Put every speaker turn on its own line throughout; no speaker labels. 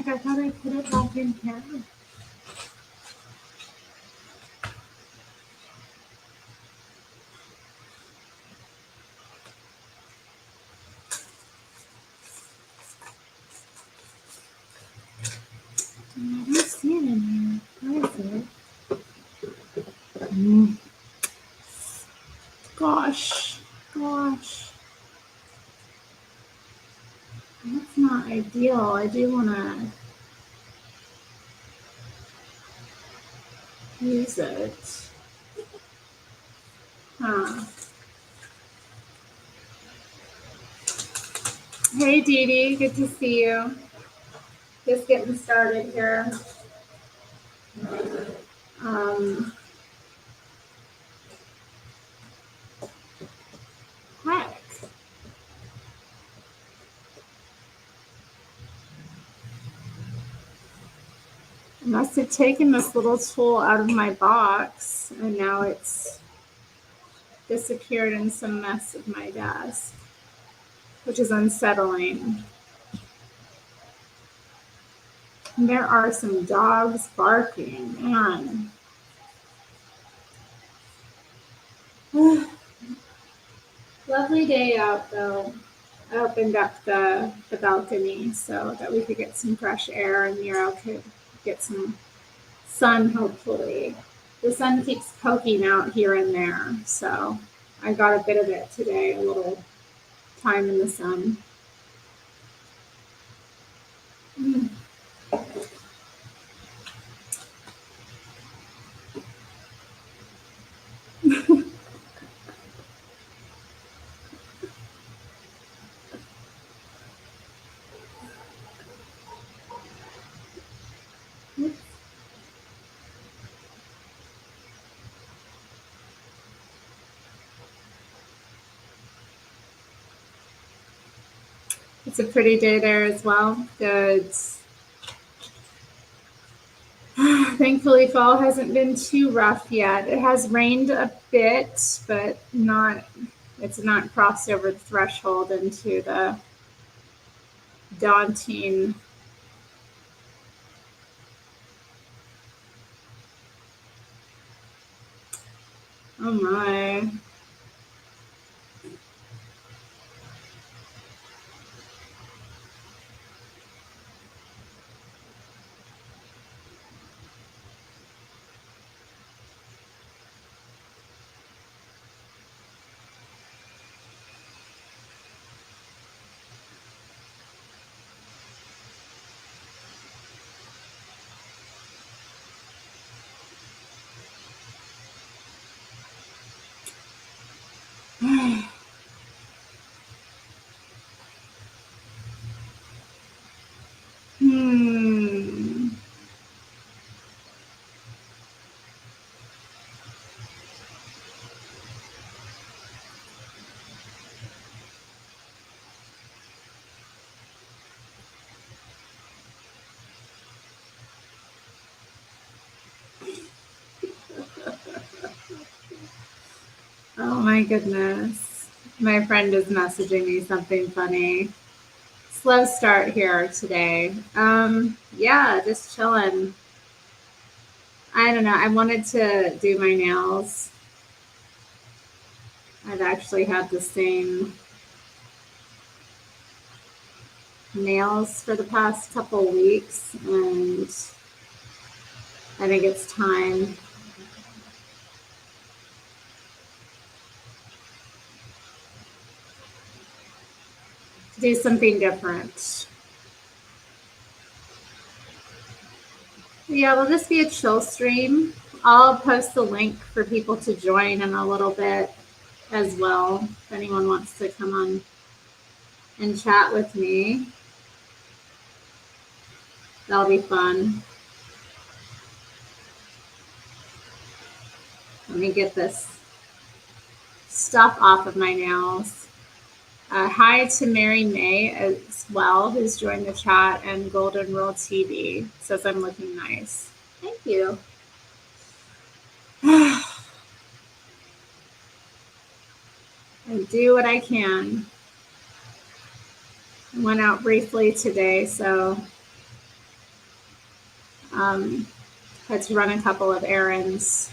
heck, I thought I put it back in here. I don't see it in here. Where is it? Gosh. That's not ideal. I do want to use it. Huh. Hey, Dee Dee. Good to see you. Just getting started here. Heck. I must have taken this little tool out of my box, and now it's disappeared in some mess of my desk, which is unsettling. And there are some dogs barking, man. Lovely day out, though. I opened up the balcony so that we could get some fresh air and Nero could get some sun, hopefully. The sun keeps poking out here and there, so I got a bit of it today, a little time in the sun. It's a pretty day there as well. Good. Thankfully, fall hasn't been too rough yet. It has rained a bit, but it's not crossed over the threshold into the daunting oh my. Oh my goodness. My friend is messaging me something funny. Slow start here today. Yeah, just chilling. I don't know. I wanted to do my nails. I've actually had the same nails for the past couple weeks, and I think it's time. To do something different. Yeah, it'll just be a chill stream. I'll post the link for people to join in a little bit as well, if anyone wants to come on and chat with me. That'll be fun. Let me get this stuff off of my nails. Hi to Mary May as well, who's joined the chat, and Golden Rule TV says I'm looking nice. Thank you. I do what I can. I went out briefly today, so Had to run a couple of errands.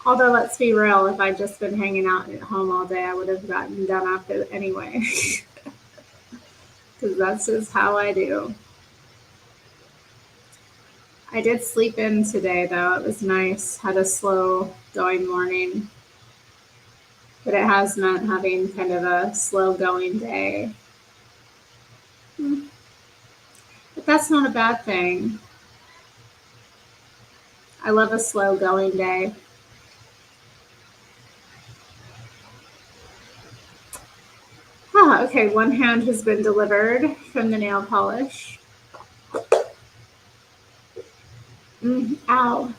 Although, let's be real, if I'd just been hanging out at home all day, I would have gotten done after anyway. Because that's just how I do. I did sleep in today, though. It was nice. Had a slow going morning. But it has meant having kind of a slow going day. But that's not a bad thing. I love a slow going day. Okay, one hand has been delivered from the nail polish. Ow.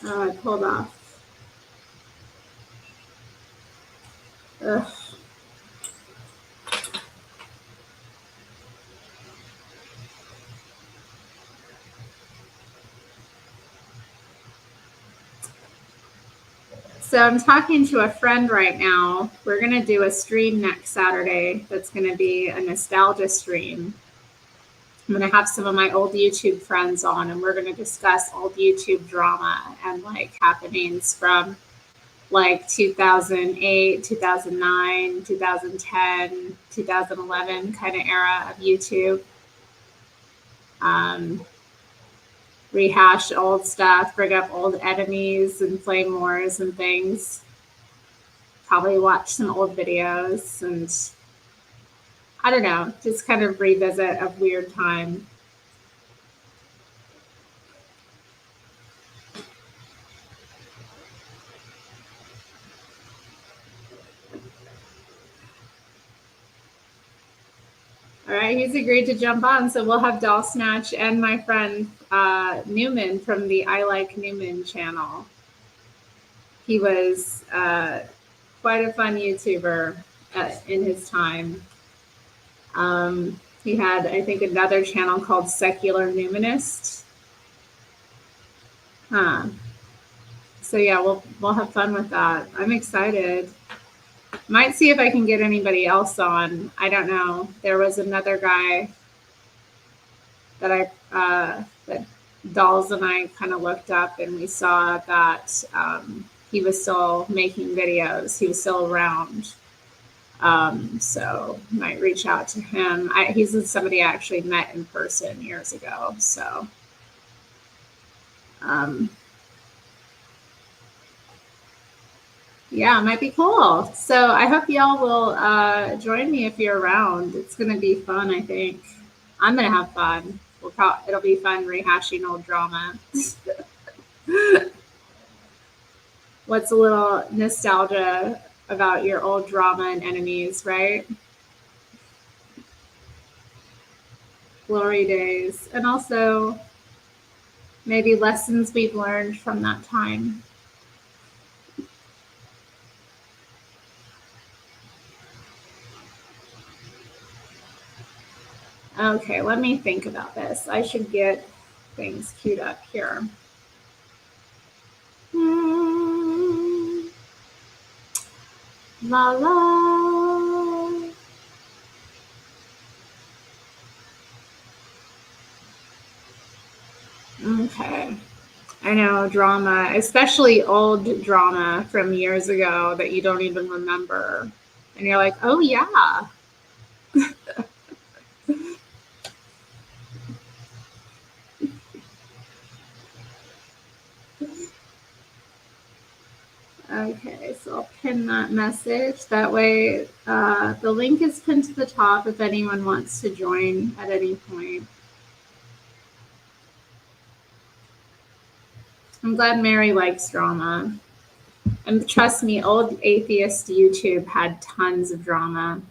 Oh, I pulled off. Ugh. So I'm talking to a friend right now. We're going to do a stream next Saturday that's going to be a nostalgia stream. I'm going to have some of my old YouTube friends on, and we're going to discuss old YouTube drama and like happenings from like 2008, 2009, 2010, 2011 kind of era of YouTube. Rehash old stuff, bring up old enemies and flame wars and things. Probably watch some old videos and I don't know, just kind of revisit a weird time. All right, he's agreed to jump on, so we'll have Doll Snatch and my friend Newman from the I Like Newman channel. He was quite a fun YouTuber in his time. He had, I think, another channel called Secular Numinist. So yeah, we'll have fun with that. I'm excited. Might see if I can get anybody else on. I don't know. There was another guy that that Dolls and I kind of looked up, and we saw that he was still making videos. He was still around. So might reach out to him. He's somebody I actually met in person years ago. So yeah, it might be cool. So I hope y'all will join me if you're around. It's going to be fun, I think. I'm going to have fun. It'll be fun rehashing old drama. What's a little nostalgia about your old drama and enemies, right? Glory days. And also maybe lessons we've learned from that time. Okay, let me think about this. I should get things queued up here. La la. Okay. I know drama, especially old drama from years ago that you don't even remember. And you're like, oh, yeah. Okay, so I'll pin that message. That way, the link is pinned to the top if anyone wants to join at any point. I'm glad Mary likes drama. And trust me, old atheist YouTube had tons of drama.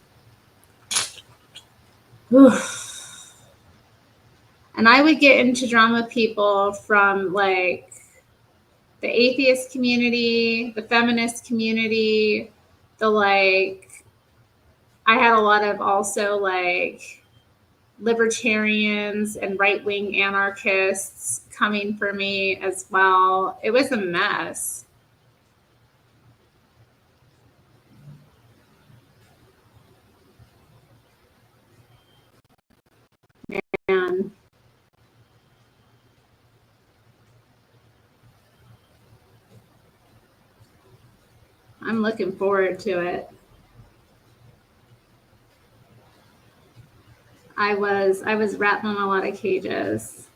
And I would get into drama with people from like the atheist community, the feminist community, the like I had a lot of also like libertarians and right-wing anarchists coming for me as well. It was a mess. And I'm looking forward to it. I was rattling a lot of cages.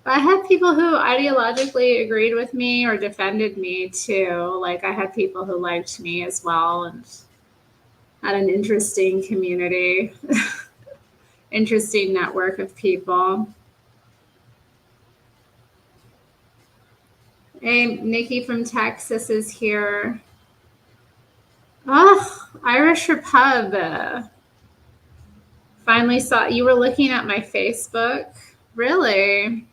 I had people who ideologically agreed with me or defended me too. Like I had people who liked me as well and had an interesting community, interesting network of people. Hey, Nikki from Texas is here. Oh, Irish Repub. Finally saw you were looking at my Facebook. Really?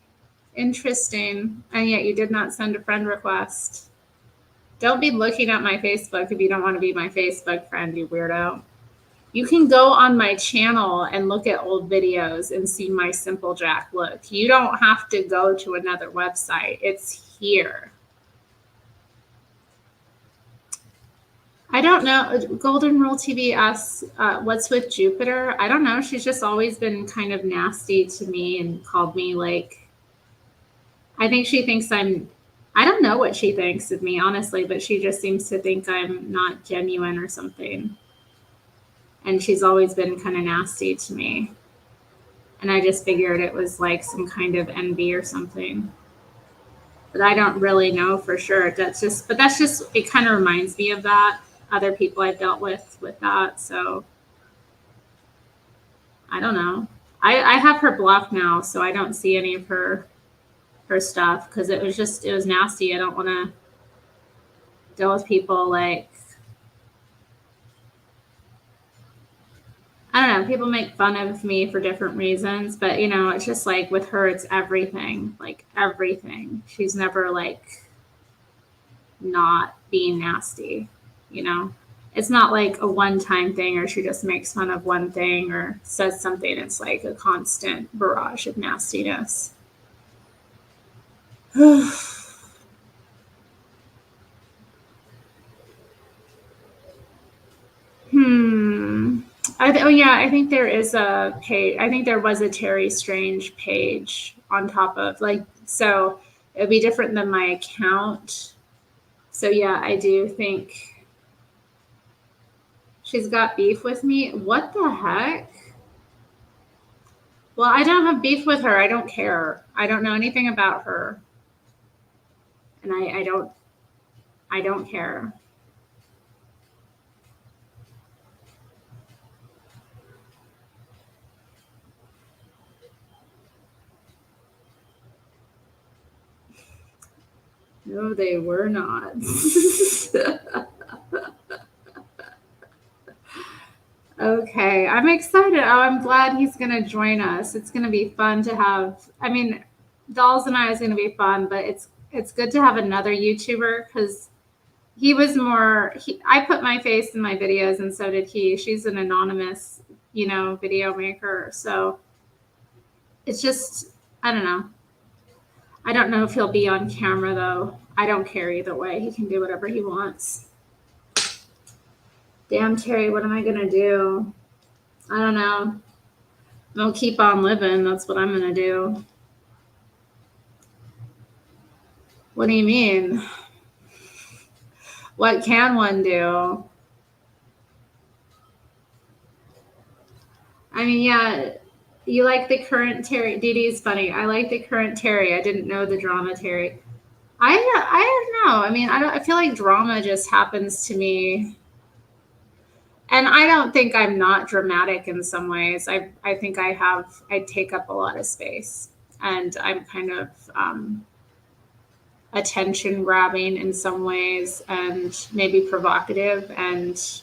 Interesting. And yet you did not send a friend request. Don't be looking at my Facebook if you don't want to be my Facebook friend, you weirdo. You can go on my channel and look at old videos and see my Simple Jack look. You don't have to go to another website. It's here. I don't know. Golden Rule TV asks, what's with Jupiter? I don't know. She's just always been kind of nasty to me and called me like, I think she thinks I don't know what she thinks of me, honestly, but she just seems to think I'm not genuine or something. And she's always been kind of nasty to me. And I just figured it was like some kind of envy or something. But I don't really know for sure. It kind of reminds me of that. Other people I've dealt with that. So I don't know. I have her blocked now, so I don't see any of her stuff because it was nasty. I don't want to deal with people like, I don't know, people make fun of me for different reasons, but you know, it's just like with her, it's everything, like everything. She's never like not being nasty, you know? It's not like a one-time thing or she just makes fun of one thing or says something. It's like a constant barrage of nastiness. I think there is a page. I think there was a Terri Strange page on top of like, so it would be different than my account. So yeah, I do think she's got beef with me. What the heck? Well, I don't have beef with her. I don't care. I don't know anything about her. And I don't care. No, they were not. Okay, I'm excited. Oh, I'm glad he's going to join us. It's going to be fun to have. I mean, Dolls and I is going to be fun, but it's good to have another YouTuber because he was more. I put my face in my videos, and so did he. She's an anonymous, video maker. So it's just, I don't know. I don't know if he'll be on camera though. I don't care either way. He can do whatever he wants. Damn, Terri, what am I gonna do? I don't know. I'll keep on living. That's what I'm gonna do. What do you mean? What can one do? I mean, yeah, you like the current Terri. Dee Dee's funny. I like the current Terri. I didn't know the drama Terri. I don't know. I mean, I feel like drama just happens to me. And I don't think I'm not dramatic in some ways. I think I take up a lot of space and I'm kind of attention grabbing in some ways and maybe provocative. And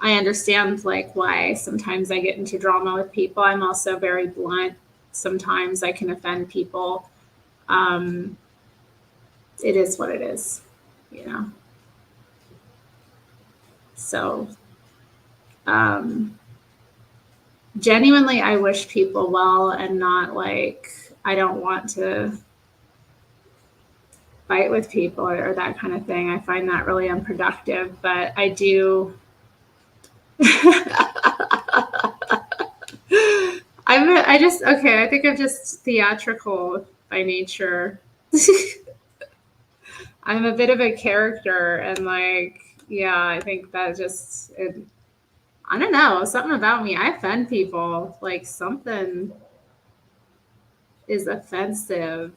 I understand like why sometimes I get into drama with people. I'm also very blunt sometimes I can offend people. It is what it is, you know? So, genuinely, I wish people well and not like, I don't want to fight with people or that kind of thing. I find that really unproductive, but I do. I think I'm just theatrical by nature. I'm a bit of a character, and like, yeah, I think that I don't know, something about me. I offend people. Like, something is offensive.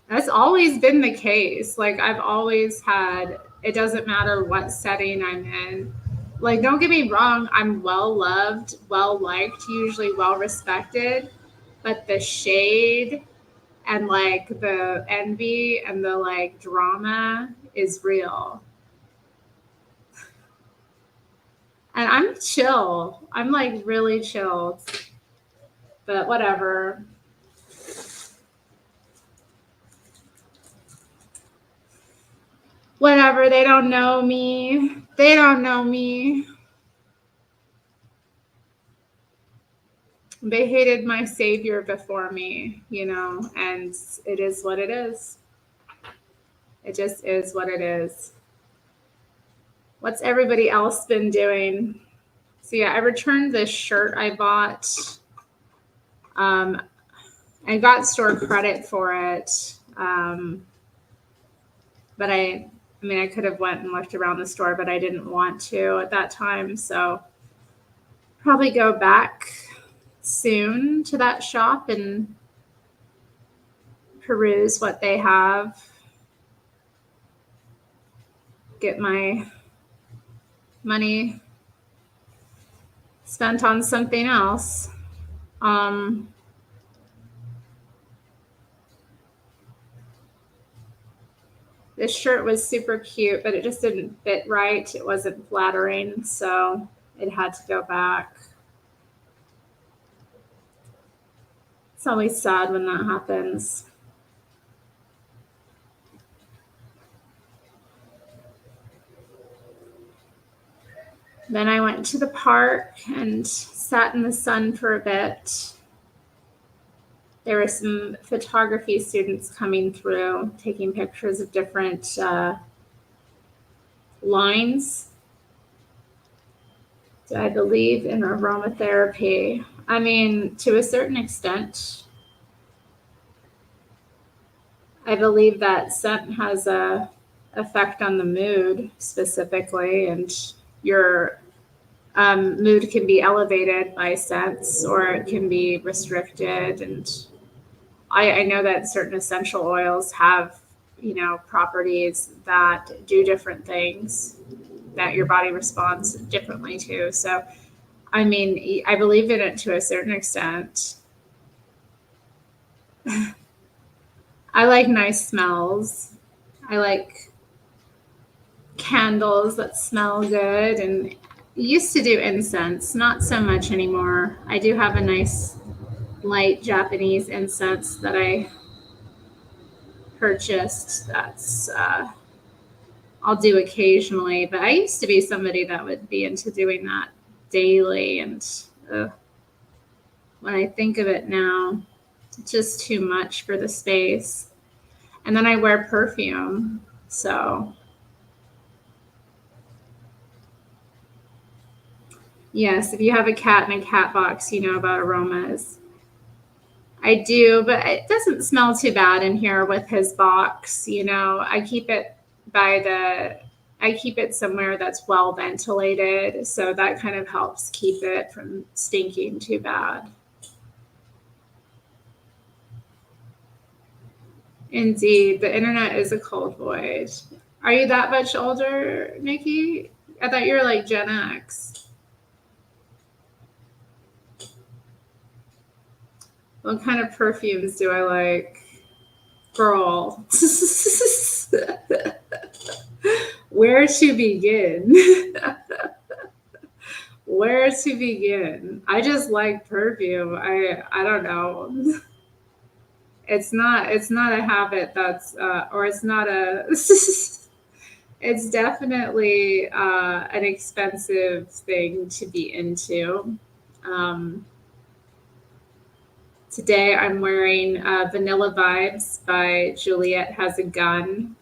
That's always been the case. Like, I've always had, it doesn't matter what setting I'm in. Like, don't get me wrong, I'm well loved, well liked, usually well respected, but the shade and like the envy and the like drama is real. And I'm chill. I'm like really chill. But whatever. Whatever. They don't know me. They don't know me. They hated my savior before me, you know, and it is what it is. It just is what it is. What's everybody else been doing? So yeah, I returned this shirt I bought. I got store credit for it. But I mean, I could have went and looked around the store, but I didn't want to at that time. So probably go back soon to that shop and peruse what they have. Get my money spent on something else. This shirt was super cute, but it just didn't fit right. It wasn't flattering, so it had to go back. It's always sad when that happens. Then I went to the park and sat in the sun for a bit. There were some photography students coming through, taking pictures of different lines. I believe in aromatherapy. I mean, to a certain extent, I believe that scent has a effect on the mood specifically, and your mood can be elevated by scents or it can be restricted. And I know that certain essential oils have, you know, properties that do different things that your body responds differently to. So, I mean, I believe in it to a certain extent. I like nice smells. I like candles that smell good, and used to do incense, not so much anymore. I do have a nice light Japanese incense that I purchased. That's I'll do occasionally, but I used to be somebody that would be into doing that daily, and when I think of it now, it's just too much for the space. And then I wear perfume, so yes, if you have a cat in a cat box, you know about aromas. I do, but it doesn't smell too bad in here with his box. You know, I keep it somewhere that's well ventilated, so that kind of helps keep it from stinking too bad. Indeed, the internet is a cold void. Are you that much older, Nikki? I thought you were like Gen X. What kind of perfumes do I like? Girl. Where to begin? Where to begin? I just like perfume. I don't know. It's not a habit that's or it's not a it's definitely an expensive thing to be into. Um, Today I'm wearing Vanilla Vibes by Juliet Has a Gun.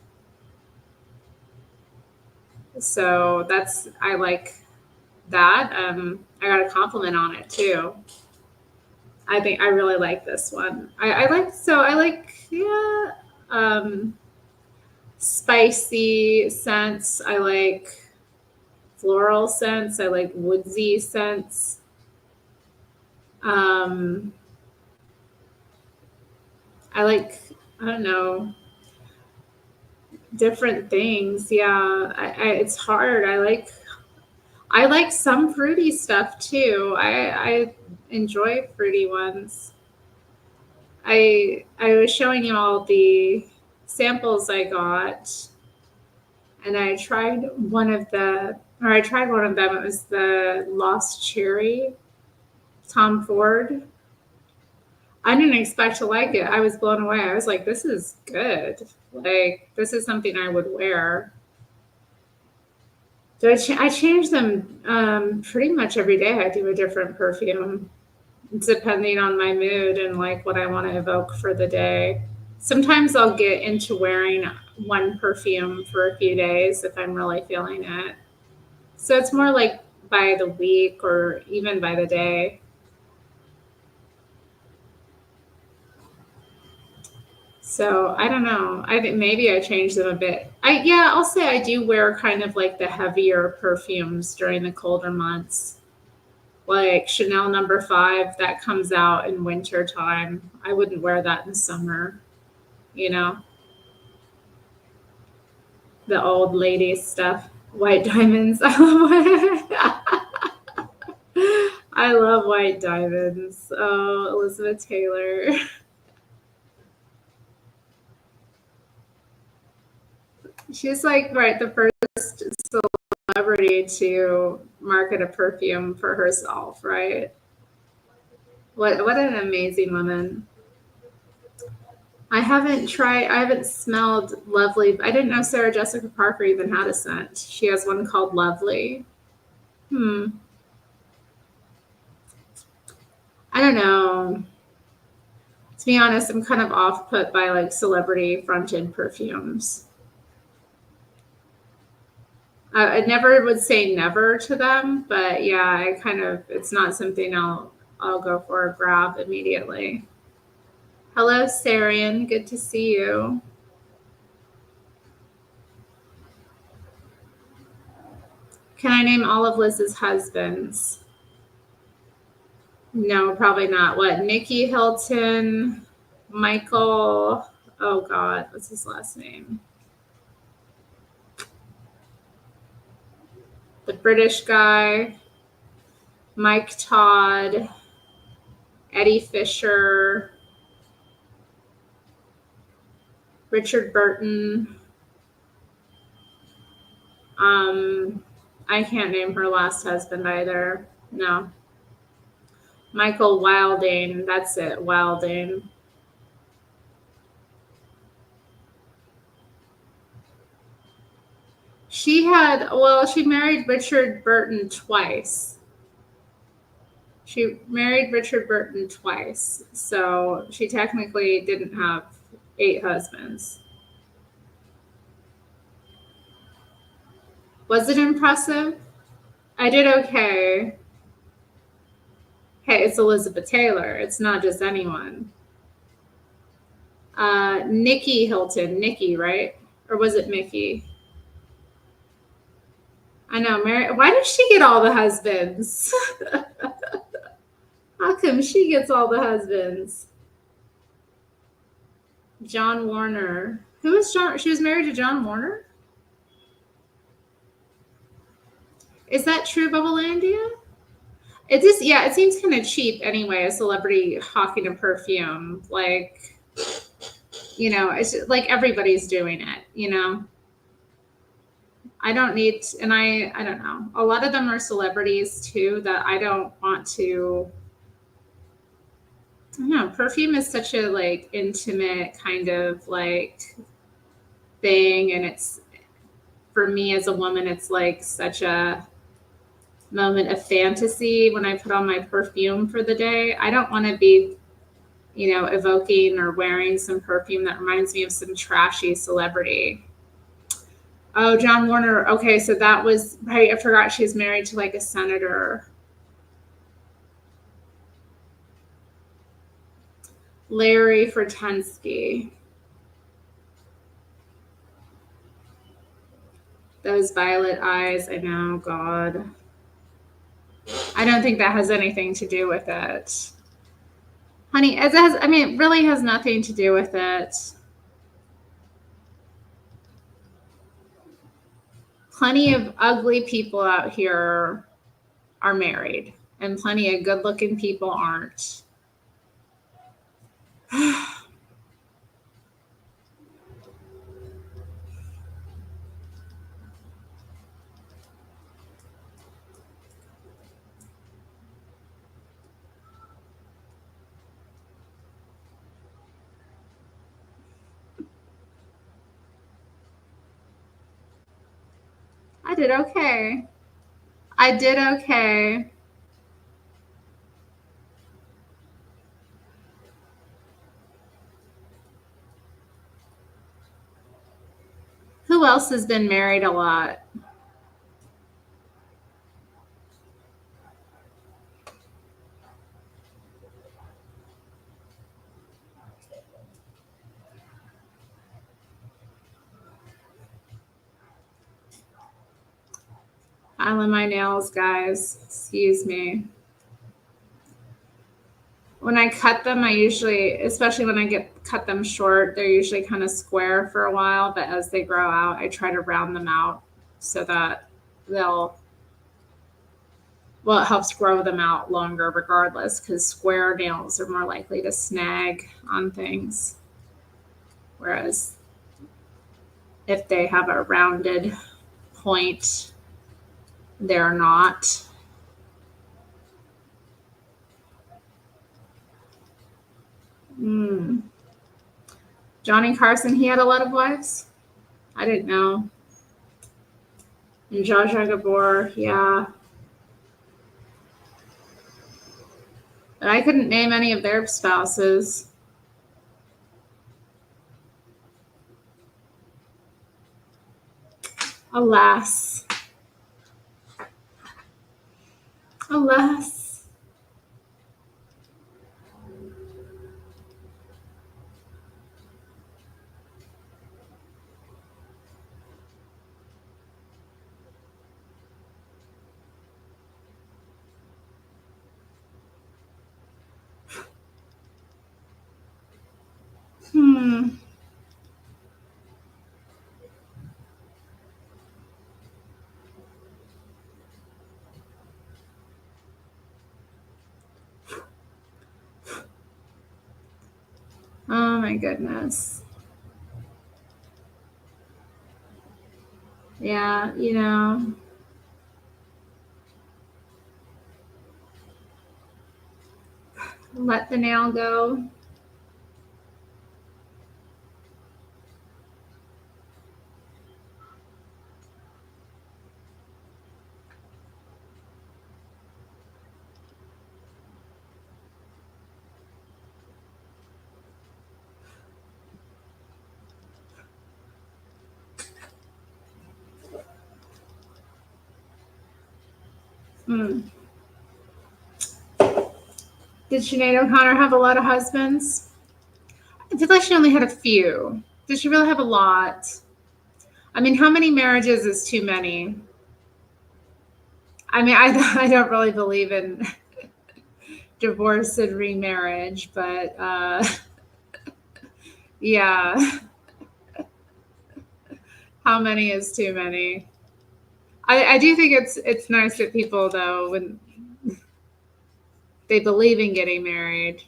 So that's, I like that. I got a compliment on it too. I think I really like this one. I like, yeah, um, spicy scents. I like floral scents. I like woodsy scents. Um, I like, I don't know, different things. Yeah, it's hard. I like some fruity stuff too. I enjoy fruity ones. I was showing you all the samples I got, and I tried one of them. It was the Lost Cherry Tom Ford. I didn't expect to like it. I was blown away. I was like, this is good. Like, this is something I would wear. So I change them pretty much every day. I do a different perfume depending on my mood and like what I want to evoke for the day. Sometimes I'll get into wearing one perfume for a few days if I'm really feeling it. So it's more like by the week or even by the day. So I don't know. I think maybe I changed them a bit. I'll say I do wear kind of like the heavier perfumes during the colder months. Like Chanel number 5 that comes out in winter time. I wouldn't wear that in summer, you know, the old lady stuff. White diamonds. I love white diamonds. Oh, Elizabeth Taylor. She's like right the first celebrity to market a perfume for herself, right? What an amazing woman. I haven't smelled Lovely. I didn't know Sarah Jessica Parker even had a scent. She has one called Lovely. Hmm. I don't know. To be honest, I'm kind of off put by like celebrity fronted perfumes. I never would say never to them, but yeah, it's not something I'll go for a grab immediately. Hello, Sarian. Good to see you. Can I name all of Liz's husbands? No, probably not. What? Nikki Hilton, Michael. Oh God, what's his last name? The British guy, Mike Todd, Eddie Fisher, Richard Burton. Um, I can't name her last husband either. No. Michael Wilding. That's it. Wilding. She married Richard Burton twice. She married Richard Burton twice. So she technically didn't have 8 husbands. Was it impressive? I did okay. Hey, it's Elizabeth Taylor. It's not just anyone. Nikki Hilton. Nikki, right? Or was it Mickey? I know. Mary. Why does she get all the husbands? How come she gets all the husbands? John Warner. Who is John? She was married to John Warner? Is that true, Bubblelandia? It just, yeah, it seems kind of cheap anyway, a celebrity hawking a perfume. Like, it's just, like everybody's doing it, I don't need, and I don't know. A lot of them are celebrities too that I don't want to No, perfume is such a like intimate kind of like thing, and it's for me as a woman, it's like such a moment of fantasy when I put on my perfume for the day. I don't want to be, evoking or wearing some perfume that reminds me of some trashy celebrity. Oh, John Warner. Okay, so that was right. I forgot she's married to like a senator. Larry Fertensky. Those violet eyes. I know, God. I don't think that has anything to do with it. Honey, it really has nothing to do with it. Plenty of ugly people out here are married, and plenty of good looking people aren't. I did okay. I did okay. Who else has been married a lot? I love my nails, guys. Excuse me. When I cut them, I usually, especially when I cut them short, they're usually kind of square for a while. But as they grow out, I try to round them out so that they'll, well, it helps grow them out longer regardless, because square nails are more likely to snag on things. Whereas if they have a rounded point, they're not. Mm. Johnny Carson, he had a lot of wives? I didn't know. And Zsa Zsa Gabor, yeah. But I couldn't name any of their spouses. Alas. Alas. Hmm. Oh my goodness. Yeah, let the nail go. Hmm. Did Sinead O'Connor have a lot of husbands? I feel like she only had a few. Did she really have a lot? I mean, how many marriages is too many? I mean, I don't really believe in divorce and remarriage, but yeah, how many is too many? I do think it's nice that people though when they believe in getting married.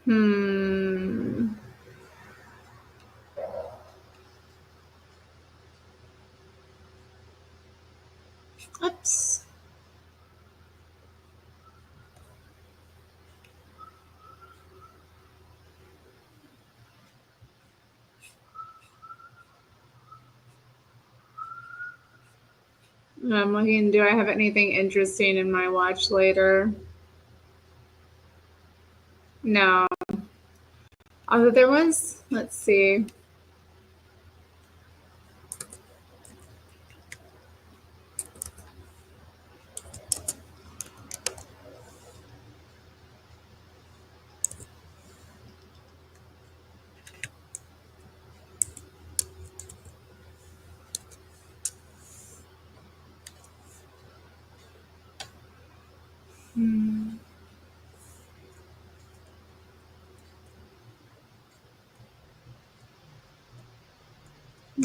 Hmm. Oops. I'm looking, do I have anything interesting in my watch later? No. Although there was, let's see.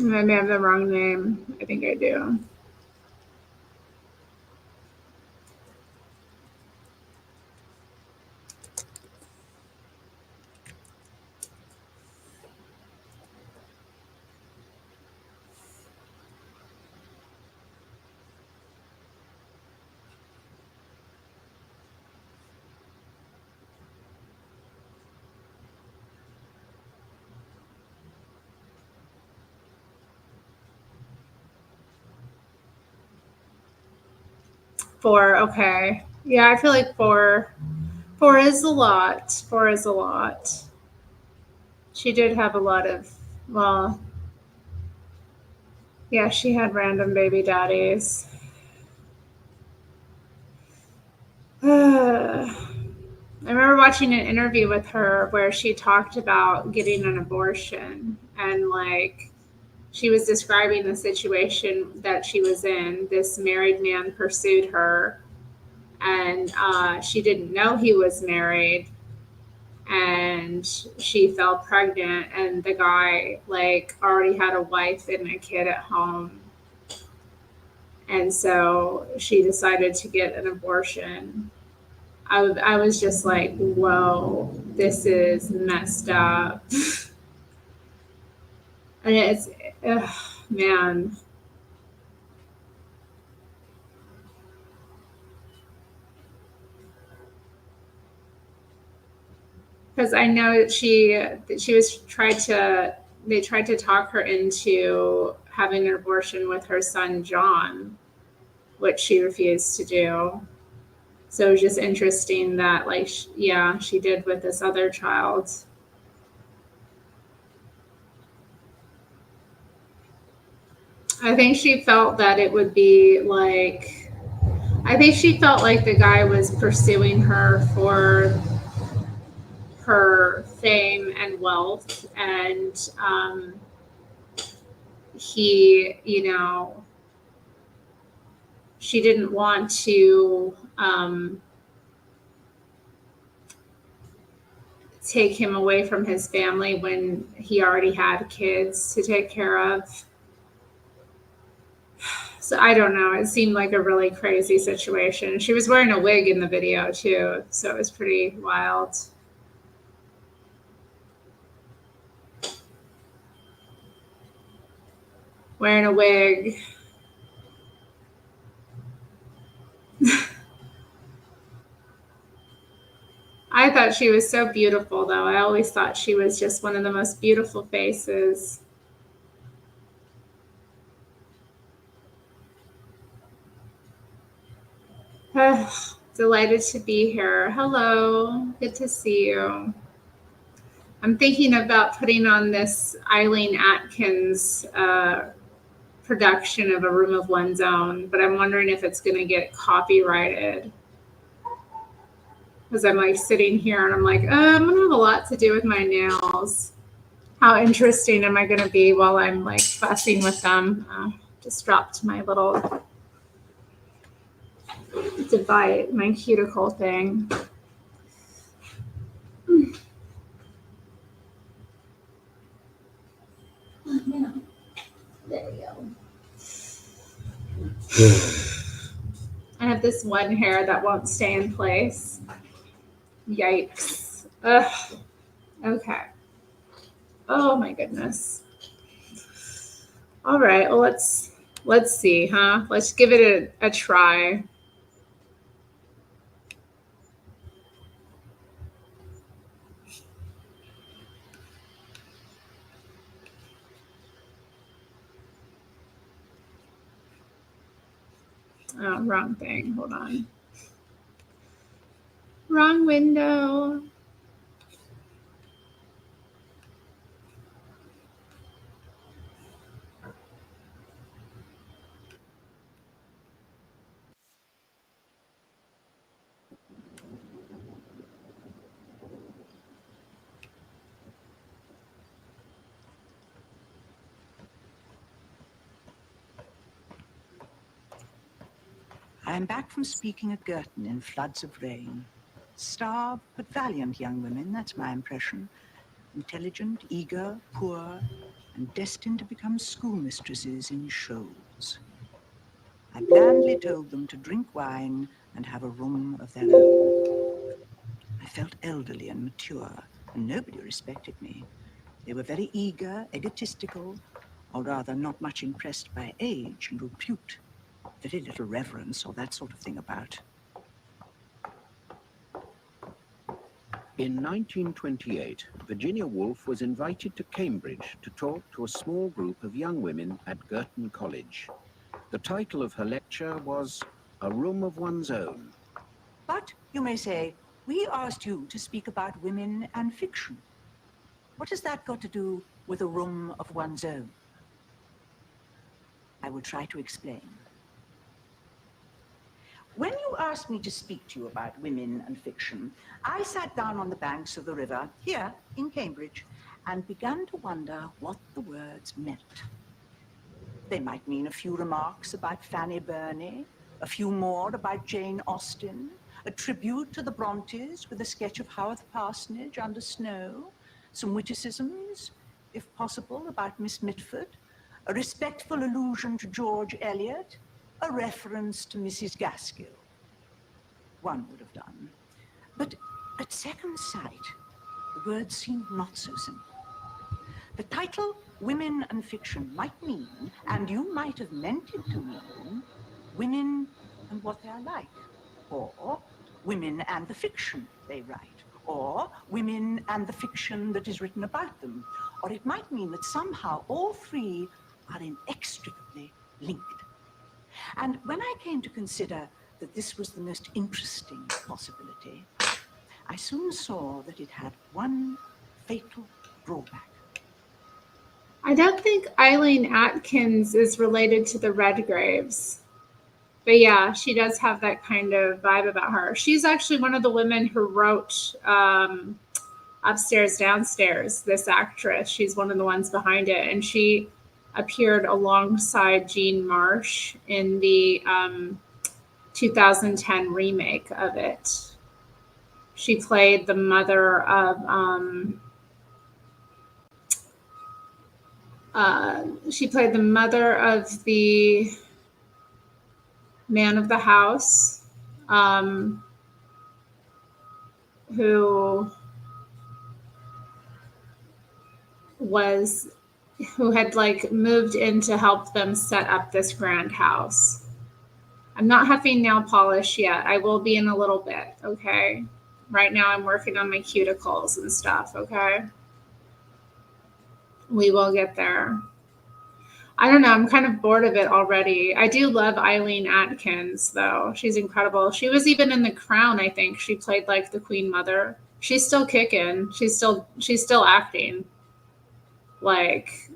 I may have the wrong name. I think I do. Four, okay. Yeah, I feel like four. Four is a lot. Four is a lot. She did have a lot of, well, yeah, she had random baby daddies. I remember watching an interview with her where she talked about getting an abortion and like she was describing the situation that she was in. This married man pursued her and she didn't know he was married and she fell pregnant and the guy like already had a wife and a kid at home and so she decided to get an abortion. I was just like, whoa, this is messed up. And it's, ugh, man. Because I know she was tried to, they tried to talk her into having an abortion with her son, John, which she refused to do. So it was just interesting that, like, yeah, she did with this other child. I think she felt that it would be like, I think she felt like the guy was pursuing her for her fame and wealth. And he, you know, she didn't want to take him away from his family when he already had kids to take care of. So I don't know. It seemed like a really crazy situation. She was wearing a wig in the video too, so it was pretty wild. Wearing a wig. I thought she was so beautiful, though. I always thought she was just one of the most beautiful faces. Delighted to be here. Hello. Good to see you. I'm thinking about putting on this Eileen Atkins production of A Room of One's Own, but I'm wondering if it's going to get copyrighted. Because I'm like sitting here and I'm like, I'm going to have a lot to do with my nails. How interesting am I going to be while I'm like fussing with them? Just dropped my little device, my cuticle thing. Oh, yeah. There we go. I have this one hair that won't stay in place. Yikes. Ugh. Okay. Oh my goodness. All right. Well, let's Let's see, huh? Let's give it a try. Oh, wrong thing. Hold on. Wrong window.
I am back from speaking at Girton in floods of rain. Starved but valiant young women, that's my impression. Intelligent, eager, poor, and destined to become schoolmistresses in shoals. I blandly told them to drink wine and have a room of their own. I felt elderly and mature, and nobody respected me. They were very eager, egotistical, or rather not much impressed by age and repute. Very little reverence or that sort of thing about.
In 1928, Virginia Woolf was invited to Cambridge to talk to a small group of young women at Girton College. The title of her lecture was A Room of One's Own.
But, you may say, we asked you to speak about women and fiction. What has that got to do with a room of one's own? I will try to explain. When you asked me to speak to you about women and fiction, I sat down on the banks of the river, here in Cambridge, and began to wonder what the words meant. They might mean a few remarks about Fanny Burney, a few more about Jane Austen, a tribute to the Brontes with a sketch of Haworth Parsonage under snow, some witticisms, if possible, about Miss Mitford, a respectful allusion to George Eliot, a reference to Mrs. Gaskell. One would have done. But at second sight, the words seemed not so simple. The title, Women and Fiction, might mean, and you might have meant it to mean, women and what they are like, or women and the fiction they write, or women and the fiction that is written about them, or it might mean that somehow all three are inextricably linked. And when I came to consider that this was the most interesting possibility, I soon saw that it had one fatal drawback.
I don't think Eileen Atkins is related to the Redgraves. But yeah, she does have that kind of vibe about her. She's actually one of the women who wrote Upstairs, Downstairs, this actress. She's one of the ones behind it. And she appeared alongside Jean Marsh in the 2010 remake of it. She played the mother of the man of the house, who had like moved in to help them set up this grand house. I'm not huffing nail polish yet. I will be in a little bit, okay? Right now I'm working on my cuticles and stuff, okay? We will get there. I don't know. I'm kind of bored of it already. I do love Eileen Atkins, though. She's incredible. She was even in The Crown, I think. She played like the Queen Mother. She's still kicking. She's still acting. Like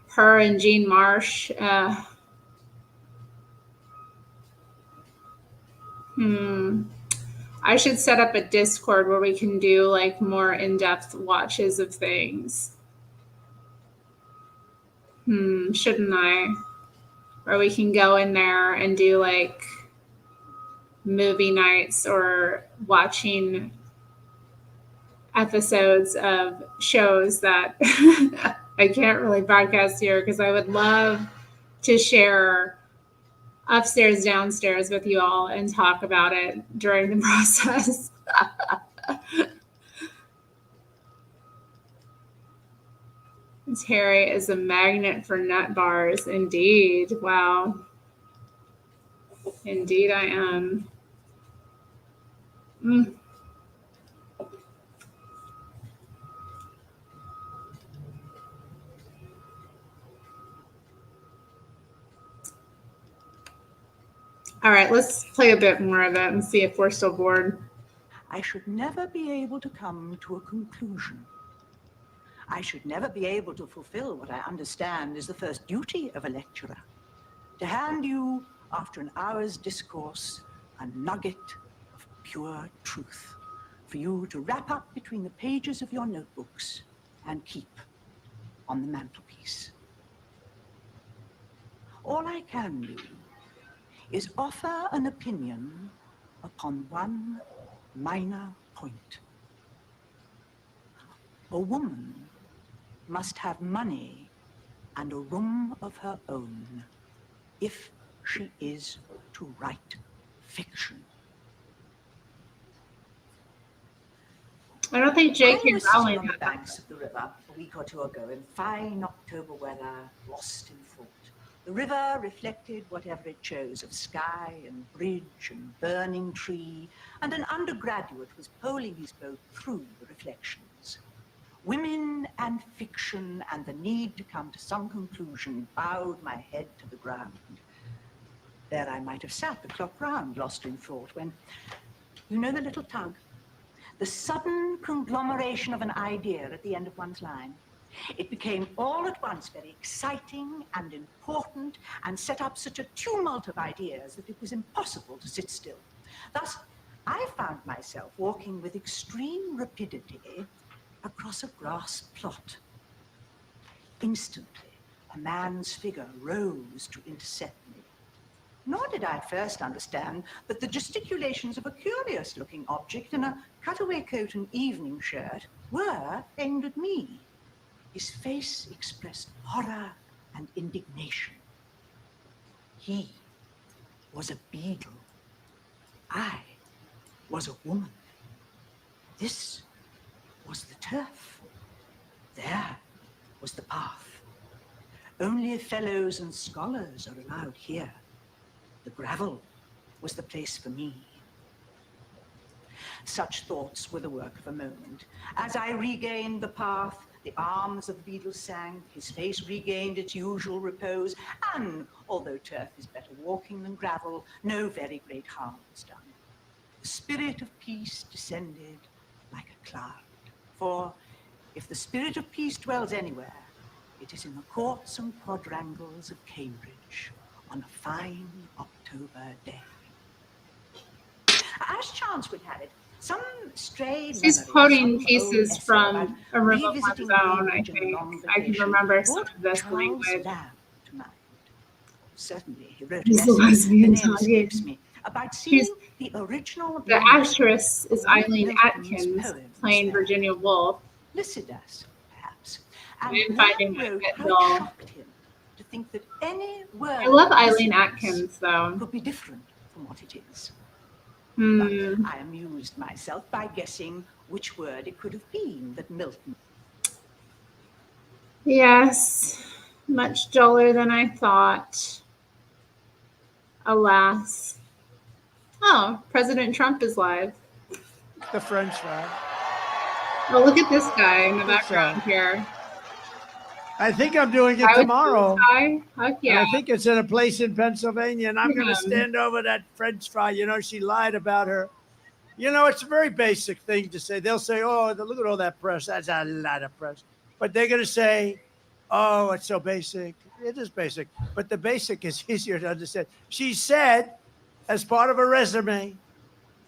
her and Jean Marsh. I should set up a Discord where we can do like more in-depth watches of things. Shouldn't I? Or we can go in there and do like movie nights or watching episodes of shows that I can't really broadcast here because I would love to share Upstairs, Downstairs with you all and talk about it during the process. Terry is a magnet for nut bars. Indeed. Wow. Indeed, I am. Mm. All right, let's play a bit more of it and see if we're still bored.
I should never be able to come to a conclusion. I should never be able to fulfill what I understand is the first duty of a lecturer. To hand you, after an hour's discourse, a nugget of pure truth, for you to wrap up between the pages of your notebooks and keep on the mantelpiece. All I can do is offer an opinion upon one minor point. A woman must have money and a room of her own if she is to write fiction.
I don't think
I
J.K.
was sitting
Rowling
on the
had that.
banks of the river a week or two ago in fine October weather, lost in thought. The river reflected whatever it chose of sky and bridge and burning tree, and an undergraduate was poling his boat through the reflections. Women and fiction and the need to come to some conclusion bowed my head to the ground. There I might have sat, the clock round, lost in thought, when, you know the little tug? The sudden conglomeration of an idea at the end of one's line. It became all at once very exciting and important and set up such a tumult of ideas that it was impossible to sit still. Thus, I found myself walking with extreme rapidity across a grass plot. Instantly, a man's figure rose to intercept me. Nor did I at first understand that the gesticulations of a curious-looking object in a cutaway coat and evening shirt were aimed at me. His face expressed horror and indignation. He was a beetle. I was a woman. This was the turf. There was the path. Only fellows and scholars are allowed here. The gravel was the place for me. Such thoughts were the work of a moment. As I regained the path, the arms of the beetle sank, his face regained its usual repose, and, although turf is better walking than gravel, no very great harm was done. The spirit of peace descended like a cloud. For if the spirit of peace dwells anywhere, it is in the courts and quadrangles of Cambridge on a fine October day. As chance would have it, some stray
She's
memory,
quoting
some
pieces
old essay
from
about
A River of One's
revisiting
Own, I
Cambridge in the
think.
long
I can
vacation
remember some
brought
of this
Charles
language.
Lamb to mind. Certainly, he wrote an
He's a
essay, the
lesbian
name escapes
talking.
me, about
She's
seeing the original
the
language
actress is
of one of
Eileen
Milton's
Atkins
poems
playing
there.
Virginia Woolf.
Lycidas, perhaps.
I
And
am finding
Lamb
it a
wrote
bit
how it
dull.
shocked him to think that any word
I love
of
Eileen
Lycidas
Atkins though.
could be different from what it is. But
Hmm.
I amused myself by guessing which word it could have been that Milton.
Yes, much duller than I thought. Alas. Oh, President Trump is live.
The French fry.
Oh, look at this guy in the
Good
background here.
I think I'm doing it
Guy with the
tomorrow.
tie? Heck
And
yeah.
I think it's at a place in Pennsylvania. And I'm going to
Yeah.
stand over that French fry. You know, she lied about her. You know, it's a very basic thing to say. They'll say, oh, look at all that press. That's a lot of press. But they're going to say, oh, it's so basic. It is basic. But the basic is easier to understand. She said, as part of a resume,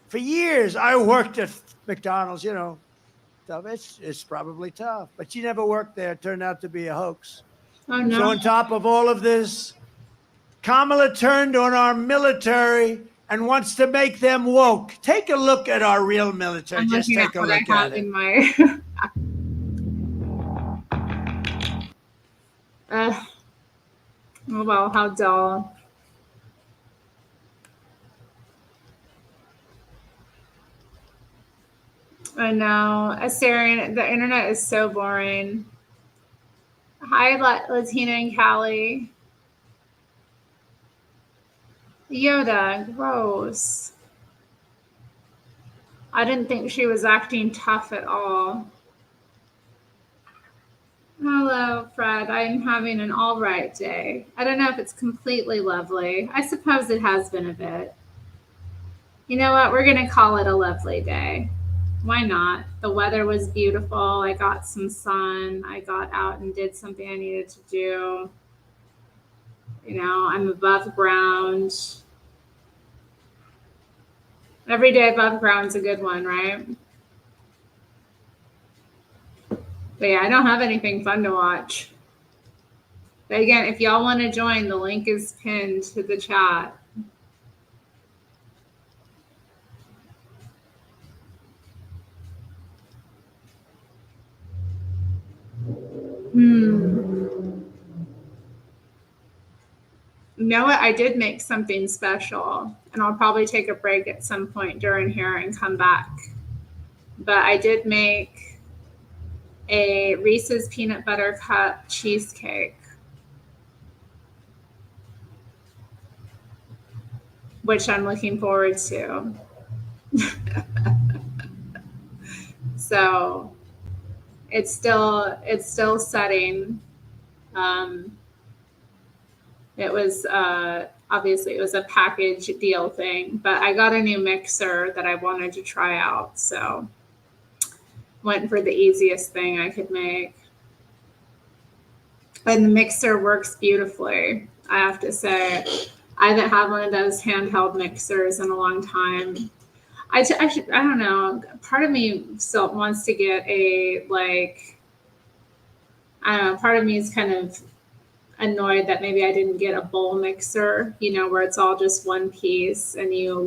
for years, I worked at McDonald's, you know. Tough. It's probably tough, but she never worked there. It turned out to be a hoax.
Oh no.
So on top of all of this, Kamala turned on our military and wants to make them woke. Take a look at our real military.
I'm
Just
looking
take
at
a
what I
look at
have
it.
in my oh well, how dull. I know. Assyrian, the internet is so boring. Hi, Latina and Callie. Yoda, gross. I didn't think she was acting tough at all. Hello, Fred. I'm having an all right day. I don't know if it's completely lovely. I suppose it has been a bit. You know what? We're going to call it a lovely day. Why not? The weather was beautiful. I got some sun. I got out and did something I needed to do. You know, I'm above ground. Every day above ground's a good one, right? But yeah, I don't have anything fun to watch. But again, if y'all want to join, the link is pinned to the chat. You know what? I did make something special, and I'll probably take a break at some point during here and come back. But I did make a Reese's peanut butter cup cheesecake, which I'm looking forward to. So it's still setting. It was obviously it was a package deal thing, but I got a new mixer that I wanted to try out, so went for the easiest thing I could make. And the mixer works beautifully, I have to say. I haven't had one of those handheld mixers in a long time. I don't know. Part of me still wants to get a I don't know. Part of me is kind of annoyed that maybe I didn't get a bowl mixer, you know, where it's all just one piece and you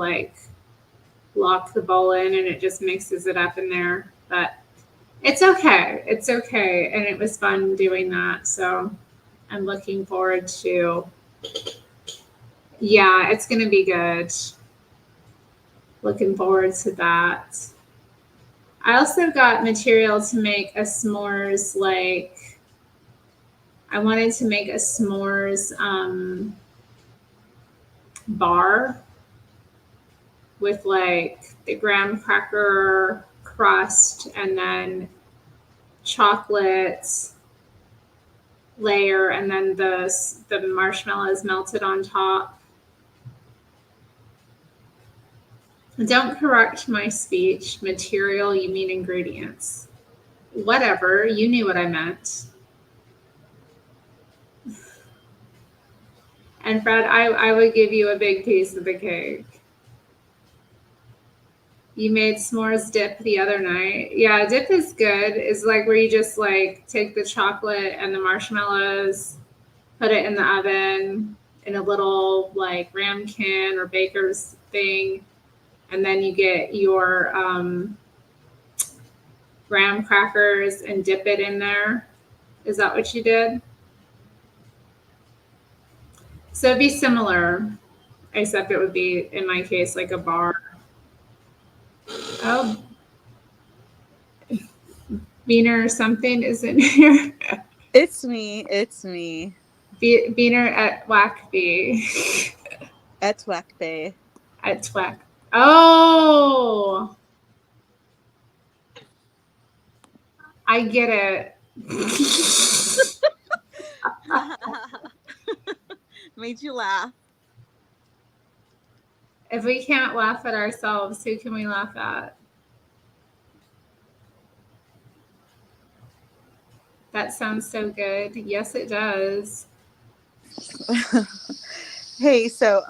lock the bowl in and it just mixes it up in there. But it's okay. It's okay. And it was fun doing that. So I'm looking forward to, yeah, it's going to be good. Looking forward to that. I also got material to make a s'mores, I wanted to make a s'mores bar with the graham cracker crust and then chocolate layer and then the marshmallows melted on top. Don't correct my speech. Material, you mean ingredients. Whatever, you knew what I meant. And Fred, I would give you a big piece of the cake. You made s'mores dip the other night. Yeah, dip is good. It's where you just take the chocolate and the marshmallows, put it in the oven in a little ramekin or baker's thing, and then you get your graham crackers and dip it in there. Is that what you did? So it'd be similar, except it would be, in my case, like a bar. Oh, Beaner something is in here.
It's me. It's me.
Beaner at Wackby.
At Twack Bay.
At Twack. Oh, I get it.
Made you laugh.
If we can't laugh at ourselves, who can we laugh at? That sounds so good. Yes, it does.
Hey, so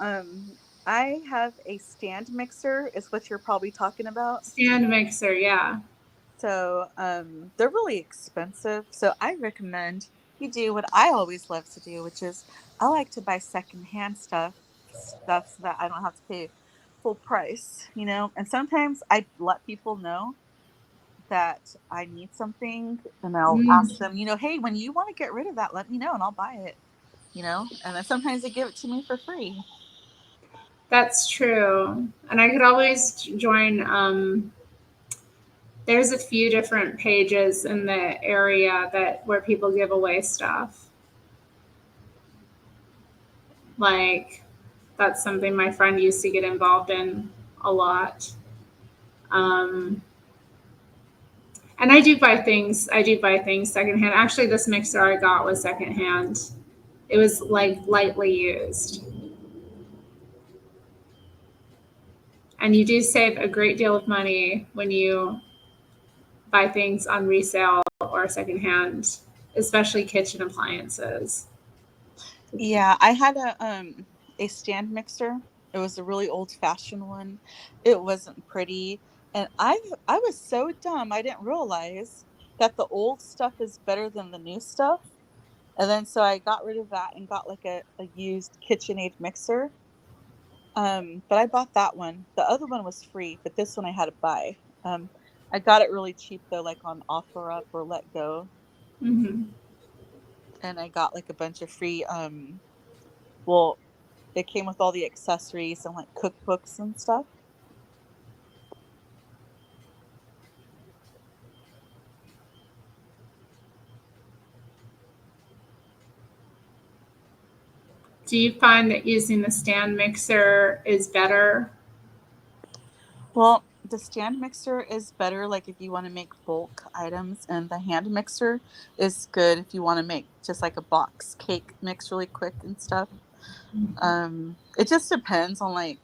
I have a stand mixer, is what you're probably talking about.
Stand mixer, yeah.
So they're really expensive. So I recommend you do what I always love to do, which is I like to buy secondhand stuff that I don't have to pay full price, you know. And sometimes I let people know that I need something, and I'll ask them, you know, hey, when you want to get rid of that, let me know and I'll buy it, you know. And then sometimes they give it to me for free.
That's true. And I could always join There's a few different pages in the area where people give away stuff. Like, that's something my friend used to get involved in a lot. And I do buy things. I do buy things secondhand. Actually, this mixer I got was secondhand. It was like lightly used. And you do save a great deal of money when you buy things on resale or secondhand, especially kitchen appliances.
Yeah, I had a stand mixer. It was a really old-fashioned one. It wasn't pretty, and I was so dumb. I didn't realize that the old stuff is better than the new stuff. And then so I got rid of that and got like a used KitchenAid mixer. But I bought that one. The other one was free, but this one I had to buy. I got it really cheap though, like on OfferUp or Let Go,
Mm-hmm.
and I got like a bunch of free. Well, it came with all the accessories and like cookbooks and stuff.
Do you find that using the stand mixer is better?
Well, the stand mixer is better like if you want to make bulk items, and the hand mixer is good if you want to make just like a box cake mix really quick and stuff. It just depends on like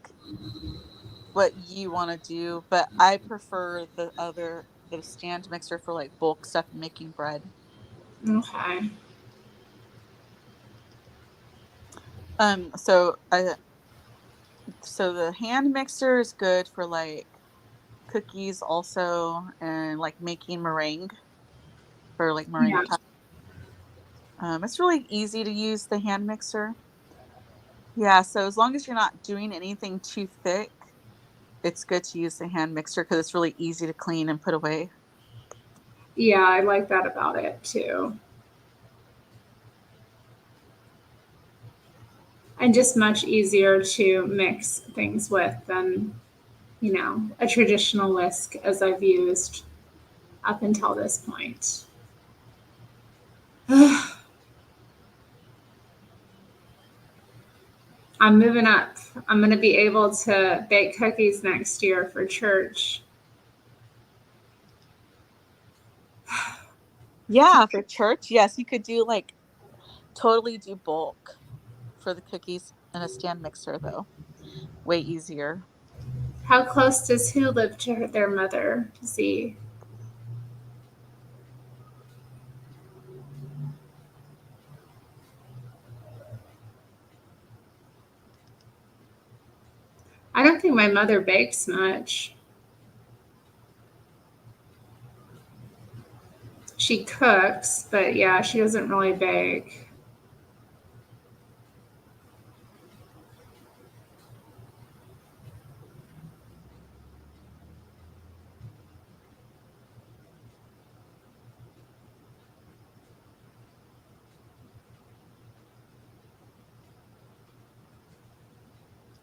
what you want to do, but I prefer the stand mixer for like bulk stuff and making bread.
Okay.
Um, so I so the hand mixer is good for like cookies also, and like making meringue for like meringue
Yeah.
pie. It's really easy to use the hand mixer. Yeah, so as long as you're not doing anything too thick, it's good to use the hand mixer because it's really easy to clean and put away.
Yeah, I like that about it too. And just much easier to mix things with than, a traditional whisk as I've used up until this point. I'm moving up. I'm going to be able to bake cookies next year for church.
Yeah, for church, yes, you could do like totally do bulk for the cookies in a stand mixer though. Way easier.
How close does who live to their mother? Z. I don't think my mother bakes much. She cooks, but yeah, she doesn't really bake.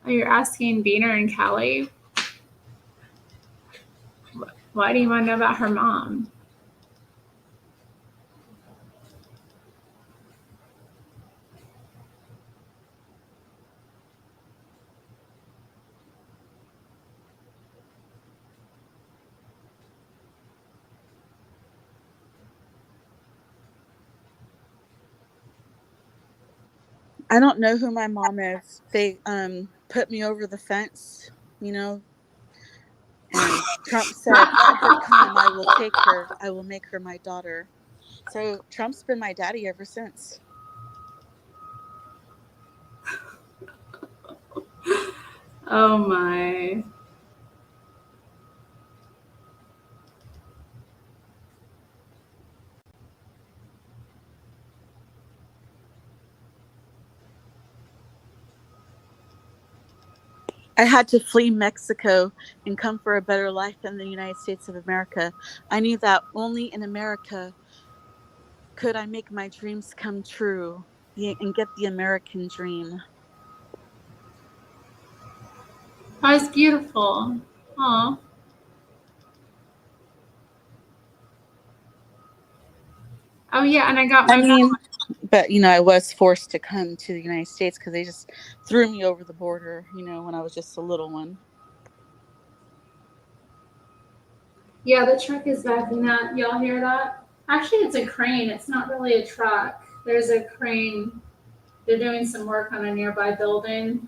Oh, you're asking Beaner and Kelly? Why do you want to know about her mom?
I don't know who my mom is. They put me over the fence, you know, and Trump said, "Let her come. I will take her. I will make her my daughter." So Trump's been my daddy ever since.
Oh my.
I had to flee Mexico and come for a better life in the United States of America. I knew that only in America could I make my dreams come true and get the American dream.
That was beautiful. Aw. Oh yeah, and I got
I
my
mean, but I was forced to come to the United States because they just threw me over the border, when I was just a little one.
yeah, the truck is backing up. Y'all hear that? Actually, it's a crane. It's not really a truck. There's a crane. They're doing some work on a nearby building.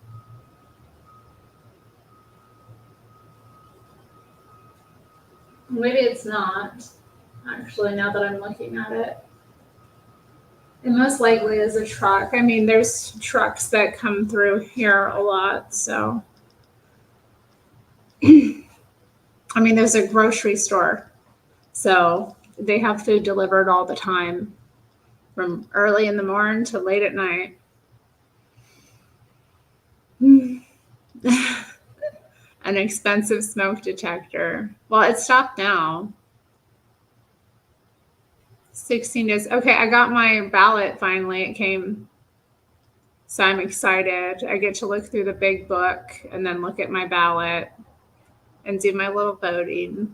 Maybe it's not. Actually, now that I'm looking at it, it most likely is a truck. I mean, there's trucks that come through here a lot, so. I mean, there's a grocery store, so they have food delivered all the time from early in the morning to late at night. An expensive smoke detector. Well, it stopped now. 16 days. Okay, I got my ballot finally. It came. So I'm excited. I get to look through the big book and then look at my ballot and do my little voting.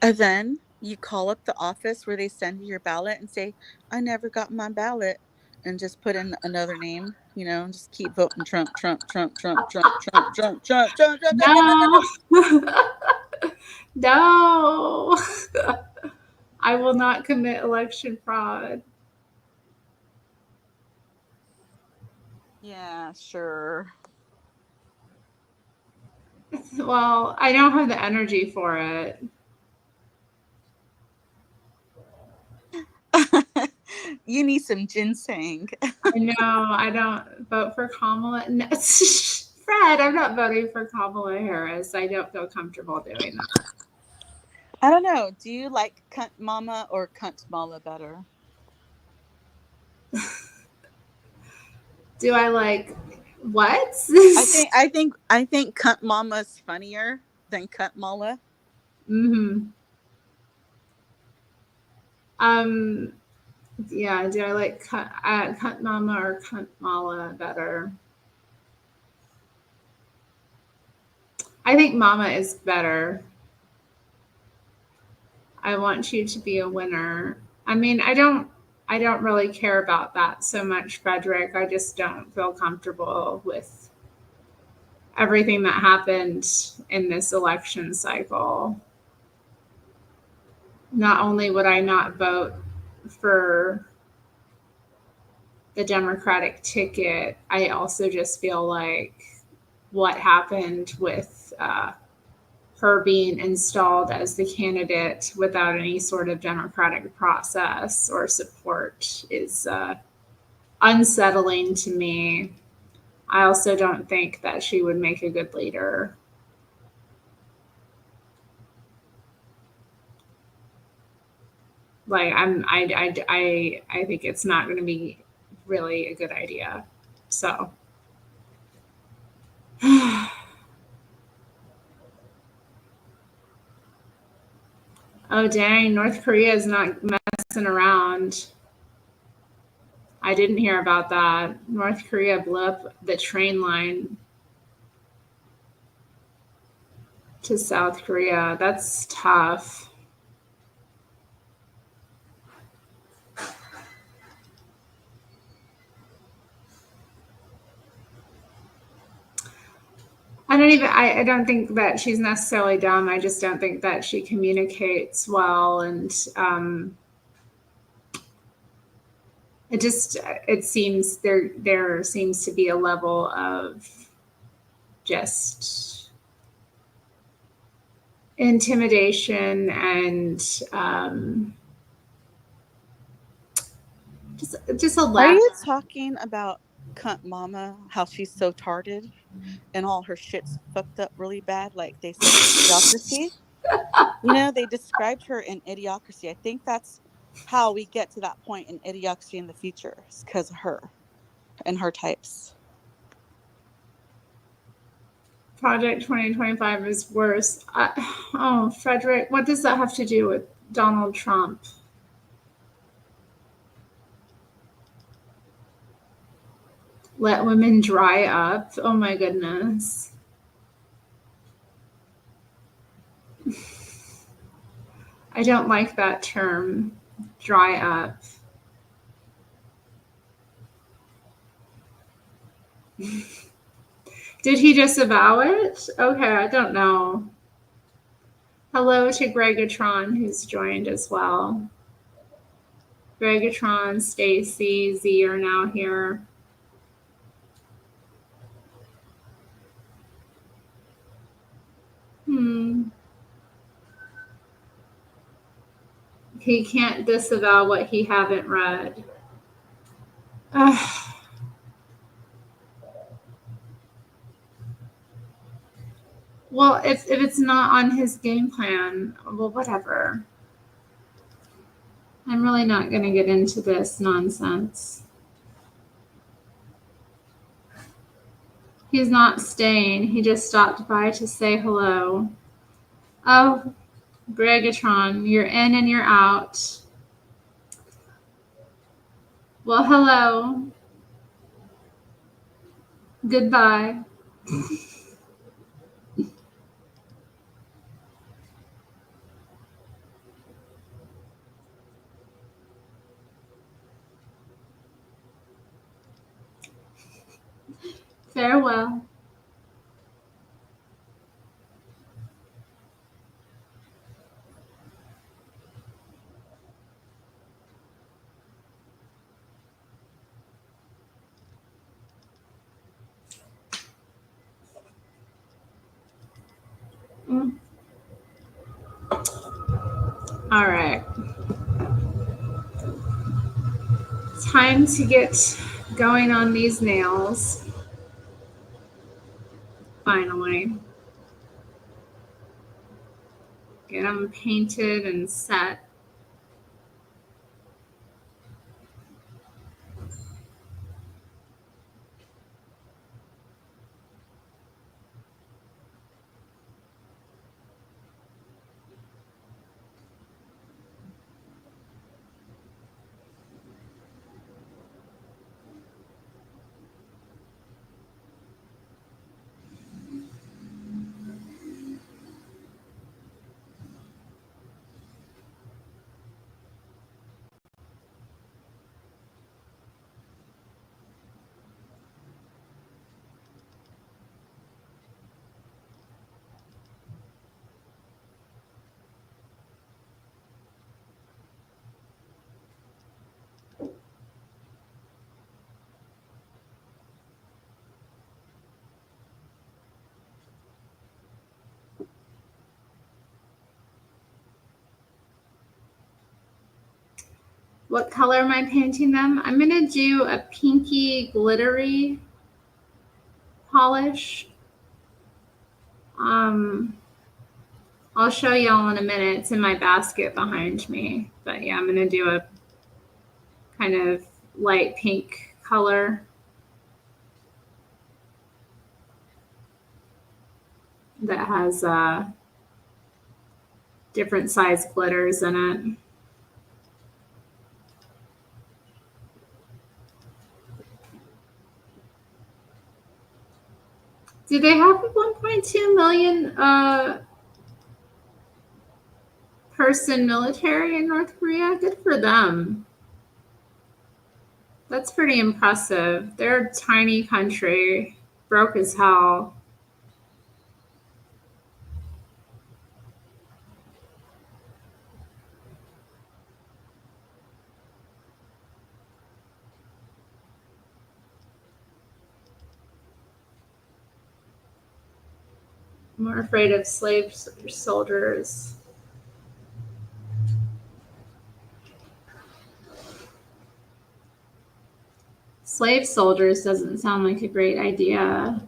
And then you call up the office where they send you your ballot and say, I never got my ballot. And just put in another name, and just keep voting Trump, Trump, Trump, Trump, Trump, Trump, Trump, Trump, Trump, Trump, Trump, Trump.
No. No. I will not commit election fraud.
Yeah, sure.
Well, I don't have the energy for it.
You need some ginseng.
I know. I don't vote for Kamala. No, Fred, I'm not voting for Kamala Harris. I don't feel comfortable doing that.
I don't know. Do you like Cunt Mama or Cunt Mala better?
Do I like what?
I think Cunt Mama's funnier than Cunt Mala.
Mm-hmm. Yeah, do I like Cunt Mama or Cunt Mala better? I think Mama is better. I want you to be a winner. I mean, I don't really care about that so much, Frederick. I just don't feel comfortable with everything that happened in this election cycle. Not only would I not vote for the Democratic ticket, I also just feel like what happened with her being installed as the candidate without any sort of democratic process or support is unsettling to me. I also don't think that she would make a good leader. Like I think it's not going to be really a good idea. So. Oh dang, North Korea is not messing around. I didn't hear about that. North Korea blew up the train line to South Korea. That's tough. I don't think that she's necessarily dumb. I just don't think that she communicates well. And it seems there seems to be a level of just intimidation and just a
Are
lack.
you talking about Cunt Mama, how she's so tarded and all her shit's fucked up really bad, like they said in Idiocracy? They described her in Idiocracy. I think that's how we get to that point in Idiocracy in the future, is because of her and her types.
Project 2025 is worse. Oh, Frederick, what does that have to do with Donald Trump? Let women dry up. Oh my goodness. I don't like that term. dry up. Did he disavow it? Okay, I don't know. Hello to Gregatron, who's joined as well. Gregatron, Stacy, Z are now here. He can't disavow what he haven't read. Well, if it's not on his game plan, well, whatever. I'm really not going to get into this nonsense. He's not staying. He just stopped by to say hello. Oh, Gregatron, you're in and you're out. Well, hello. Goodbye. Farewell. All right. Time to get going on these nails. Finally. Get them painted and set. What color am I painting them? I'm going to do a pinky glittery polish. I'll show y'all in a minute. It's in my basket behind me. But yeah, I'm going to do a kind of light pink color. That has different size glitters in it. Do they have 1.2 million person military in North Korea? Good for them. That's pretty impressive. They're a tiny country, broke as hell. More afraid of slave soldiers. Slave soldiers doesn't sound like a great idea.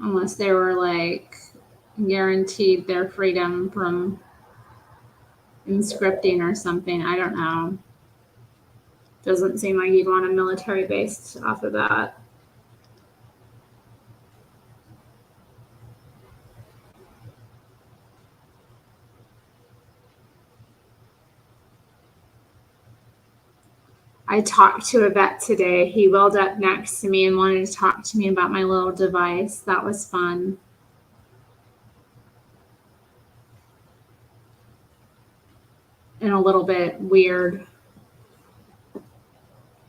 Unless they were like guaranteed their freedom from conscripting or something. I don't know. Doesn't seem like you'd want a military base off of that. I talked to a vet today. He wheeled up next to me and wanted to talk to me about my little device. That was fun. little bit weird.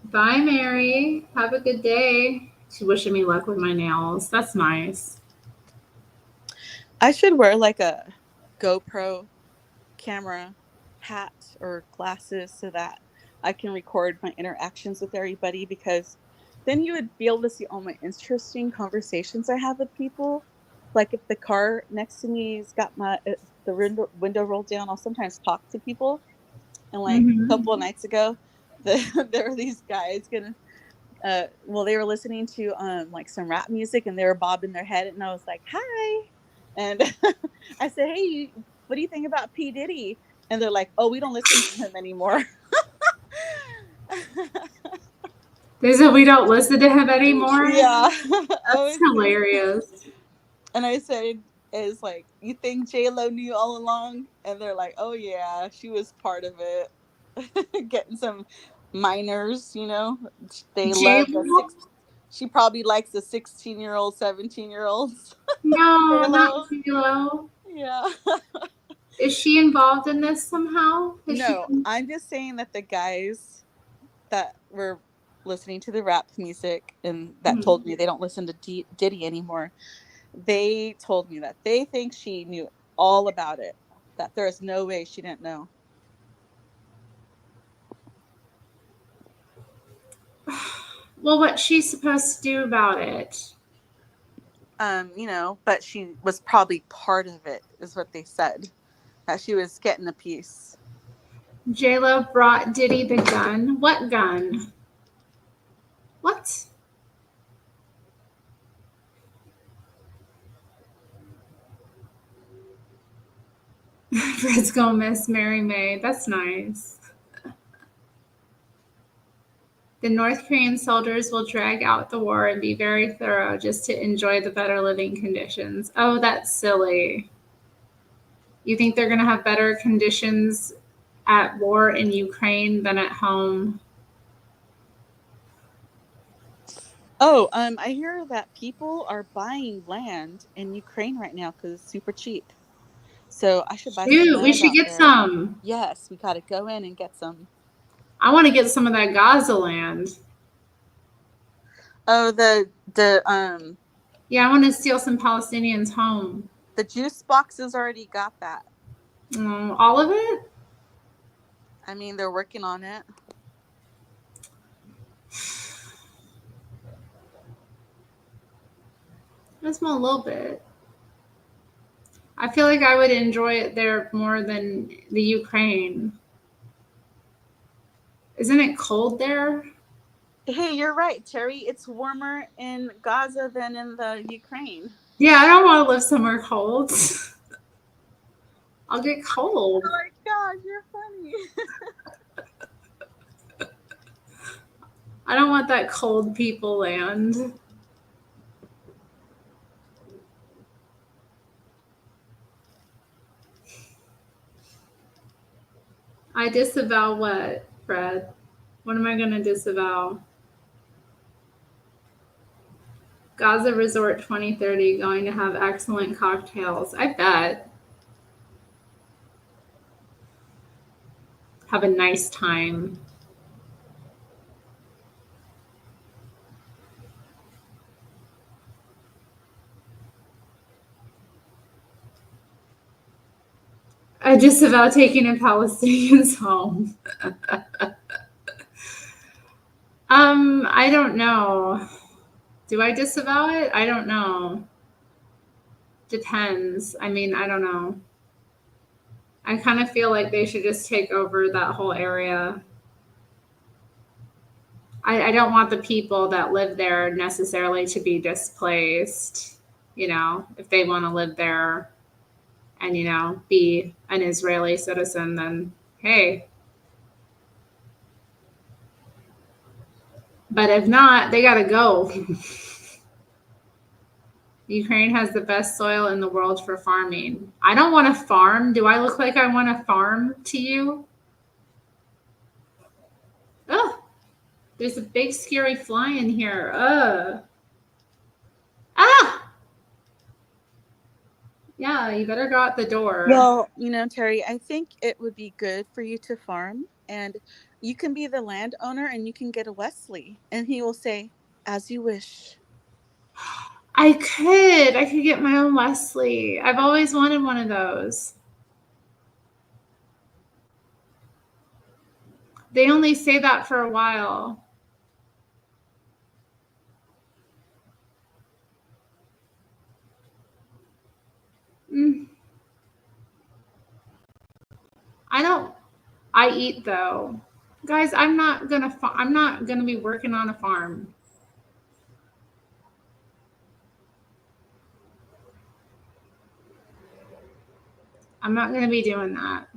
Bye, Mary. Have a good day. She's wishing me luck with my nails. That's nice.
I should wear like a GoPro camera hat or glasses so that I can record my interactions with everybody, because then you would be able to see all my interesting conversations I have with people. Like if the car next to me's got my the window rolled down, I'll sometimes talk to people. And like a
Mm-hmm.
couple of nights ago, there were these guys gonna well, they were listening to like some rap music and they were bobbing their head, and I was like, "Hi," and I said, "Hey, what do you think about P Diddy?" And they're like, "Oh, we don't listen to him anymore."
They said we don't listen to him anymore.
Yeah,
That's hilarious.
and I said, "It's like, you think J Lo knew all along?" And they're like, "Oh yeah, she was part of it." Getting some minors, you know, they love the
J-Lo?
six. She probably likes the 16-year-old, 17-year-olds.
No, not
J-Lo.
J-Lo.
Yeah.
Is she involved in this somehow? Has she
No,
been...
I'm just saying that the guys that were listening to the rap music and that told me they don't listen to Diddy anymore, they told me that they think she knew all about it, that there is no way she didn't know.
Well, what's she supposed to do about it?
You know, but she was probably part of it, is what they said, that she was getting a piece.
J-Lo brought Diddy the gun. What gun? What? Fred's gonna miss Mary May. That's nice. The North Korean soldiers will drag out the war and be very thorough just to enjoy the better living conditions. Oh, that's silly. You think they're going to have better conditions at war in Ukraine than at home?
Oh, I hear that people are buying land in Ukraine right now because it's super cheap. So I should buy some
Dude, we
land
should
out
get
there.
some.
Yes, we got to go in and get some.
I want to get some of that Gaza land.
Oh,
Yeah, I want to steal some Palestinians home.
the juice boxes already got that.
All of it?
I mean, they're working on it.
Just a little bit. I feel like I would enjoy it there more than the Ukraine. Isn't it cold there?
Hey, you're right, Terry. It's warmer in Gaza than in the Ukraine.
Yeah, I don't want to live somewhere cold. I'll get cold.
Oh my God, you're funny.
I don't want that cold people land. I disavow what, Fred? What am I going to disavow? Gaza Resort 2030 going to have excellent cocktails. I bet. Have a nice time. I disavow taking a Palestinians home. I don't know. Do I disavow it? I don't know. Depends. I mean, I don't know. I kind of feel like they should just take over that whole area. I don't want the people that live there necessarily to be displaced. You know, if they want to live there and, you know, be an Israeli citizen, then hey. But if not, they got to go. Ukraine has the best soil in the world for farming. I don't want to farm. Do I look like I want to farm to you? Ugh. There's a big scary fly in here. Ugh. Ah! Yeah. Yeah, you better go out the door.
Well, Terry, I think it would be good for you to farm, and you can be the landowner and you can get a Wesley, and he will say, as you wish.
I could get my own Wesley. I've always wanted one of those. They only say that for a while. Mm. I eat though. Guys, I'm not gonna be working on a farm. I'm not gonna be doing that.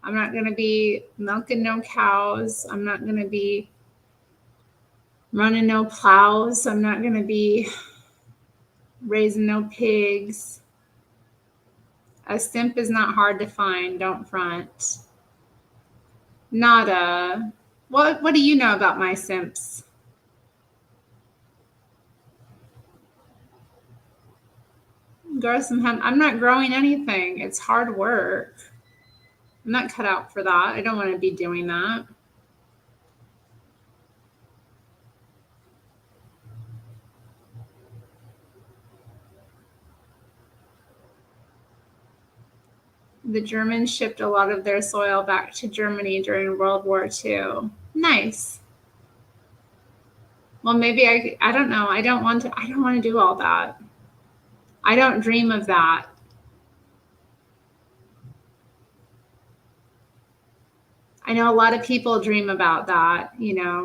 I'm not gonna be milking no cows. I'm not gonna be running no plows. I'm not gonna be raising no pigs. A simp is not hard to find, don't front. Nada. What do you know about my simps? Grow some hemp. I'm not growing anything. It's hard work. I'm not cut out for that. I don't want to be doing that. The Germans shipped a lot of their soil back to Germany during World War II. Nice. Well, maybe I don't know. I don't want to do all that. I don't dream of that. I know a lot of people dream about that,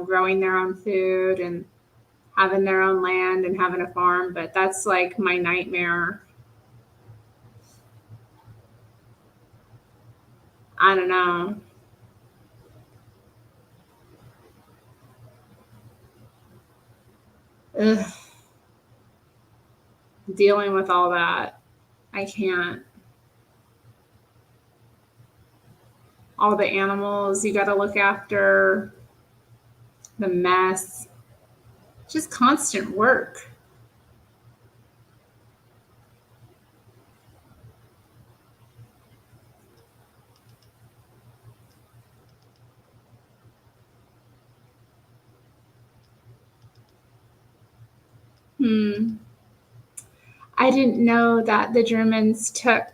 growing their own food and having their own land and having a farm, but that's like my nightmare. I don't know. Ugh. Dealing with all that. I can't. All the animals you got to look after, the mess, just constant work. I didn't know that the Germans took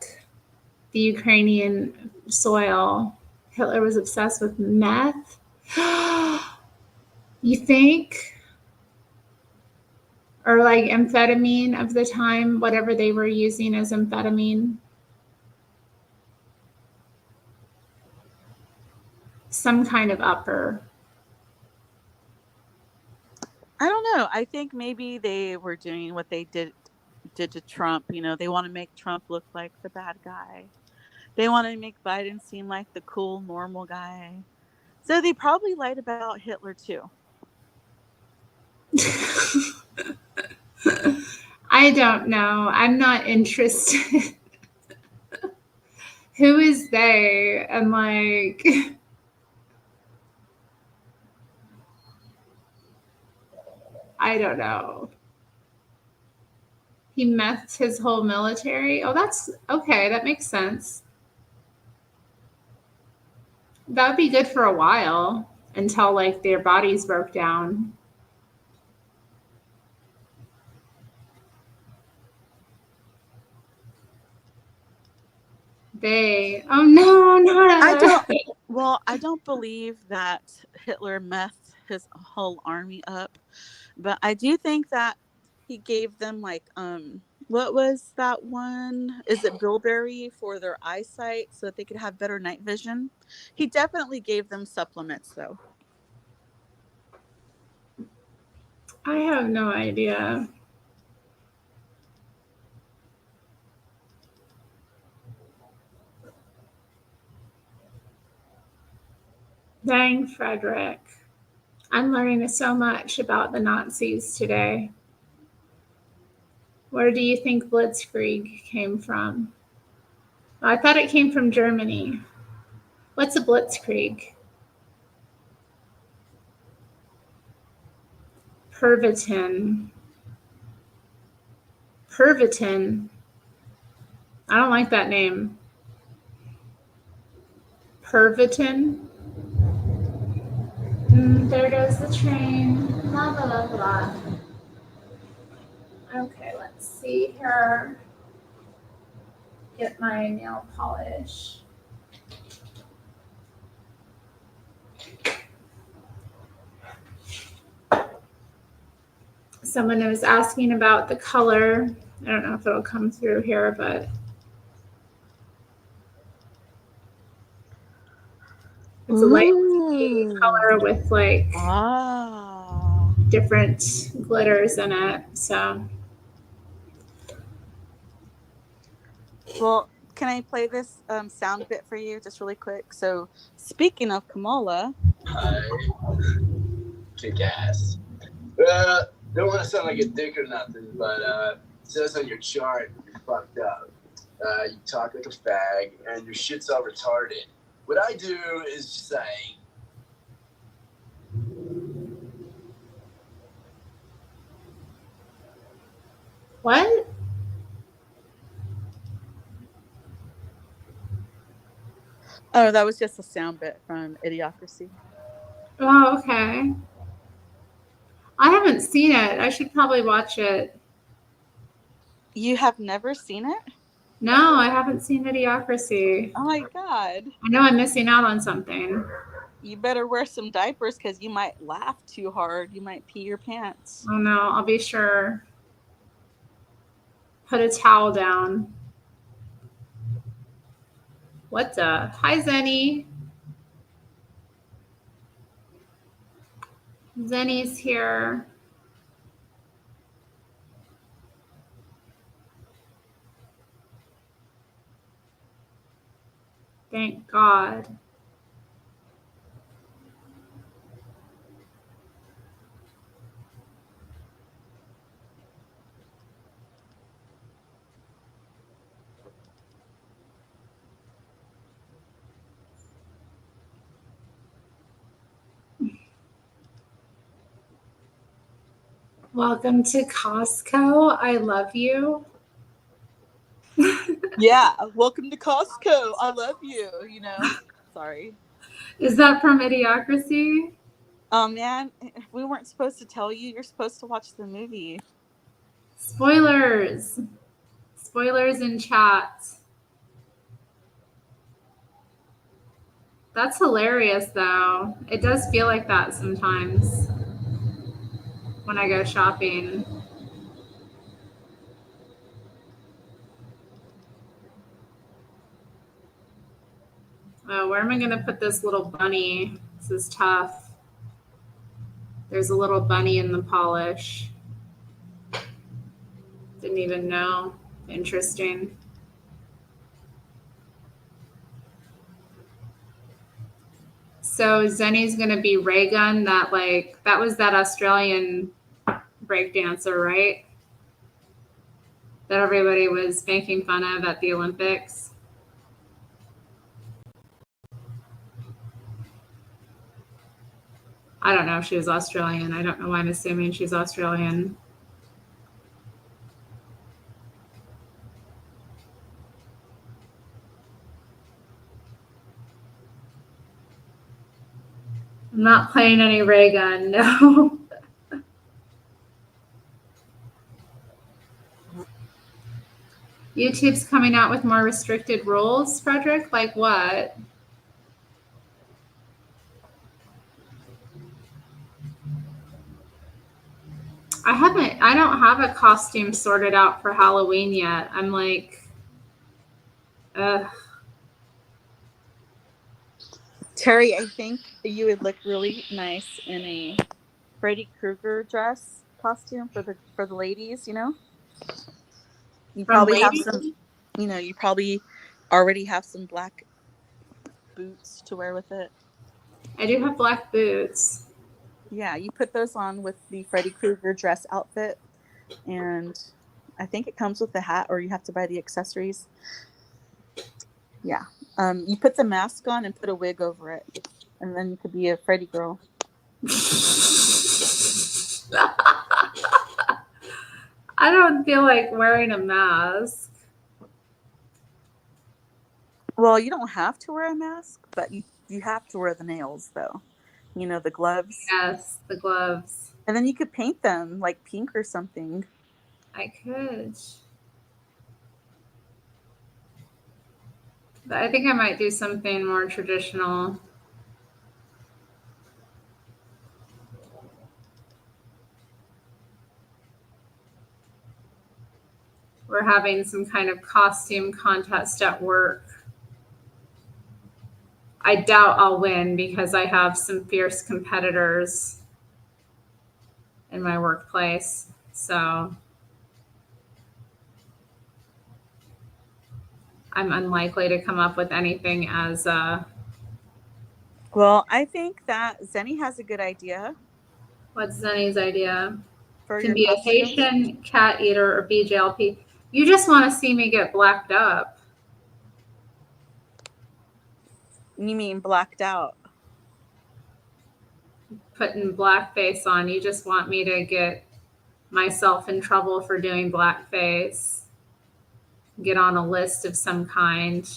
the Ukrainian soil. Hitler was obsessed with meth. You think? Or like amphetamine of the time, whatever they were using as amphetamine. Some kind of upper.
I don't know. I think maybe they were doing what they did to Trump. They want to make Trump look like the bad guy. They want to make Biden seem like the cool, normal guy. So they probably lied about Hitler too.
I don't know. I'm not interested. Who is they? And like, I don't know. He methed his whole military. Oh, that's okay. That makes sense. That would be good for a while until like their bodies broke down. Oh no, not
I don't believe that Hitler methed his whole army up, but I do think that he gave them what was that one? Is it bilberry for their eyesight so that they could have better night vision? He definitely gave them supplements though.
I have no idea. Dang, Frederick. I'm learning so much about the Nazis today. Where do you think Blitzkrieg came from? I thought it came from Germany. What's a Blitzkrieg? Pervitin. I don't like that name. Pervitin. There goes the train. Blah, blah, blah, blah. Okay, let's see here. Get my nail polish. Someone was asking about the color. I don't know if it'll come through here, but it's a light tea color with like different glitters in it. So,
well, can I play this sound bit for you just really quick? So, speaking of Kamala,
Hi, kick ass. Don't want to sound like a dick or nothing, but it says on your chart you're fucked up. You talk like a fag, and your shit's all retarded. What I do is say,
what?
oh, that was just a sound bit from Idiocracy.
Oh, okay. I haven't seen it. I should probably watch it.
You have never seen it?
No, I haven't seen Idiocracy.
Oh my god.
I know I'm missing out on something.
You better wear some diapers because you might laugh too hard. You might pee your pants.
Oh no, I'll be sure. Put a towel down. What the? Hi, Zenny. Zenny's here. Thank God. Welcome to Costco. I love you.
Yeah, welcome to Costco. I love you, you know. Sorry.
Is that from Idiocracy?
Oh man, we weren't supposed to tell you. You're supposed to watch the movie.
Spoilers. Spoilers in chat. That's hilarious, though. It does feel like that sometimes when I go shopping. Oh, where am I going to put this little bunny? This is tough. There's a little bunny in the polish. Didn't even know. Interesting. So Zenny's going to be Raygun, that was that Australian breakdancer, right? That everybody was making fun of at the Olympics. I don't know if she was Australian. I don't know why I'm assuming she's Australian. I'm not playing any Raygun, no. YouTube's coming out with more restricted rules, Frederick? Like what? I don't have a costume sorted out for Halloween yet. I'm like, ugh.
Terry, I think you would look really nice in a Freddy Krueger dress costume for the ladies, you know? You probably have some, you know, you probably already have some black boots to wear with it.
I do have black boots.
Yeah, you put those on with the Freddy Krueger dress outfit, and I think it comes with the hat, or you have to buy the accessories. Yeah. You put the mask on and put a wig over it, and then you could be a Freddy girl.
I don't feel like wearing a mask.
Well, you don't have to wear a mask, but you have to wear the nails, though. You know, the gloves.
Yes, the gloves.
And then you could paint them like pink or something.
I could. But I think I might do something more traditional. We're having some kind of costume contest at work. I doubt I'll win because I have some fierce competitors in my workplace. So I'm unlikely to come up with anything as
Well, I think that Zenny has a good idea
what's Zenny's idea?
for
Can
your
be a
costumes.
Haitian cat eater or BJLP. You just want to see me get blacked up.
You mean blacked out?
Putting blackface on. You just want me to get myself in trouble for doing blackface. Get on a list of some kind.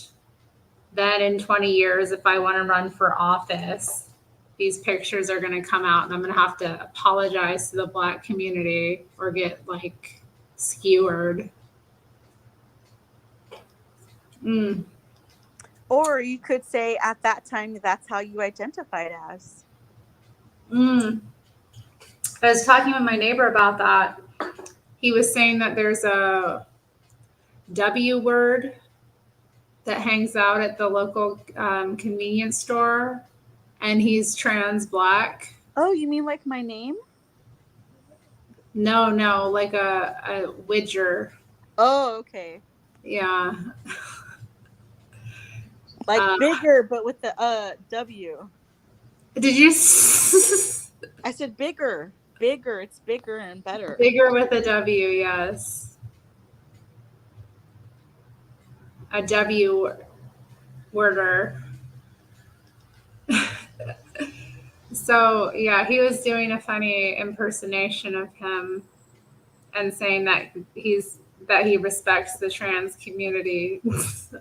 Then in 20 years, if I want to run for office, these pictures are going to come out and I'm going to have to apologize to the black community or get like skewered.
Or you could say at that time that's how you identified as.
I was talking with my neighbor about that. He was saying that there's a W word that hangs out at the local convenience store, and he's trans black.
Oh, you mean like my name?
No, like a widger.
Oh, okay.
Yeah.
Like bigger, but with the W.
Did you?
I said bigger. Bigger. It's bigger and better.
Bigger with a W, yes. A W worder. So yeah, he was doing a funny impersonation of him and saying that he respects the trans community.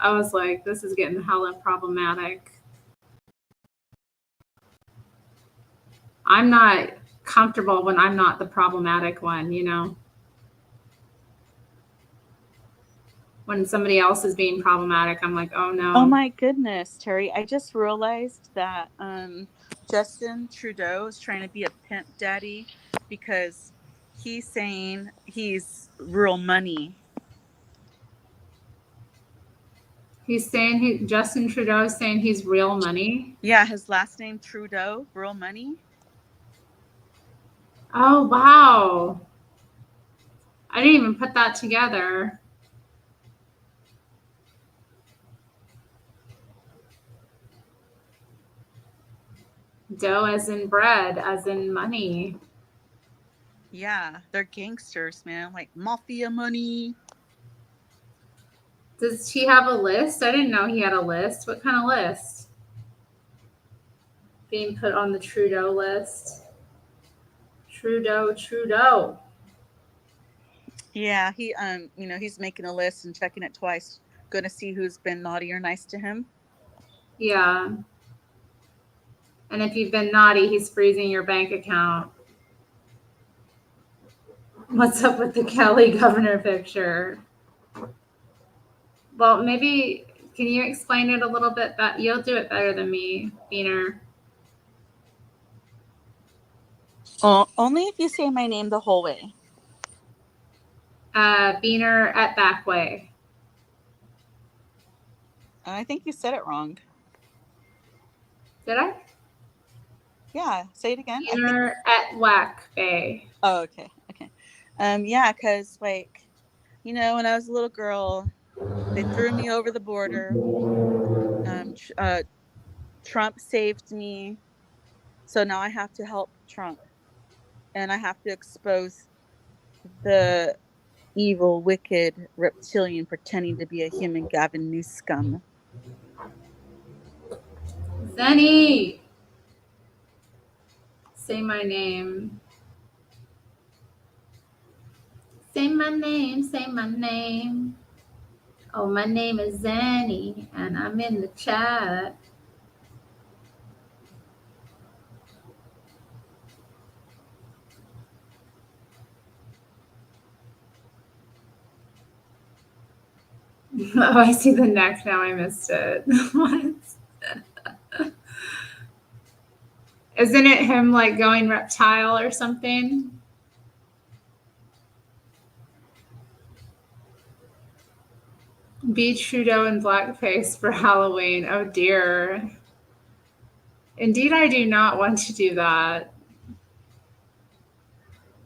I was like, this is getting hella problematic. I'm not comfortable when I'm not the problematic one, you know? When somebody else is being problematic, I'm like, oh no.
Oh my goodness, Terry. I just realized that Justin Trudeau is trying to be a pimp daddy because he's saying he's real money.
He's saying Justin Trudeau is saying he's real money.
Yeah, his last name Trudeau, real money.
Oh wow. I didn't even put that together. Dough as in bread, as in money.
Yeah, they're gangsters, man. Like mafia money.
Does he have a list? I didn't know he had a list. What kind of list? Being put on the Trudeau list. Trudeau.
Yeah, he he's making a list and checking it twice, gonna see who's been naughty or nice to him.
Yeah. And if you've been naughty, he's freezing your bank account. What's up with the Kelly governor picture? Well, maybe can you explain it a little bit? That you'll do it better than me, Beener.
Only if you say my name the whole way.
Beener at Backway.
I think you said it wrong.
Did I?
Yeah, say it again.
Beener at Whack Bay.
Oh, okay. Yeah, because like, when I was a little girl, they threw me over the border. Trump saved me, so now I have to help Trump, and I have to expose the evil, wicked reptilian pretending to be a human, Gavin Newscum.
Zenny! Say my name. Say my name. Oh, my name is Zanny, and I'm in the chat. Oh, I see the neck now. I missed it. What? Isn't it him like going reptile or something? Be Trudeau in blackface for Halloween. Oh dear. Indeed, I do not want to do that.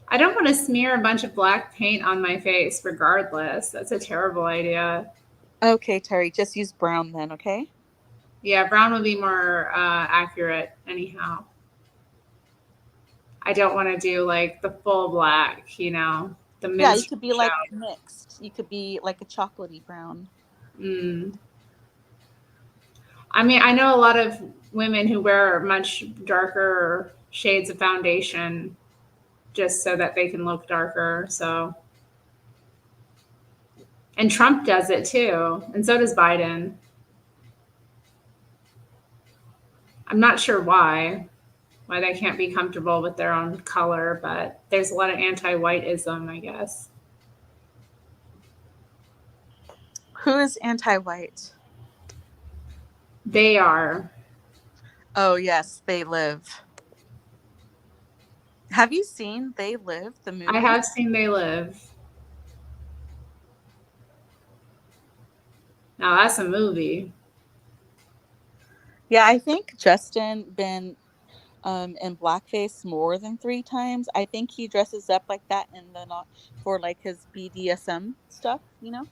I don't want to smear a bunch of black paint on my face regardless. That's a terrible idea.
Okay, Terry, just use brown then, okay?
Yeah, brown would be more accurate anyhow. I don't want to do like the full black, you know, the
Yeah, you
minstrel
could be like
show.
mixed. You could be like a chocolatey brown.
Mm. I mean, I know a lot of women who wear much darker shades of foundation just so that they can look darker. So, and Trump does it too, and so does Biden. I'm not sure why they can't be comfortable with their own color, but there's a lot of anti-whiteism, I guess.
Who is anti-white?
They are.
Oh, yes, They Live. Have you seen They Live, the movie?
I have seen They Live. Now that's a movie.
Yeah, I think Justin been in blackface more than 3 times. I think he dresses up like that in the not for like his BDSM stuff, you know?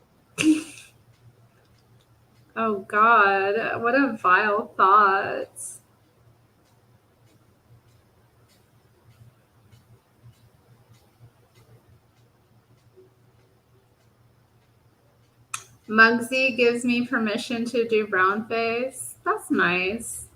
Oh God, what a vile thought. Muggsy gives me permission to do brown face. That's nice.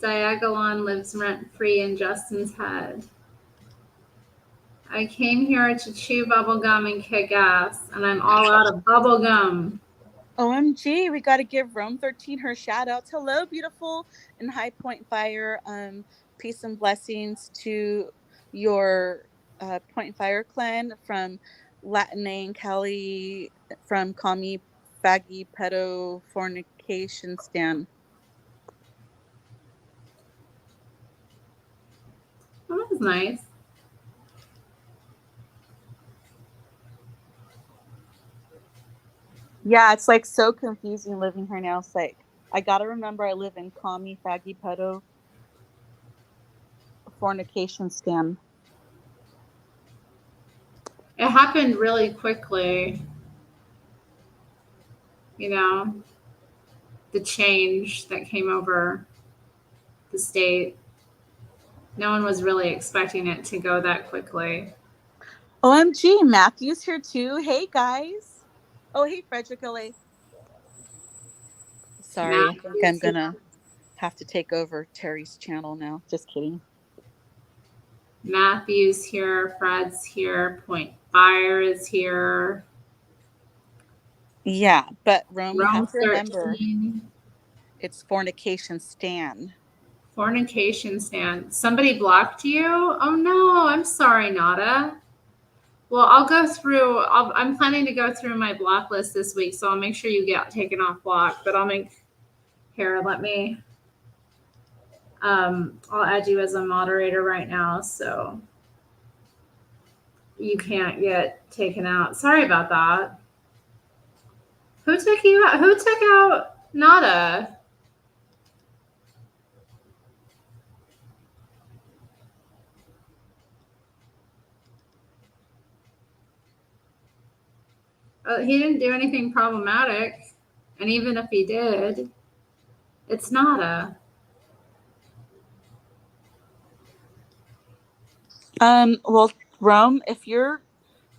Diagolon lives rent-free in Justin's head. I came here to chew bubblegum and kick ass, and I'm all out of bubblegum.
OMG, we got to give Rome 13 her shout outs. Hello, beautiful and High Point Fire. Peace and blessings to your Point Fire clan from Latinane Cali, from Commie Faggy Pedo Fornication Stan.
Oh, that was nice.
Yeah, it's like so confusing living here now. It's like I gotta remember I live in Commie Faggy Pedo Fornication Stan.
It happened really quickly. You know, the change that came over the state. No one was really expecting it to go that quickly.
OMG, Matthew's here too. Hey guys. Oh, hey Frederick LA. Sorry, I think I'm gonna have to take over Terry's channel now. Just kidding.
Matthew's here, Fred's here, Point Fire is here.
Yeah, but Rome, you have to
13.
remember it's Fornication Stan.
Fornication Stan. Somebody blocked you? Oh no, I'm sorry, Nada. Well, I'll go through. I'm planning to go through my block list this week, so I'll make sure you get taken off block. But I'll make here. Let me. I'll add you as a moderator right now, so you can't get taken out. Sorry about that. Who took you out? Who took out Nada? He didn't do anything problematic, and even if he did, it's Nada.
Well, Rome, if you're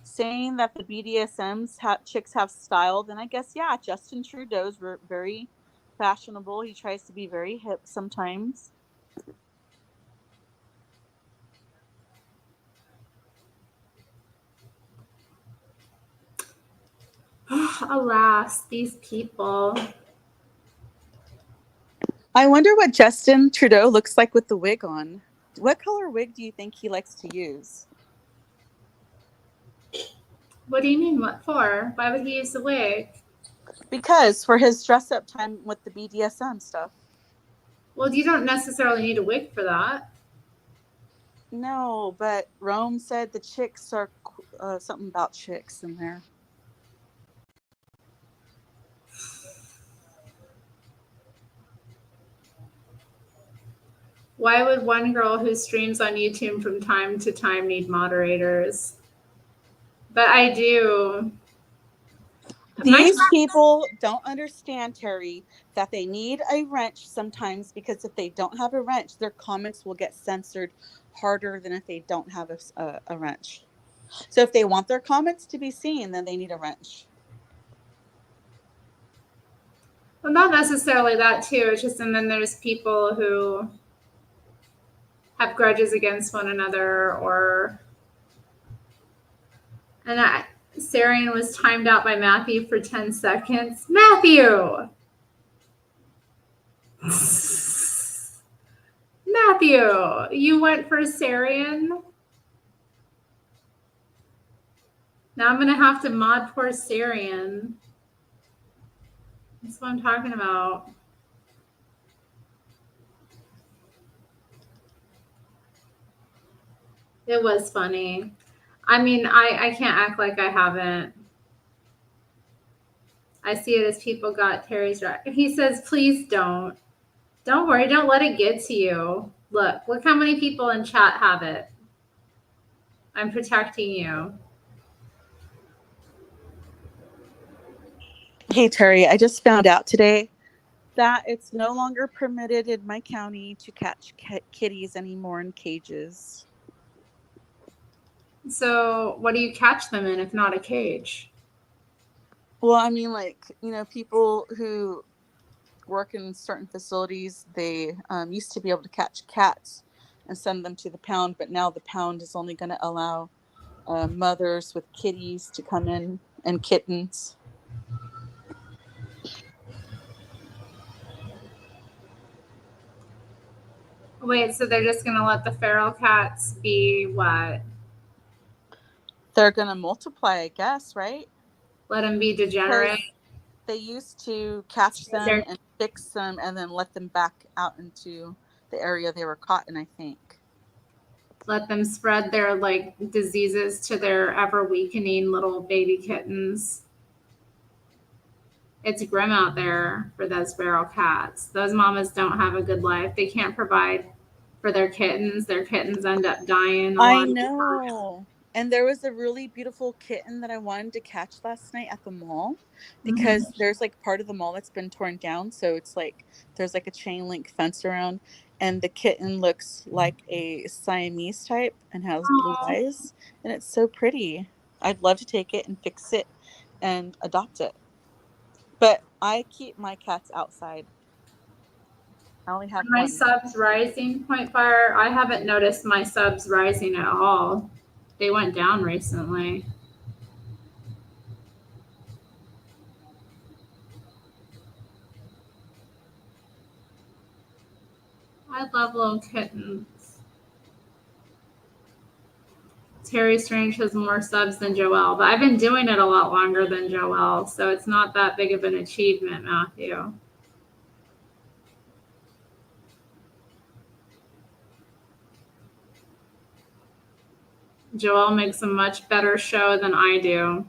saying that the BDSMs chicks have style, then I guess yeah, Justin Trudeau's very fashionable. He tries to be very hip sometimes.
Alas, these people.
I wonder what Justin Trudeau looks like with the wig on. What color wig do you think he likes to use?
What do you mean? What for? Why would he use the wig?
Because for his dress up time with the BDSM stuff.
Well, you don't necessarily need a wig for that.
No, but Rome said the chicks are something about chicks in there.
Why would one girl who streams on YouTube from time to time need moderators? But I do.
These people don't understand, Terry, that they need a wrench sometimes, because if they don't have a wrench, their comments will get censored harder than if they don't have a wrench. So if they want their comments to be seen, then they need a wrench.
Well, not necessarily that too. It's just, and then there's people who have grudges against one another, or, and Sarian was timed out by Matthew for 10 seconds. Matthew! Matthew, you went for Sarian? Now I'm going to have to mod poor Sarian. That's what I'm talking about. It was funny. I mean, I can't act like I haven't. I see it as people got Terry's right. He says, please don't. Don't worry. Don't let it get to you. Look how many people in chat have it. I'm protecting you.
Hey, Terry, I just found out today that it's no longer permitted in my county to catch kitties anymore in cages.
So what do you catch them in if not a cage?
Well, I mean, like, people who work in certain facilities, they used to be able to catch cats and send them to the pound, but now the pound is only going to allow mothers with kitties to come in, and kittens.
Wait, so they're just going to let the feral cats be what?
They're going to multiply, I guess, right?
Let them be degenerate?
They used to catch them and fix them and then let them back out into the area they were caught in, I think.
Let them spread their diseases to their ever weakening little baby kittens. It's grim out there for those feral cats. Those mamas don't have a good life. They can't provide for their kittens. Their kittens end up dying.
I know. And there was a really beautiful kitten that I wanted to catch last night at the mall, because there's part of the mall that's been torn down. So it's there's a chain link fence around, and the kitten looks like a Siamese type and has blue eyes, and it's so pretty. I'd love to take it and fix it and adopt it. But I keep my cats outside. I only have
my
one.
subs rising, Point Fire. I haven't noticed my subs rising at all. They went down recently. I love little kittens. Terri Strange has more subs than Joelle, but I've been doing it a lot longer than Joelle, so it's not that big of an achievement, Matthew. Joelle makes a much better show than I do.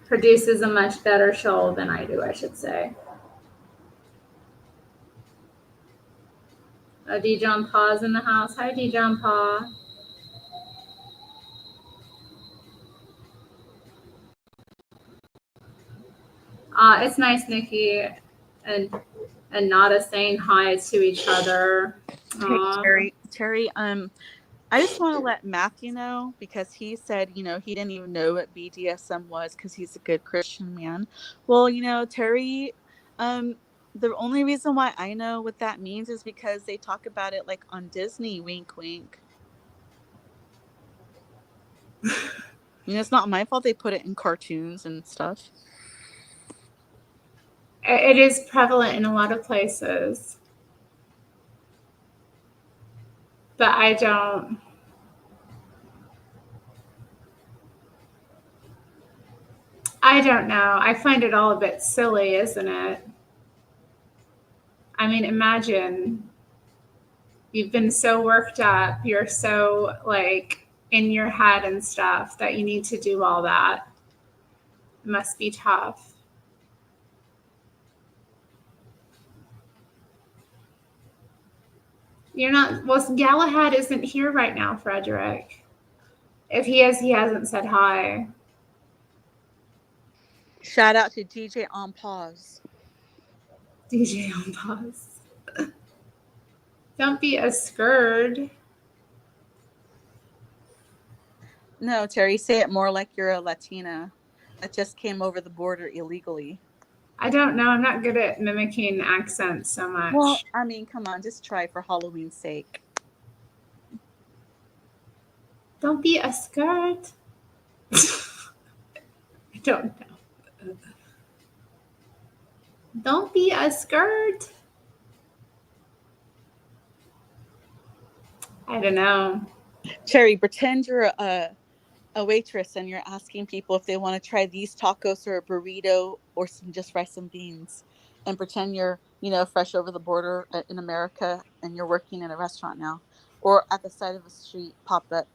Produces a much better show than I do, I should say. Dijon Pa's in the house. Hi, Dijon Pa. It's nice, Nikki and Nada saying hi to each other.
Hey, Terry, I just want to let Matthew know, because he said, he didn't even know what BDSM was because he's a good Christian man. Well, Terry, the only reason why I know what that means is because they talk about it on Disney, wink, wink. it's not my fault they put it in cartoons and stuff.
It is prevalent in a lot of places. But I don't know. I find it all a bit silly, isn't it? I mean, imagine you've been so worked up, you're so like in your head and stuff that you need to do all that. It must be tough. You're not, well, Galahad isn't here right now, Frederick. If he is, he hasn't said hi.
Shout out to DJ on pause.
DJ on pause. Don't be a scourge.
No, Terry, say it more like you're a Latina that just came over the border illegally.
I don't know. I'm not good at mimicking accents so much.
Well, I mean, come on, just try for Halloween's sake.
Don't be a skirt. I don't know. Don't be a skirt. I don't know.
Terry, pretend you're a waitress and you're asking people if they want to try these tacos or a burrito or just rice and beans, and pretend you're, fresh over the border in America and you're working in a restaurant now, or at the side of a street pop up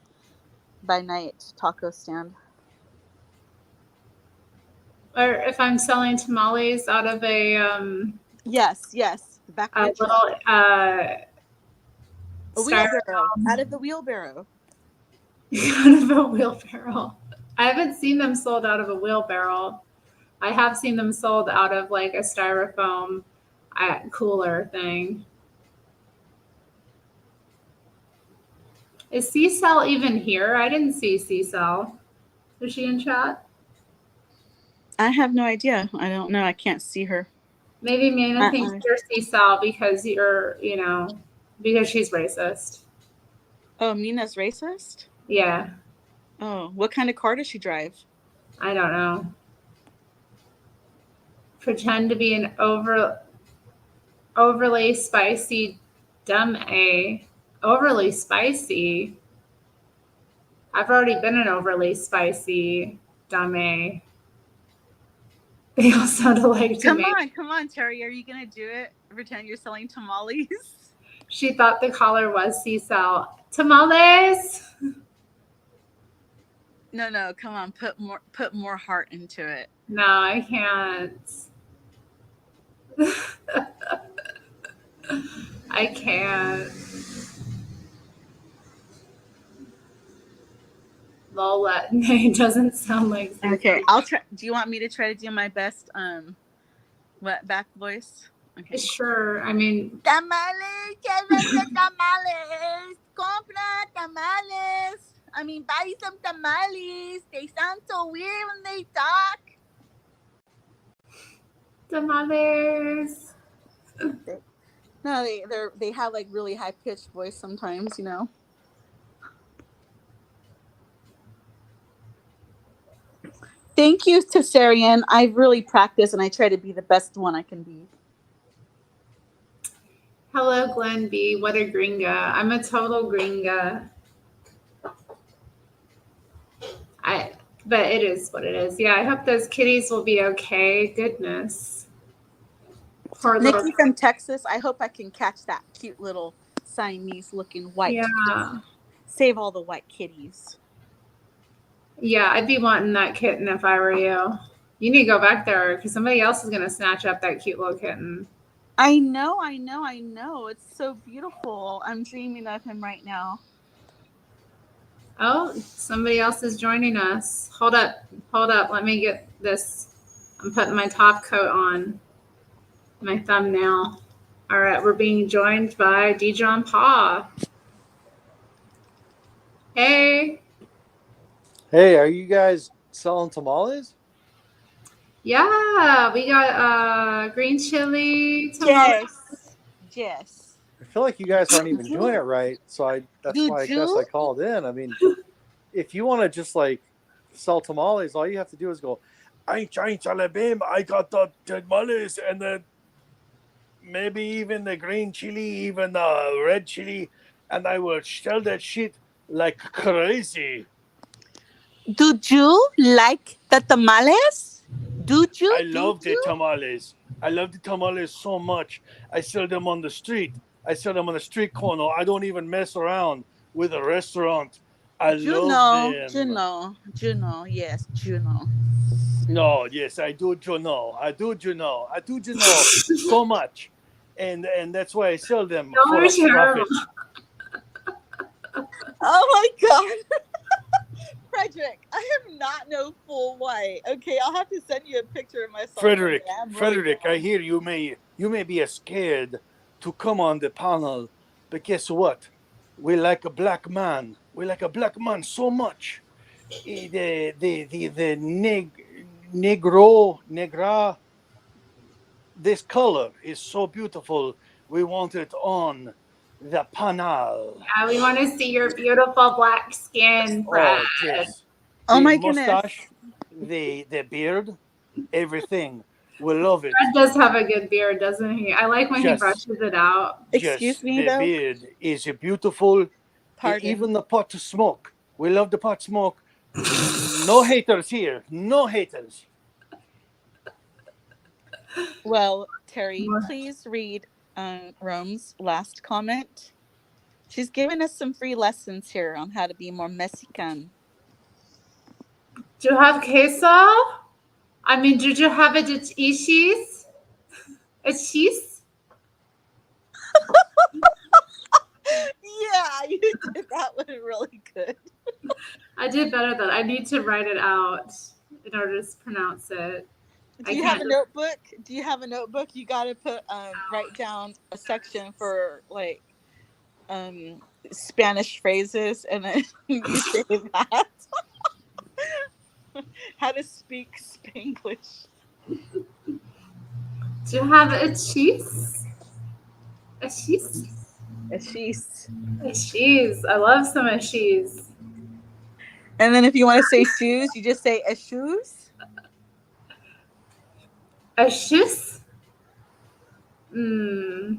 by night taco stand.
Or if I'm selling tamales out of a
yes, the back of
a little
a wheelbarrow, out of the wheelbarrow.
Out of a wheelbarrow. I haven't seen them sold out of a wheelbarrow. I have seen them sold out of like a styrofoam cooler thing. Is C-Cell even here? I didn't see C-Cell. Is she in chat?
I have no idea. I don't know. I can't see her.
Maybe Mina thinks you're C-Cell because you're, because she's racist.
Oh, Mina's racist?
Yeah.
Oh, what kind of car does she drive?
I don't know. Pretend to be an overly spicy dumb A. Overly spicy? I've already been an overly spicy dumb A. They all sound alike to me.
Come on, Terry. Are you going to do it? Pretend you're selling tamales?
She thought the caller was C-Cell. Tamales!
No, come on. Put more heart into it.
No, I can't. I can't. Lola, it doesn't sound like.
Okay, I'll try. Do you want me to try to do my best back voice? Okay.
Sure. I mean,
tamales, tamales, compra tamales. I mean, buy some tamales. They sound so weird when they talk.
Tamales.
No, they have like really high pitched voice sometimes, Thank you to Sarian. I've really practiced and I try to be the best one I can be.
Hello, Glenn B. What a gringa. I'm a total gringa. But it is what it is. Yeah, I hope those kitties will be okay. Goodness. Poor
Nikki from Texas. I hope I can catch that cute little Siamese looking white.
Yeah.
Save all the white kitties.
Yeah, I'd be wanting that kitten if I were you. You need to go back there because somebody else is going to snatch up that cute little kitten.
I know. It's so beautiful. I'm dreaming of him right now.
Oh, somebody else is joining us. Hold up. Let me get this. I'm putting my top coat on my thumbnail. All right, we're being joined by Dijon Pa. Hey.
Hey, are you guys selling tamales?
Yeah, we got green chili tamales.
Yes.
I feel like you guys aren't even doing it right, so that's why I guess I called in. I mean, if you want to just like sell tamales, all you have to do is go, I got the tamales and the maybe even the green chili, even the red chili, and I will sell that shit like crazy.
Do you like the tamales? Do you?
I love the tamales. I love the tamales so much. I sell them on the street. I sell them on the street corner. I don't even mess around with a restaurant. I love them.
Juno, yes, Juno.
No, yes, I do. You know, I do. You know, I do. You know so much, and that's why I sell them
Y'all
for
are
a
terrible.
profit.
Oh my god. Frederick, I am not no fool white. Okay, I'll have to send you a picture of myself.
Frederick,
I'm really
Frederick, I
bad.
hear you may be scared to come on the panel, but guess what? We like a black man. We like a black man so much. The negra, this color is so beautiful. We want it on the panel.
Yeah, we want to see your beautiful black skin, Fred.
Oh yes,
Oh
the
my goodness.
mustache, the beard, everything. We love it.
Fred does have a good beard, doesn't he? I like when he
Yes.
brushes it out.
Excuse me,
the
though?
beard is beautiful.
Pardon.
Even the pot smoke. We love the pot smoke. No haters here. No haters.
Well, Terry,
What?
please read Rome's last comment. She's giving us some free lessons here on how to be more Mexican.
Do you have queso? I mean, did you have it at Ishi's? A cheese?
Yeah, you did that one really good.
I did better than I need to write it out in order to pronounce it.
Do you have a notebook? Do you have a notebook? You got to put write down a section for like Spanish phrases, and then you say that. How to speak Spanglish.
Do you have a cheese? A cheese?
A cheese.
A cheese. I love some a cheese.
And then if you want to say shoes, you just say a shoes.
A shoes? Yo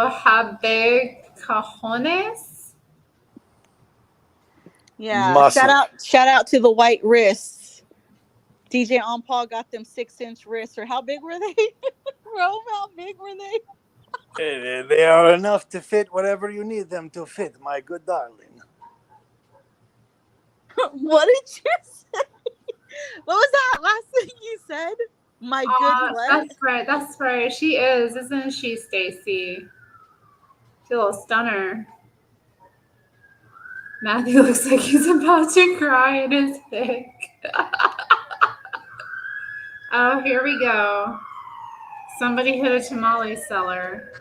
have cajones?
Yeah.
Massive.
Shout out to the white wrists. DJ On Paul got them 6-inch wrists, or how big were they? Rome, how big were they?
They are enough to fit whatever you need them to fit, my good darling.
What did you say? What was that last thing you said? My good what?
That's right. That's right. She is, isn't she, Stacy? She's a little stunner. Matthew looks like he's about to cry in his pick. Oh, here we go. Somebody hit a tamale seller.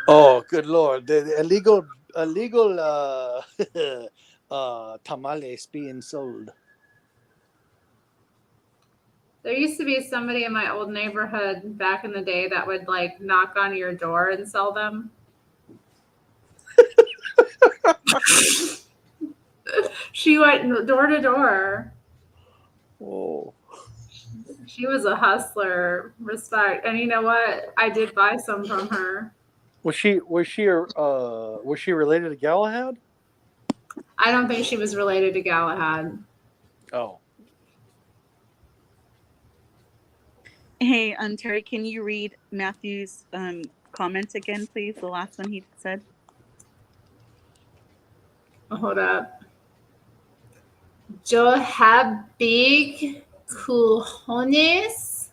Oh, good Lord. The illegal tamales being sold.
There used to be somebody in my old neighborhood back in the day that would like knock on your door and sell them. She went door to door.
Oh.
She was a hustler, respect. And you know what? I did buy some from her.
Was she related to Galahad?
I don't think she was related to Galahad.
Oh.
Hey, Terry, can you read Matthew's comments again, please? The last one he said.
Oh, hold up. Yo have big cojones.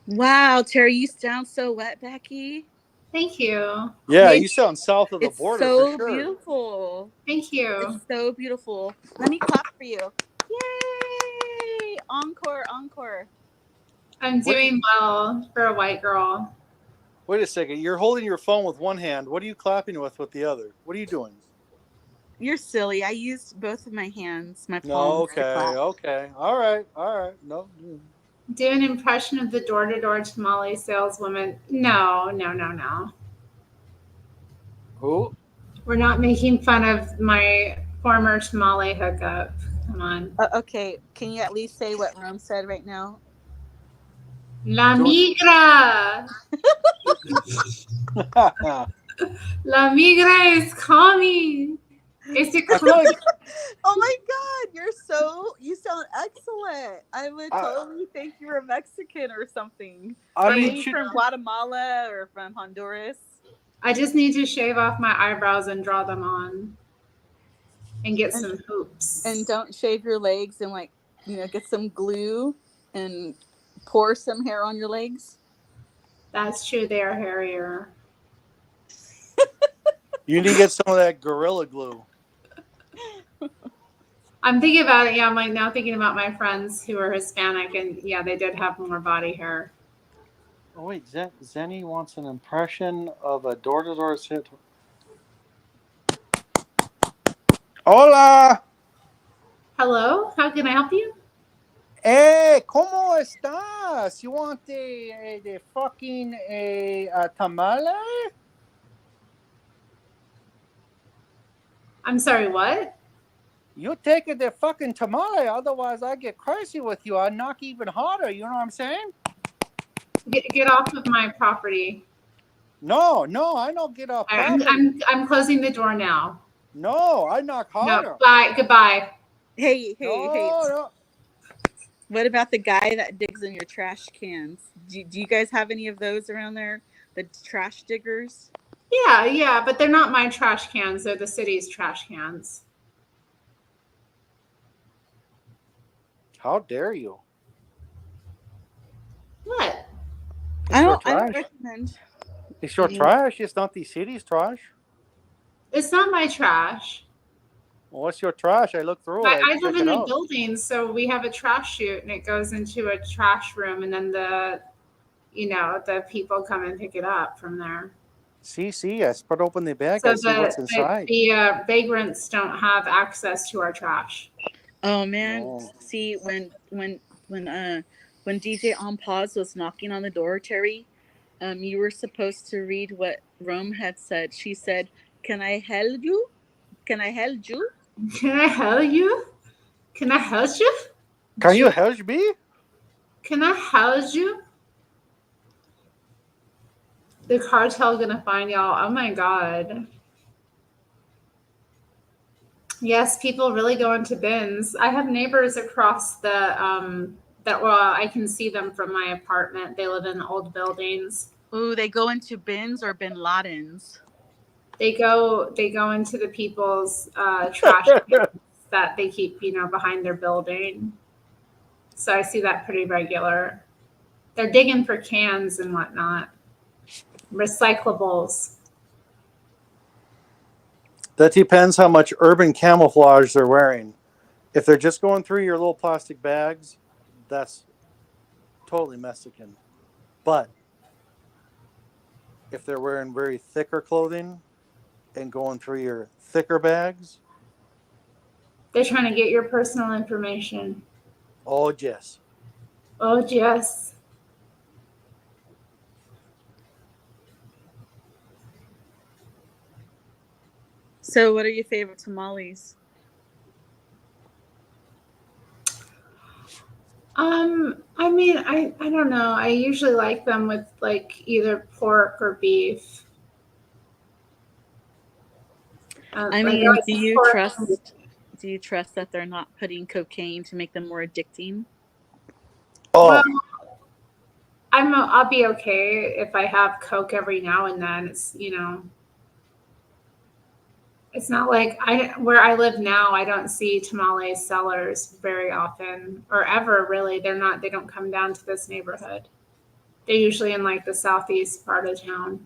Wow, Terry, you sound so wet, Becky.
Thank you.
Yeah, you sound south of the border
so
for sure.
Beautiful.
Thank you.
It's so beautiful. Let me clap for you. Yay! Encore, encore.
I'm doing well for a white girl.
Wait a second. You're holding your phone with one hand. What are you clapping with the other? What are you doing?
You're silly. I used both of my hands, my palms.
No,
to clap.
okay. All right. No.
Do an impression of the door-to-door tamale saleswoman. No.
Who?
We're not making fun of my former tamale hookup. Come on.
Okay, can you at least say what Rome said right now?
La
Do it.
migra. La migra is coming. Is it
I feel
coming?
like
Oh my God, you sound excellent. I would
I,
totally think you were Mexican or something.
I
Or
mean,
maybe from Guatemala or from Honduras.
I just need to shave off my eyebrows and draw them on and get
And
some hoops.
and don't shave your legs and get some glue and pour some hair on your legs.
That's true. They are hairier.
you need to get some of that Gorilla Glue.
I'm thinking about it. Yeah, I'm like now thinking about my friends who are Hispanic, and yeah, they did have more body hair.
Oh wait, Zenny wants an impression of a door-to-door sit.
Hola.
Hello, how can I help you?
¿Cómo estás? You want the fucking tamale?
I'm sorry, what?
You take the fucking tamale, otherwise I get crazy with you. I knock even harder. You know what I'm saying?
Get off of my property.
No, I don't get off property.
I'm closing the door now.
No, I knock harder.
No, bye, goodbye.
Hey.
No.
What about the guy that digs in your trash cans? Do you guys have any of those around there? The trash diggers?
Yeah, but they're not my trash cans. They're the city's trash cans.
How dare you?
What?
I don't
trash.
recommend.
It's your trash. It's not the city's trash.
It's not my trash.
Well, what's your trash? I look through it.
I live in a
out.
building, so we have a trash chute, and it goes into a trash room, and then the people come and pick it up from there.
See, I spread open the bag.
So
I see what's inside.
The vagrants don't have access to our trash.
Oh man!
No.
See, when DJ On Pause was knocking on the door, Terry, you were supposed to read what Rome had said. She said, "Can I help you? Can I help you?
Can I help you? Can I help you?
Can you help me?
Can I help you? The cartel gonna find y'all. Oh my god. Yes, people really go into bins. I have neighbors across I can see them from my apartment. They live in old buildings.
Ooh, they go into bins or bin Ladens.
They go into the people's trash that they keep, behind their building. So I see that pretty regular. They're digging for cans and whatnot. Recyclables.
That depends how much urban camouflage they're wearing. If they're just going through your little plastic bags, that's totally Mexican. But if they're wearing very thicker clothing and going through your thicker bags,
They're trying to get your personal information.
oh yes.
Oh, yes.
So, what are your favorite tamales?
I mean, I don't know. I usually like them with like either pork or beef.
I mean,
like
do you
pork.
trust that they're not putting cocaine to make them more addicting?
Oh,
Well, I'll be okay if I have Coke every now and then. It's not like where I live now, I don't see tamale sellers very often or ever really. They don't come down to this neighborhood. They're usually in like the southeast part of town.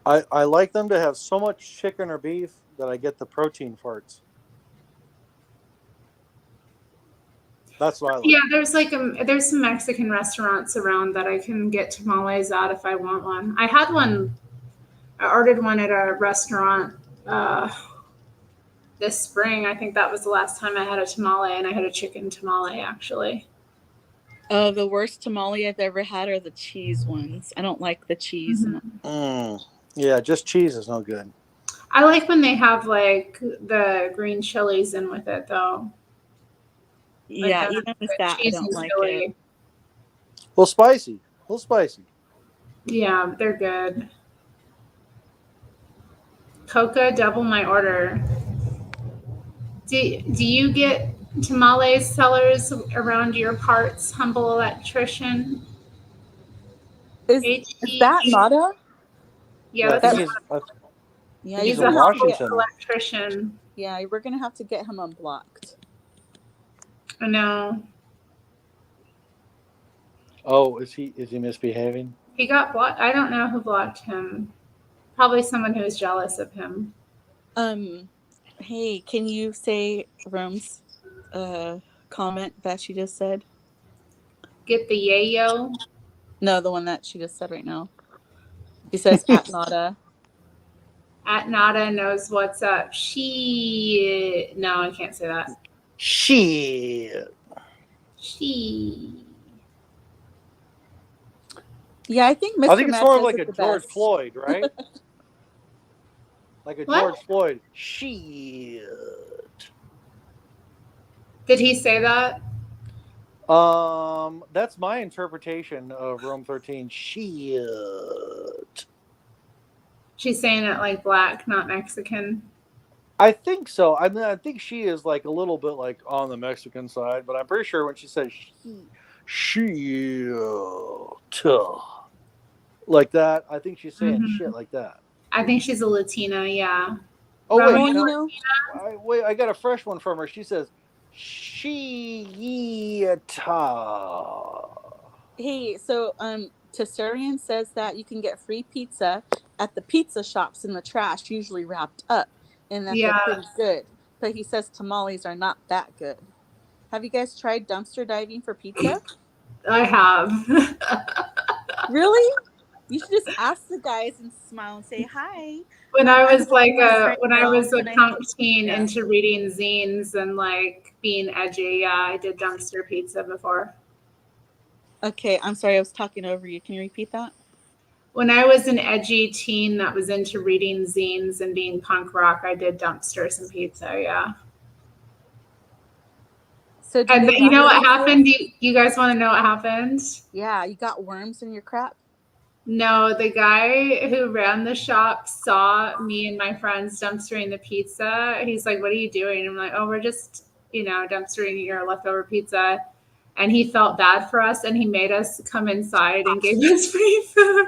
I like them to have so much chicken or beef that I get the protein farts. That's what I like.
Yeah, there's some Mexican restaurants around that I can get tamales at if I want one. I ordered one at a restaurant this spring. I think that was the last time I had a tamale, and I had a chicken tamale actually.
Oh, the worst tamale I've ever had are the cheese ones. I don't like the cheese.
Mm-hmm.
Yeah, just cheese is no good.
I like when they have like the green chilies in with it though. Like
Yeah, even with that, I
cheesy
don't like
chili.
it.
A little spicy. A little spicy.
Yeah, they're good. Coca, double my order. Do you get tamales sellers around your parts, humble electrician?
Is that
H-E-E.
Nada?
Yeah,
No, I
that's
think
not,
Yeah,
think
he's
he's
a
in
you're gonna have to
humble
get.
Washington.
electrician.
Yeah, we're gonna have to get him unblocked.
I know.
Oh, is he misbehaving?
He got blocked. I don't know who blocked him. Probably someone who was jealous of him.
Hey, can you say Rome's comment that she just said?
Get the yayo.
No, the one that she just said right now. She says at Nada.
At Nada knows what's up. She. No, I can't say that.
Shit.
She.
Yeah, I think Mr.
I think it's
Matt
more of
says
like
it
a
the
George
best.
Floyd, right? Like a
What?
George Floyd. Shit.
Did he say that?
That's my interpretation of Rome 13. Shit.
She's saying it like black, not Mexican.
I think so. I mean, I think she is like a little bit like on the Mexican side, but I'm pretty sure when she says shit like that, I think she's saying shit like that.
I think she's a Latina, yeah.
Oh wait,
Well,
no,
you know,
I got a fresh one from her. She says shit.
hey, so Tessarian says that you can get free pizza at the pizza shops in the trash, usually wrapped up, and that
Yeah.
they're pretty good. But he says tamales are not that good. Have you guys tried dumpster diving for pizza?
I have.
Really? You should just ask the guys and smile and say hi.
When I was
I'm
like
homeless
a
right
when I
now,
was a
and I
punk
think-
teen
yeah.
into reading zines and like being edgy, yeah, I did dumpster pizza before.
Okay, I'm sorry, I was talking over you. Can you repeat that?
When I was an edgy teen that was into reading zines and being punk rock, I did dumpsters and pizza, yeah.
So do
And
they
you know
wrap
what
it up
happened?
good?
You guys want to know what happened?
Yeah, you got worms in your crap?
No, the guy who ran the shop saw me and my friends dumpstering the pizza. He's like, "What are you doing?" I'm like, "Oh, we're just, dumpstering your leftover pizza." And he felt bad for us and he made us come inside and gave us free food.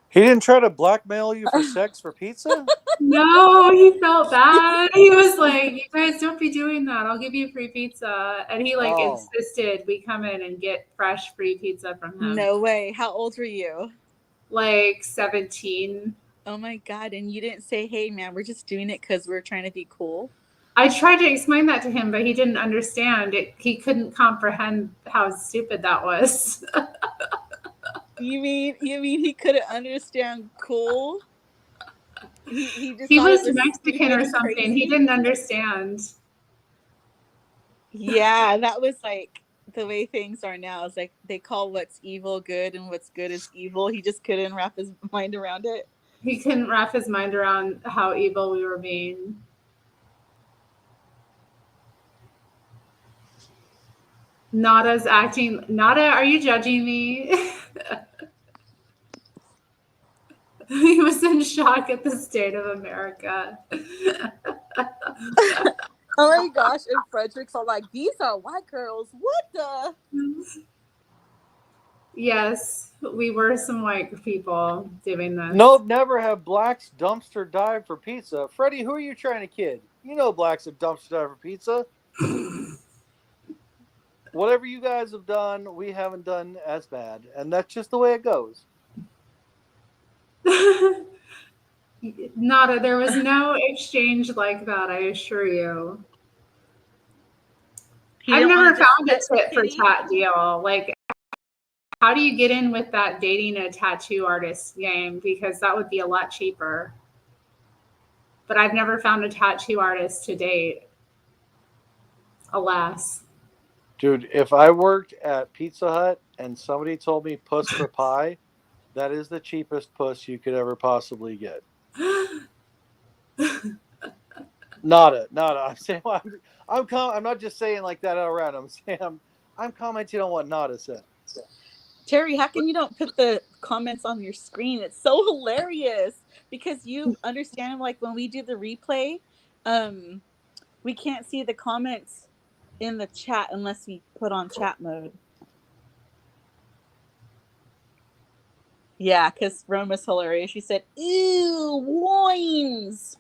He didn't try to blackmail you for sex for pizza?
No, he felt bad. He was like, "You guys don't be doing that. I'll give you free pizza." And he insisted we come in and get fresh free pizza from him.
No way. How old were you?
Like 17.
Oh my God. And you didn't say, hey, man, we're just doing it because we're trying to be cool?
I tried to explain that to him, but he didn't understand it. He couldn't comprehend how stupid that was.
You mean he couldn't understand cool? He just
He
thought
was
it was
Mexican or
stupid and
something.
crazy?
He didn't understand.
Yeah, that was like the way things are now. It's like they call what's evil good and what's good is evil. He just couldn't wrap his mind around it.
He couldn't wrap his mind around how evil we were being. Nada's acting. Nada, are you judging me? He was in shock at the state of America.
Oh my gosh, and Frederick's all like, these are white girls. What the?
Yes, we were some white people doing this.
Nope, never have blacks dumpster dive for pizza. Freddie, who are you trying to kid? You know blacks have dumpster dive for pizza. Whatever you guys have done, we haven't done as bad. And that's just the way it goes.
Nada, there was no exchange like that, I assure you. I've never found a tit for tat deal. Like, how do you get in with that dating a tattoo artist game? Because that would be a lot cheaper. But I've never found a tattoo artist to date. Alas.
Dude, if I worked at Pizza Hut and somebody told me puss for pie, that is the cheapest puss you could ever possibly get. Nada. I'm saying I'm not just saying like that out around. I'm saying I'm commenting on what Nada said.
Terry, how come you don't put the comments on your screen? It's so hilarious because you understand, like when we do the replay, we can't see the comments in the chat unless we put on chat mode. Yeah, because Roma's hilarious. She said, "Ew, wines."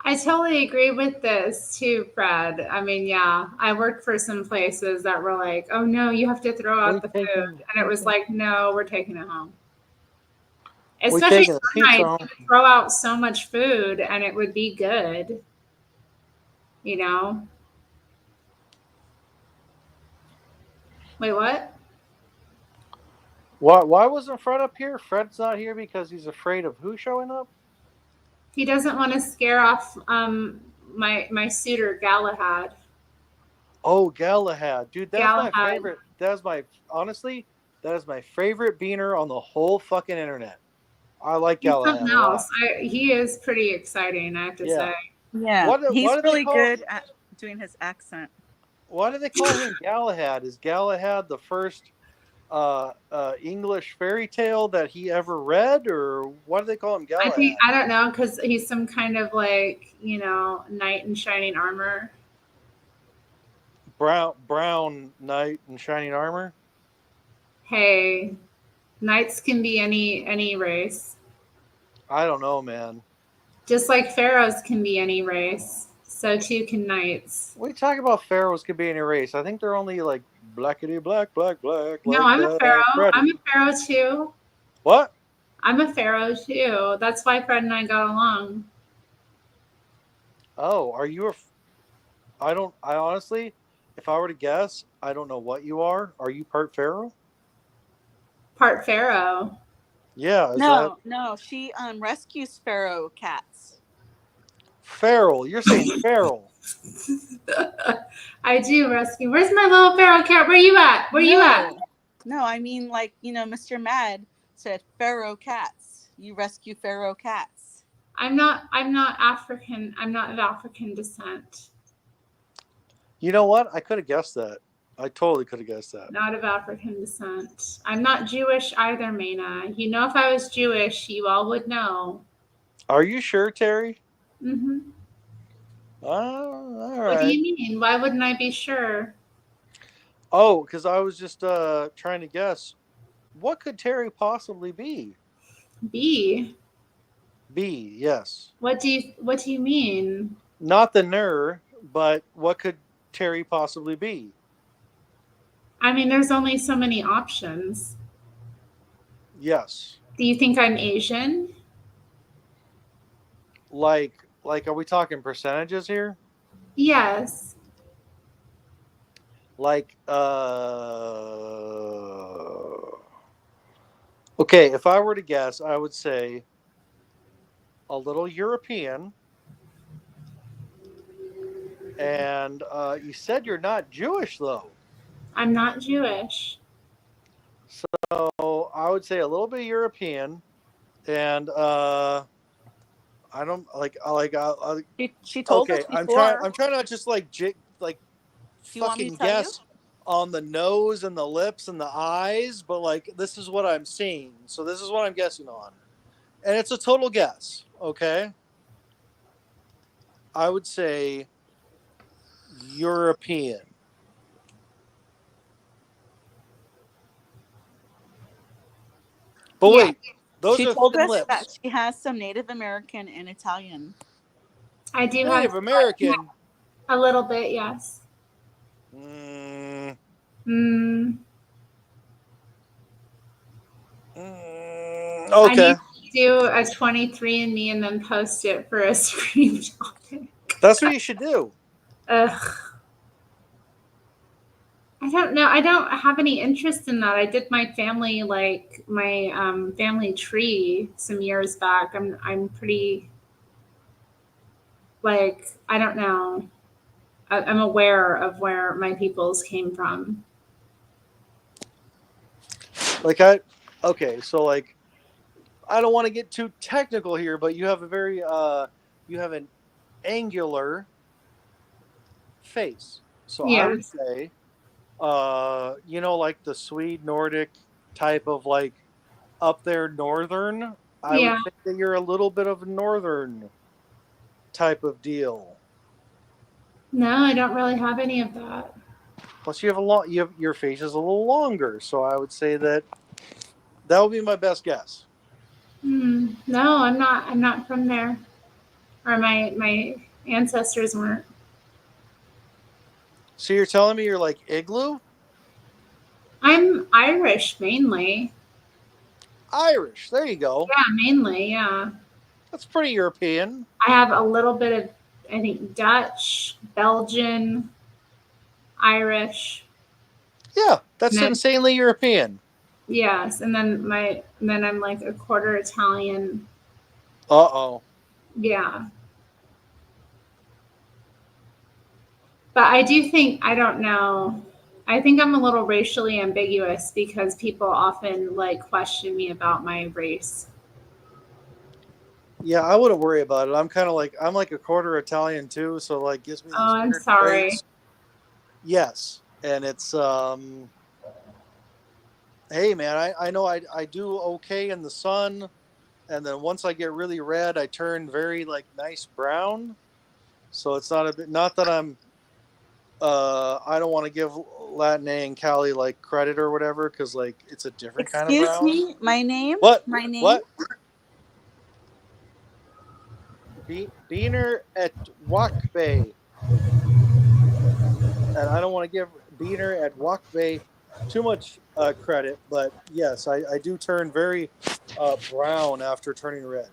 I totally agree with this too, Fred. I mean, yeah, I worked for some places that were like, "Oh no, you have to throw out the food," and it was like, "No, we're taking it home." Especially
taking the
some
pizza
nights,
home.
you could throw out so much food and it would be good, you know. Wait, what?
Why wasn't Fred up here? Fred's not here because he's afraid of who showing up?
He doesn't want to scare off my suitor Galahad.
Oh, Galahad. Dude, that's my
Galahad.
favorite. Honestly, that is my favorite beaner on the whole fucking internet. I like
He's
Galahad
something
a lot.
else. He is pretty exciting, I have to say.
Yeah, he's
what do they
really
call-
good at doing his accent.
Why do they call him Galahad? Is Galahad the first English fairy tale that he ever read, or why do they call him Galahad?
I don't know, because he's some kind of like, knight in shining armor.
Brown knight in shining armor.
Hey, knights can be any race.
I don't know, man.
Just like pharaohs can be any race, so too can knights.
What are you talking about? Pharaohs could be any race. I think they're only like blackity black.
No,
like
I'm a pharaoh.
Freddy.
I'm a pharaoh too.
What?
I'm a pharaoh too. That's why Fred and I got along.
Oh, are you I honestly, if I were to guess, I don't know what you are. Are you part pharaoh?
Part pharaoh.
Yeah.
No, she rescues pharaoh cats.
Feral. You're saying feral.
I do rescue. Where's my little pharaoh cat? Where you at? Where you at?
No, I mean, like, Mr. Mad said pharaoh cats. You rescue pharaoh cats.
I'm not African. I'm not of African descent.
You know what? I could have guessed that. I totally could have guessed that.
Not of African descent. I'm not Jewish either, Maina. If I was Jewish, you all would know.
Are you sure, Terry?
Mm-hmm.
All right.
What do you mean? Why wouldn't I be sure?
Oh, because I was just trying to guess. What could Terry possibly be?
B.
B, yes.
What do you mean?
Not the ner, but what could Terry possibly be?
I mean, there's only so many options.
Yes.
Do you think I'm Asian?
Like, are we talking percentages here?
Yes.
Like, okay, if I were to guess, I would say a little European. And you said you're not Jewish, though.
I'm not Jewish.
So I would say a little bit European, and I don't like.
She told us before.
I'm trying to just fucking guess on the nose and the lips and the eyes, but like this is what I'm seeing. So this is what I'm guessing on, and it's a total guess. Okay. I would say European. But wait, those
she
are
told
thin
us
lips.
that she has some Native American and Italian.
I do
Native
have
American.
A little bit, yes.
Okay.
I need to do a 23andMe and then post it for a stream topic.
That's what you should do.
Ugh. I don't know. I don't have any interest in that. I did my family family tree some years back. I'm pretty I don't know. I'm aware of where my peoples came from.
So I don't want to get too technical here, but you have a very you have an angular face. So I would
Yes.
say, like the Swede Nordic type of like up there northern. I would
Yeah.
think that you're a little bit of a northern type of deal.
No, I don't really have any of that.
Plus, you have a lot. Your face is a little longer, so I would say that would be my best guess.
No, I'm not. I'm not from there, or my ancestors weren't.
So you're telling me you're like Igloo?
I'm Irish mainly.
Irish. There you go.
Yeah, mainly. Yeah.
That's pretty European.
I have a little bit of, I think, Dutch, Belgian, Irish.
Yeah, that's
And then,
insanely European.
yes, and then I'm like a quarter Italian.
Uh-oh.
Yeah. But I do think, I don't know. I think I'm a little racially ambiguous because people often like question me about my race.
Yeah, I wouldn't worry about it. I'm like a quarter Italian too, so like gives me these
Oh, I'm
weird
sorry.
traits. Yes. And it's hey man, I know I do okay in the sun, and then once I get really red I turn very like nice brown. So it's not that I'm I don't want to give Latin and Cali like credit or whatever, because like it's a different kind of
Excuse
brown.
me, my name?
What?
My name?
What? Beaner at Wakbay. And I don't want to give Beaner at Wakbay too much credit, but yes, I do turn very brown after turning red.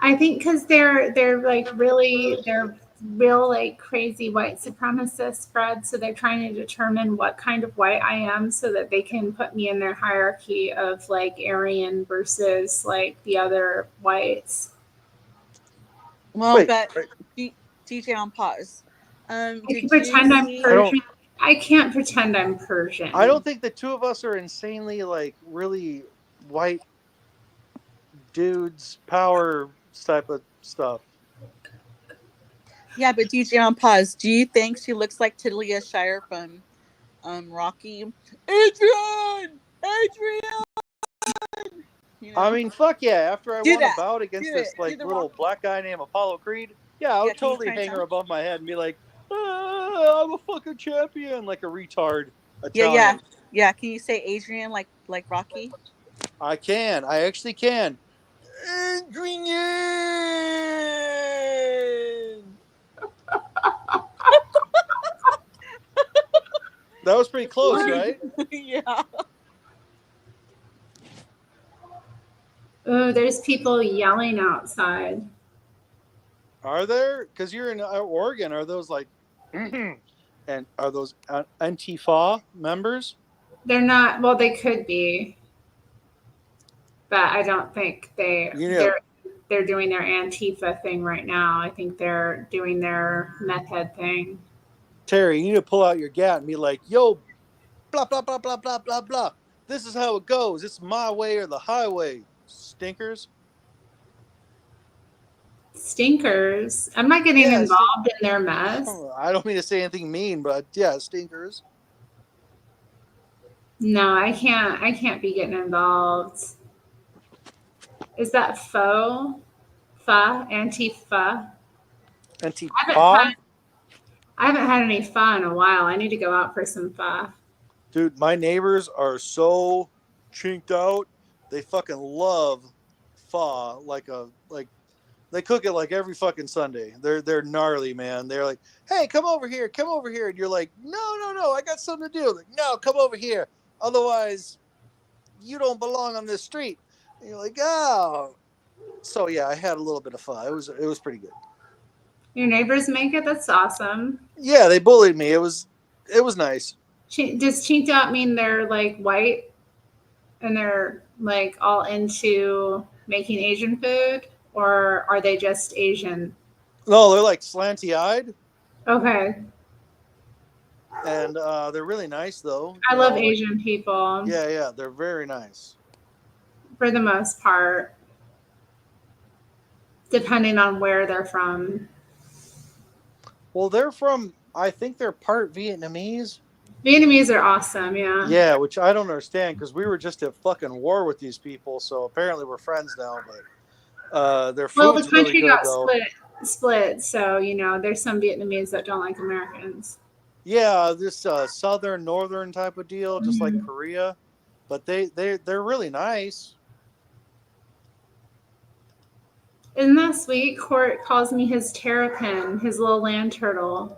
I think because they're like really they're real like crazy white supremacists, Fred. So they're trying to determine what kind of white I am so that they can put me in their hierarchy of like Aryan versus like the other whites.
Well,
Wait,
but
wait.
DJ on pause.
I
Did
can pretend
you
I'm
see?
Persian. I can't pretend I'm Persian.
I don't think the two of us are insanely like really white dudes power type of stuff.
Yeah, but DJ on pause. Do you think she looks like Talia Shire from Rocky? Adrian! You know?
I mean, fuck yeah! After I
Do
won a
that.
bout against
Do
this
it.
like
Do the
little
Rocky.
black guy named Apollo Creed, yeah, I would
can you
totally
try
hang her
some?
above my head and be like, I'm a fucking champion, like a retard Italian.
Yeah. Can you say Adrian like Rocky?
I can. I actually can. Adrian! That was pretty close, right?
Yeah.
Oh, there's people yelling outside.
Are there? Because you're in Oregon. Are those like, and are those Antifa members?
They're not. Well, they could be, but I don't think they're doing their Antifa thing right now. I think they're doing their meth head thing.
Terry, you need to pull out your gat and be like, yo, blah, blah, blah, blah, blah, blah, blah. This is how it goes. It's my way or the highway, stinkers.
Stinkers. I'm not getting involved in their mess.
I don't mean to say anything mean, but yeah, stinkers.
No, I can't be getting involved. Is that faux? Antifa?
Antifa?
I haven't had any pho in a while. I need to go out for some pho.
Dude, my neighbors are so chinked out. They fucking love pho like they cook it like every fucking Sunday. They're gnarly, man. They're like, hey, come over here, and you're like, no, I got something to do. Like, no, come over here. Otherwise, you don't belong on this street. And you're like, oh. So yeah, I had a little bit of pho. It was pretty good.
Your neighbors make it? That's awesome.
Yeah, they bullied me. It was nice.
Does chinked out mean they're like white and they're like all into making Asian food, or are they just Asian?
No, they're like slanty-eyed.
Okay.
And they're really nice, though.
I love Asian people.
Yeah, they're very nice.
For the most part. depending on where they're from.
Well, they're from. I think they're part Vietnamese.
Vietnamese are awesome, yeah.
Yeah, which I don't understand because we were just at fucking war with these people, so apparently we're friends now. But their
Well, the
food's really
country
good,
got
though.
split, so there's some Vietnamese that don't like Americans.
Yeah, this southern, northern type of deal, just like
Mhm.
Korea. But they're really nice.
Isn't that sweet? Court calls me his terrapin, his little land turtle.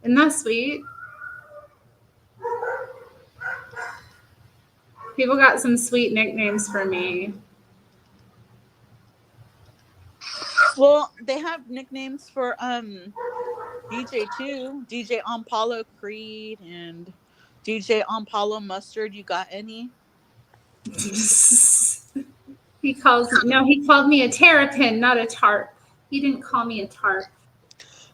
Isn't that sweet? People got some sweet nicknames for me.
Well, they have nicknames for DJ too. DJ Paulo Creed and DJ Paulo Mustard. You got any?
He called me a terrapin, not a tarp. He didn't call me a tarp.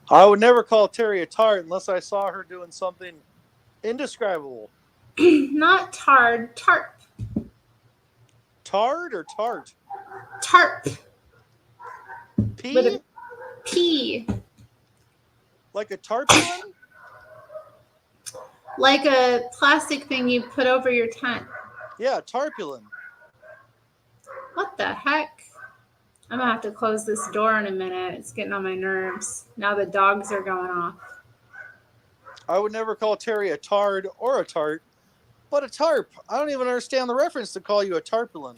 I would never call Terry a tart unless I saw her doing something indescribable.
Not tarp.
Tard or tart?
Tarp.
P?
With a P.
Like a tarpaulin?
Like a plastic thing you put over your tent.
Yeah, tarpaulin.
What the heck? I'm gonna have to close this door in a minute. It's getting on my nerves. Now the dogs are going off.
I would never call Terry a tard or a tart, but a tarp. I don't even understand the reference to call you a tarpaulin.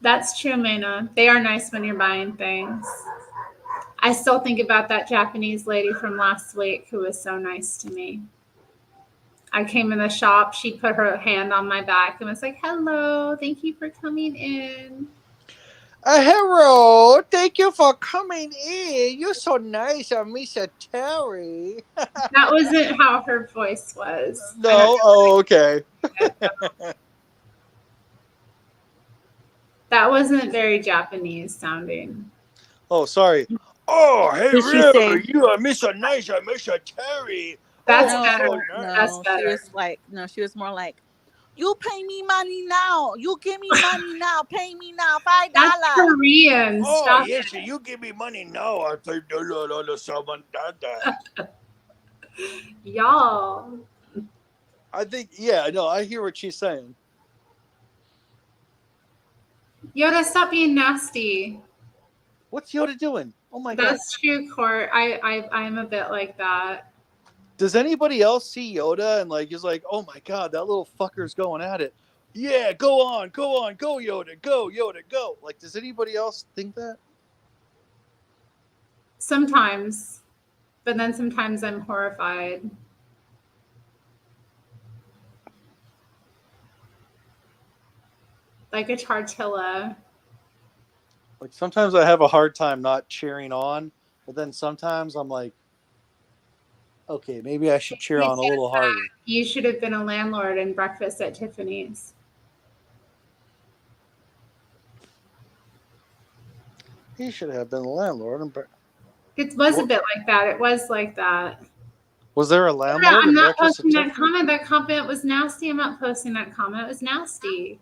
That's true, Mena. They are nice when you're buying things. I still think about that Japanese lady from last week who was so nice to me. I came in the shop. She put her hand on my back and was like, "Hello, thank you for coming in."
Hello, thank you for coming in. You're so nice, Miss Terry.
That wasn't how her voice was.
No, oh, okay.
That wasn't very Japanese sounding.
Oh, sorry. Oh, hey,
Did she
River,
say-
you are Miss Nice, Miss Terry.
That's
Oh,
better.
so nice.
That's
She
better.
was like, no, she was more like, you pay me money now. You give me money now. Pay me now. $5.
That's Korean.
Oh,
Stop
yes, you give me money now. I'll pay someone that.
y'all.
I think, yeah, no, I hear what she's saying.
Yoda, stop being nasty.
What's Yoda doing? Oh my God.
That's true, Court. I'm a bit like that.
Does anybody else see Yoda and like is like, oh my God, that little fucker's going at it? Yeah, go on, go Yoda, go. Like, does anybody else think that?
Sometimes, but then sometimes I'm horrified. Like a tortilla.
Like sometimes I have a hard time not cheering on, but then sometimes I'm like, okay, maybe I should cheer on a little harder.
You should have been a landlord in Breakfast at Tiffany's.
He should have been a landlord.
It was a bit like that. It was like that.
Was there a landlord?
I'm
in
not
Breakfast at
posting that
Tiffany's?
comment. That comment was nasty. I'm not posting that comment. It was nasty.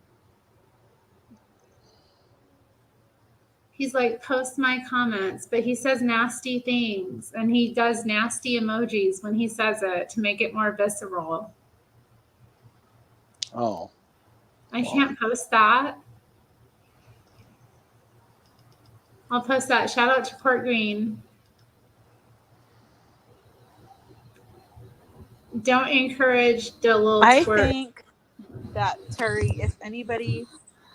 He's like, post my comments, but he says nasty things and he does nasty emojis when he says it to make it more visceral.
Oh.
I can't post that. I'll post that. Shout out to Court Green. Don't encourage the little
I
twerk.
think that Terry, if anybody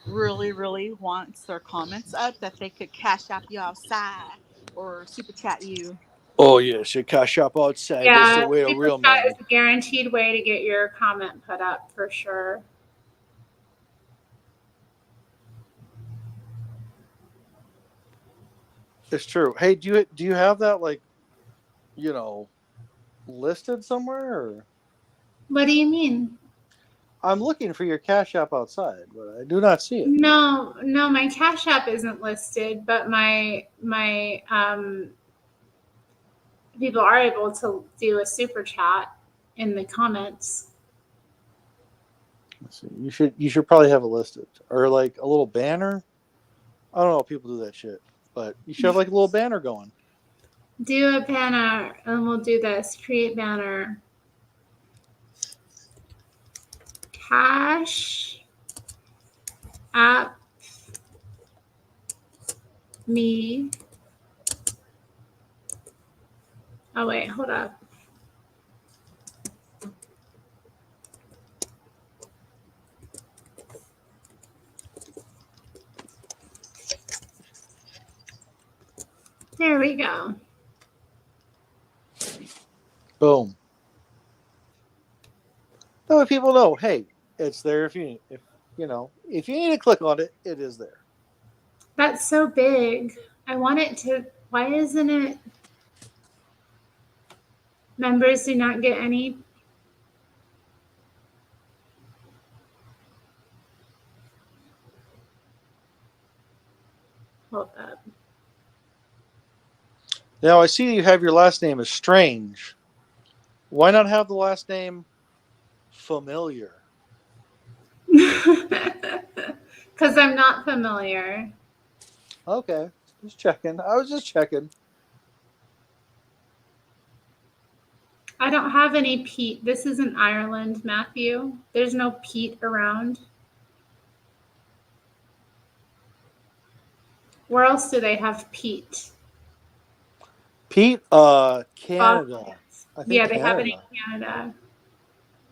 really, really wants their comments up, that they could cash up you outside or super chat you.
Oh yes, you cash up outside. That's the way a real
Super
man.
chat is a guaranteed way to get your comment put up for sure.
It's true. Hey, do you have that like, listed somewhere? Or?
What do you mean?
I'm looking for your Cash App outside, but I do not see it.
No, my Cash App isn't listed, but my people are able to do a super chat in the comments.
Let's see. You should probably have it listed or like a little banner. I don't know if people do that shit, but you should have like a little banner going.
Do a banner, and we'll do this. Create banner. Cash app me. Oh wait, hold up. There we go.
Boom. That way people know, hey, it's there if you if you need to click on it, it is there.
That's so big. I want it to. Why isn't it? Members do not get any. Hold up.
Now I see you have your last name is Strange. Why not have the last name Familiar?
Because I'm not familiar.
Okay, just checking. I was just checking.
I don't have any peat. This isn't Ireland, Matthew. There's no peat around. Where else do they have peat?
Pete, Canada. I think
Yeah, they have it in
Canada.
Canada.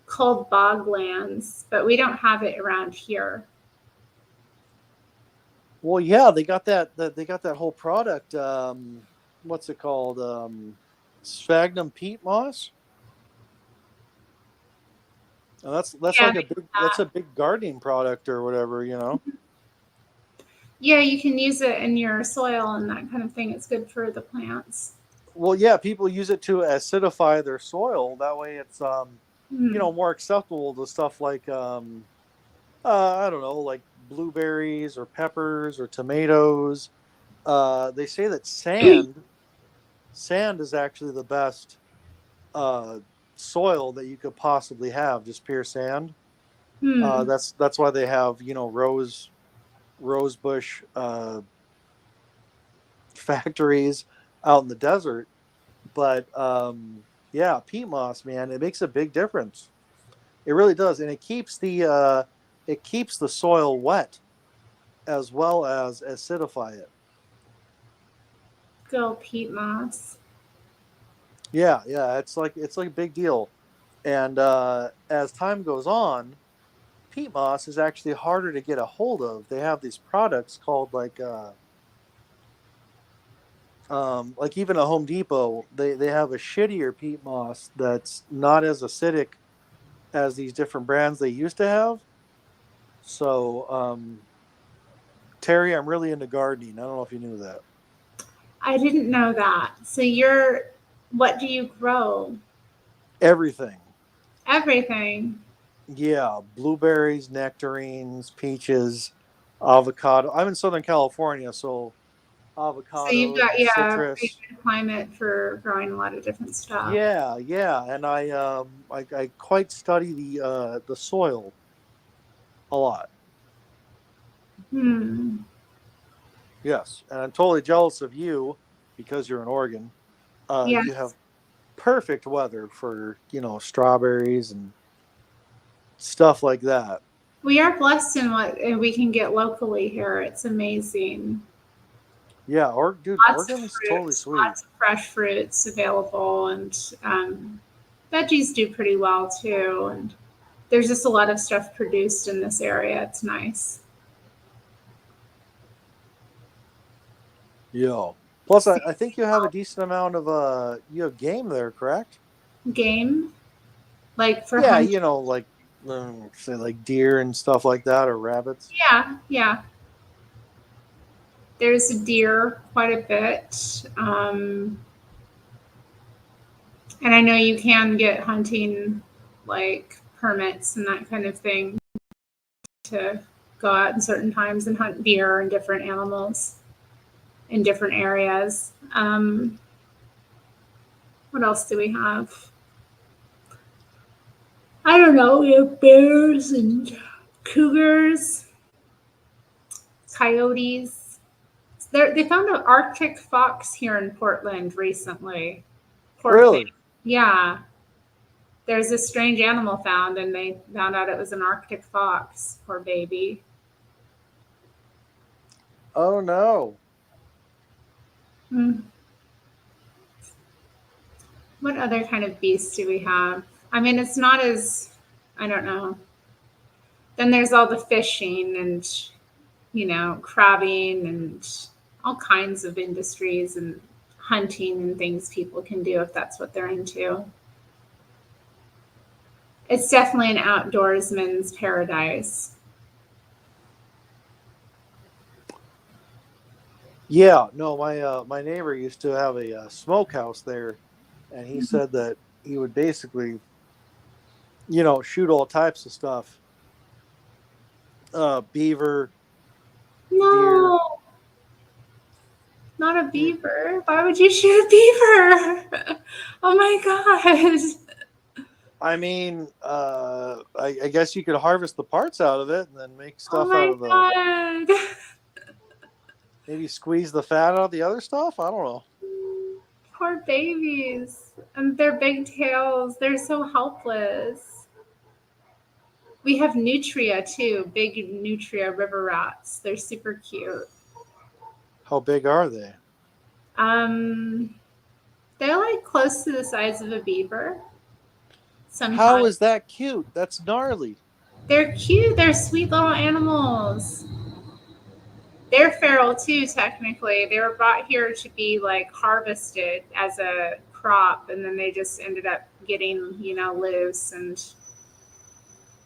Called boglands, but we don't have it around here.
Well, yeah, they got that. They got that whole product. What's it called? Sphagnum peat moss. And that's
Yeah,
like a big gardening product or whatever, you know.
Yeah, you can use it in your soil and that kind of thing. It's good for the plants.
Well, yeah, people use it to acidify their soil. That way, it's more acceptable to stuff like I don't know, like blueberries or peppers or tomatoes. They say that sand is actually the best soil that you could possibly have, just pure sand. That's why they have rose bush factories out in the desert. But yeah, peat moss, man, it makes a big difference. It really does, and it keeps the soil wet as well as acidify it.
Go peat moss.
Yeah, it's like a big deal. And as time goes on, peat moss is actually harder to get a hold of. They have these products called like even a Home Depot. They have a shittier peat moss that's not as acidic as these different brands they used to have. So, Terry, I'm really into gardening. I don't know if you knew that.
I didn't know that. So what do you grow?
Everything.
Everything.
Yeah, blueberries, nectarines, peaches, avocado. I'm in Southern California, so
So you've
avocado,
got a
citrus.
good climate for growing a lot of different stuff.
Yeah, and I quite study the soil a lot. Yes, and I'm totally jealous of you because you're in Oregon.
Yes.
You have perfect weather for strawberries and stuff like that.
We are blessed in what we can get locally here. It's amazing.
Yeah,
Lots
Oregon's
of fruits,
totally sweet.
Lots of fresh fruits available, and veggies do pretty well too. And there's just a lot of stuff produced in this area. It's nice.
Yeah. Plus, I think you have a decent amount of you have game there, correct?
Game, like for
yeah,
hunting.
like say like deer and stuff like that, or rabbits.
Yeah. There's a deer quite a bit, and I know you can get hunting like permits and that kind of thing to go out in certain times and hunt deer and different animals in different areas. What else do we have? I don't know. We have bears and cougars, coyotes. They found an Arctic fox here in Portland recently. Poor thing.
Really?
Yeah. There's this strange animal found, and they found out it was an Arctic fox. Poor baby.
Oh no.
Hmm. What other kind of beasts do we have? I mean, it's not as, I don't know. Then there's all the fishing and, crabbing and all kinds of industries and hunting and things people can do if that's what they're into. It's definitely an outdoorsman's paradise.
Yeah, no, my neighbor used to have a smokehouse there, and he said that he would basically, shoot all types of stuff. Beaver, deer.
No, not a beaver. Why would you shoot a beaver? Oh my god.
I mean, I guess you could harvest the parts out of it and then make
Oh
stuff
my
out of the.
god.
Maybe squeeze the fat out of the other stuff. I don't know.
Poor babies. And their big tails, they're so helpless. We have nutria too, big nutria river rats. They're super cute.
How big are they?
They're like close to the size of a beaver. Sometimes.
How is that cute? That's gnarly.
They're cute. They're sweet little animals. They're feral too, technically. They were brought here to be like harvested as a crop, and then they just ended up getting, loose and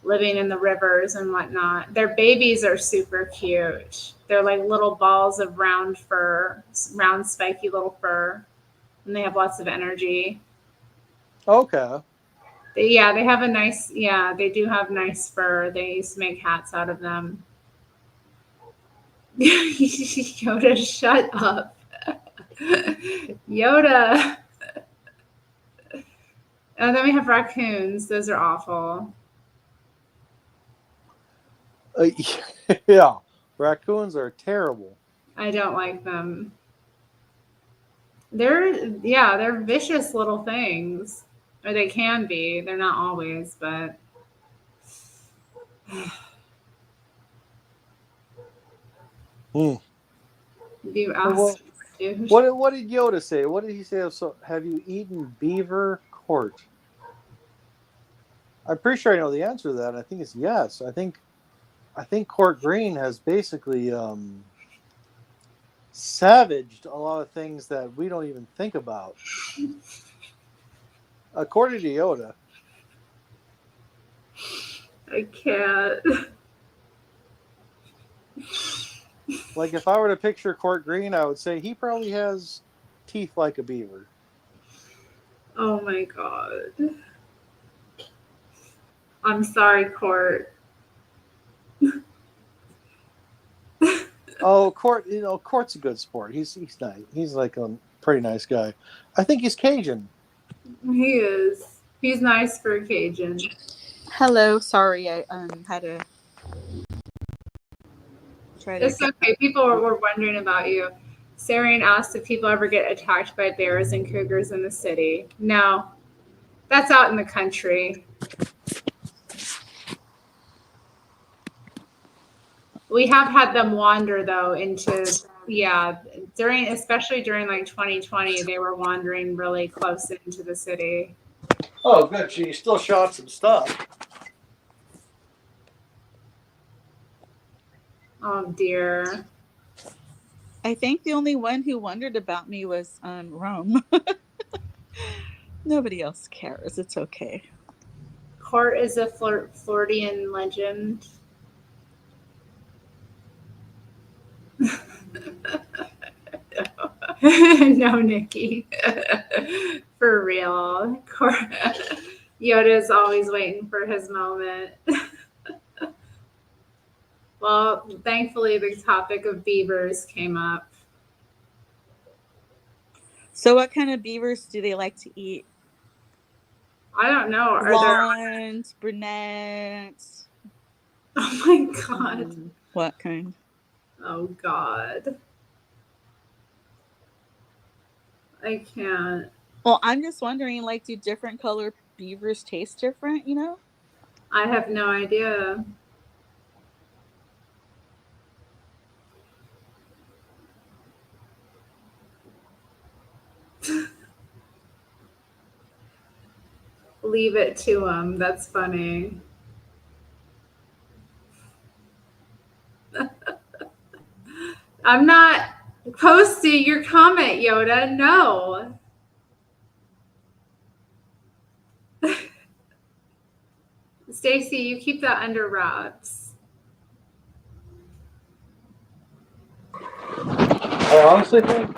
living in the rivers and whatnot. Their babies are super cute. They're like little balls of round fur, round spiky little fur, and they have lots of energy.
Okay.
They have they do have nice fur. They used to make hats out of them. Yoda, shut up. Yoda. And then we have raccoons. Those are awful.
Yeah, raccoons are terrible.
I don't like them. They're vicious little things. Or they can be. They're not always, but you asked.
What did Yoda say? What did he say? So, have you eaten beaver court? I'm pretty sure I know the answer to that. I think it's yes. I think Court Green has basically savaged a lot of things that we don't even think about. According to Yoda.
I can't.
Like, if I were to picture Court Green, I would say he probably has teeth like a beaver.
Oh my god. I'm sorry, Court.
Oh, Court's a good sport. He's nice. He's like a pretty nice guy. I think he's Cajun.
He is. He's nice for a Cajun.
Hello, sorry, I had to try to.
It's okay. People were wondering about you. Sarian asked if people ever get attacked by bears and cougars in the city. No, that's out in the country. We have had them wander though into especially during like 2020, they were wandering really close into the city.
Oh, good. She still shot some stuff.
Oh dear.
I think the only one who wondered about me was Rome. Nobody else cares. It's okay.
Court is a Floridian legend. No, Nikki. For real. Yoda is always waiting for his moment. Well, thankfully, the topic of beavers came up.
So what kind of beavers do they like to eat?
I don't know. Are there?
Blonde, brunette.
Oh my god.
What kind?
Oh god. I can't.
Well, I'm just wondering, like, do different colored beavers taste different, you know?
I have no idea. Leave it to him. That's funny. I'm not posting your comment, Yoda. No. Stacy, you keep that under wraps.
I honestly think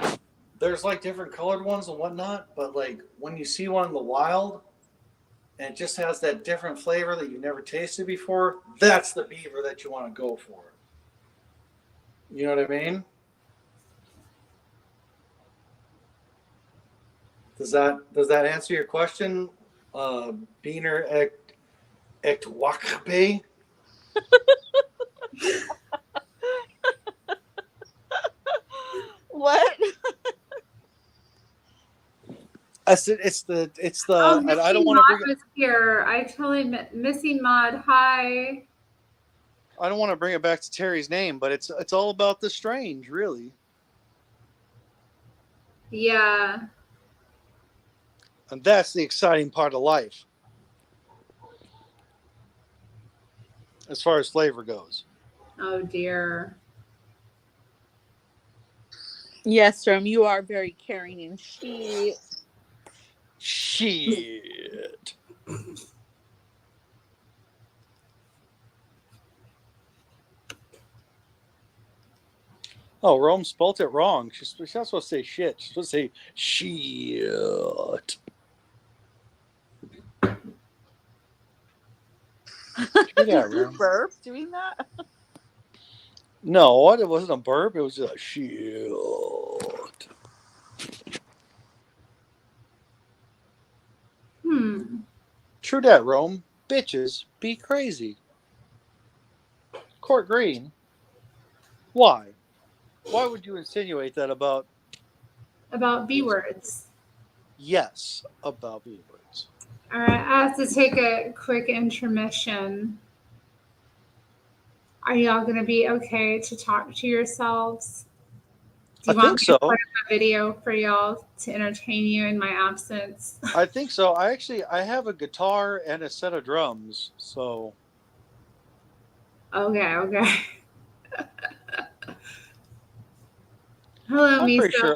there's like different colored ones and whatnot, but like when you see one in the wild and it just has that different flavor that you've never tasted before, that's the beaver that you want to go for. You know what I mean? Does that answer your question, Beaner Ektwakbe?
What?
I said it's the
Oh,
and I
Missing
don't want to
Maud
bring it.
was here. I totally Missing Maud. Hi.
I don't want to bring it back to Terry's name, but it's all about the strange, really.
Yeah.
And that's the exciting part of life, as far as flavor goes.
Oh dear.
Yes, Rom, you are very caring and she.
Shit. Oh, Rome spelt it wrong. She's not supposed to say shit. She's supposed to say shit.
Did you burp doing that?
No, it wasn't a burp. It was just a shit. True that, Rome. Bitches be crazy. Court Green. Why? Why would you insinuate that about
B words?
Yes, about B words.
All right, I have to take a quick intermission. Are y'all going to be okay to talk to yourselves? Do you want me to put up a video for y'all to entertain you in my absence?
I think so. I have a guitar and a set of drums, so.
Okay. Hello,
I'm
Misa.
pretty sure.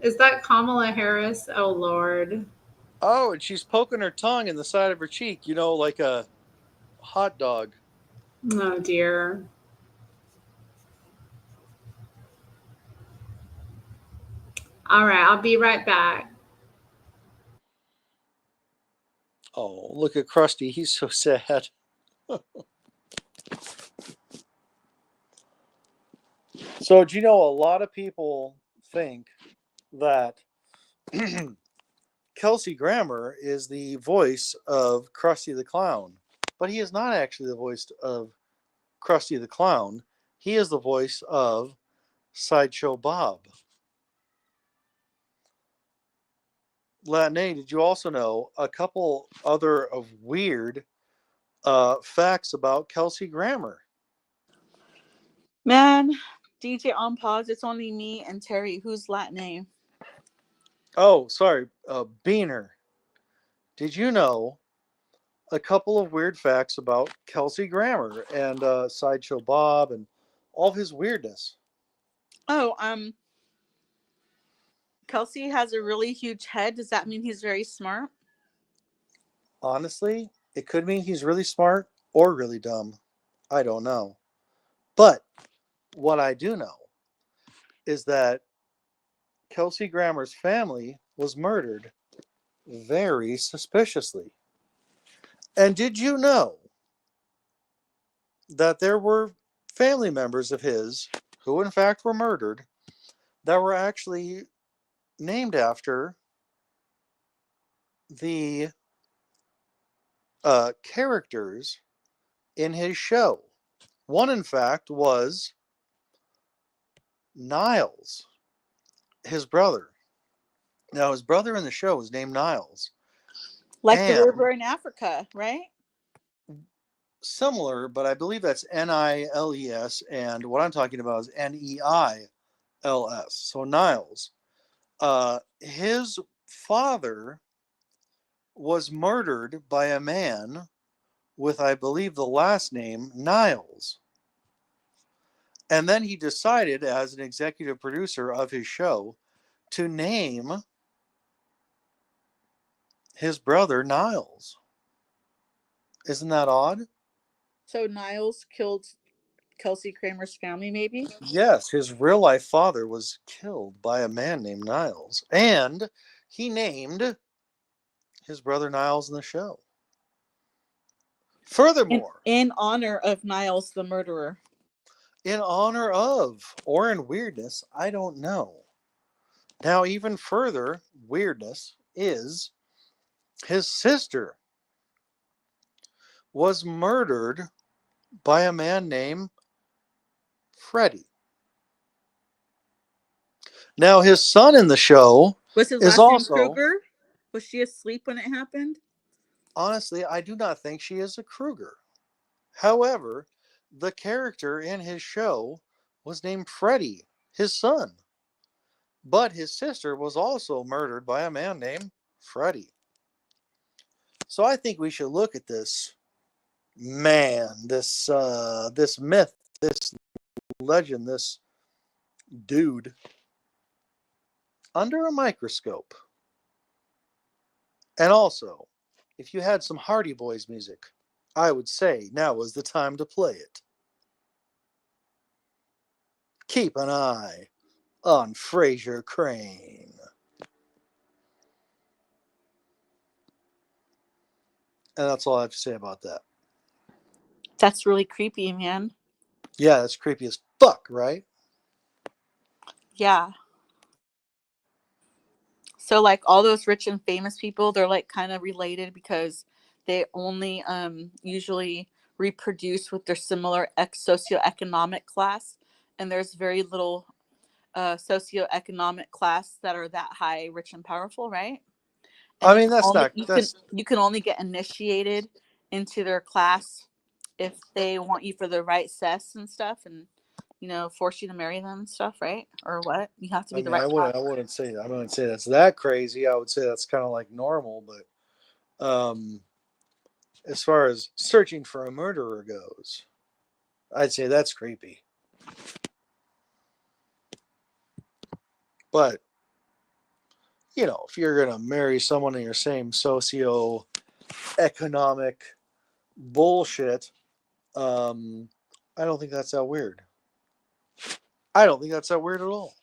Is that Kamala Harris? Oh, Lord.
Oh, and she's poking her tongue in the side of her cheek, like a hot dog.
Oh, dear. All right, I'll be right back.
Oh, look at Krusty. He's so sad. So, do you know a lot of people think that Kelsey Grammer is the voice of Krusty the Clown, but he is not actually the voice of Krusty the Clown. He is the voice of Sideshow Bob. Latine, did you also know a couple other of weird facts about Kelsey Grammer?
Man, DJ on pause. It's only me and Terry. Who's Latine?
Oh, sorry, Beaner. Did you know a couple of weird facts about Kelsey Grammer and Sideshow Bob and all of his weirdness?
Oh, Kelsey has a really huge head. Does that mean he's very smart?
Honestly, it could mean he's really smart or really dumb. I don't know. But what I do know is that Kelsey Grammer's family was murdered very suspiciously. And did you know that there were family members of his who, in fact, were murdered that were actually named after the characters in his show. One, in fact, was Niles, his brother. Now, his brother in the show was named Niles.
Like the
And
river in Africa, right?
similar, but I believe that's Niles, and what I'm talking about is Neils. So Niles. His father was murdered by a man with, I believe, the last name Niles. And then he decided, as an executive producer of his show, to name his brother Niles. Isn't that odd?
So Niles killed Kelsey Kramer's family, maybe?
Yes, his real life father was killed by a man named Niles. And he named his brother Niles in the show. Furthermore,
In honor of Niles the murderer.
in honor of, or in weirdness, I don't know. Now, even further weirdness is his sister was murdered by a man named Freddie. Now, his son in the show
Was his
is
last name
also,
Kruger? Was she asleep when it happened?
honestly, I do not think she is a Kruger. However, the character in his show was named Freddie, his son. But his sister was also murdered by a man named Freddie. So I think we should look at this man, this myth, this legend, this dude under a microscope. And also, if you had some Hardy Boys music, I would say now was the time to play it. Keep an eye on Fraser Crane. And that's all I have to say about that.
That's really creepy, man.
Yeah, that's creepy as fuck, right?
Yeah. So like all those rich and famous people, they're like kind of related because they only usually reproduce with their similar socioeconomic class, and there's very little socioeconomic class that are that high, rich and powerful, right? And
I mean, that's not, that's,
you can only get initiated into their class if they want you for the right cess and stuff, and force you to marry them and stuff, right? Or what? You have to
I
be the
mean,
right class.
I wouldn't say that's that crazy. I would say that's kind of like normal, but as far as searching for a murderer goes, I'd say that's creepy. But if you're gonna marry someone in your same socio-economic bullshit, I don't think that's that weird. I don't think that's that weird at all.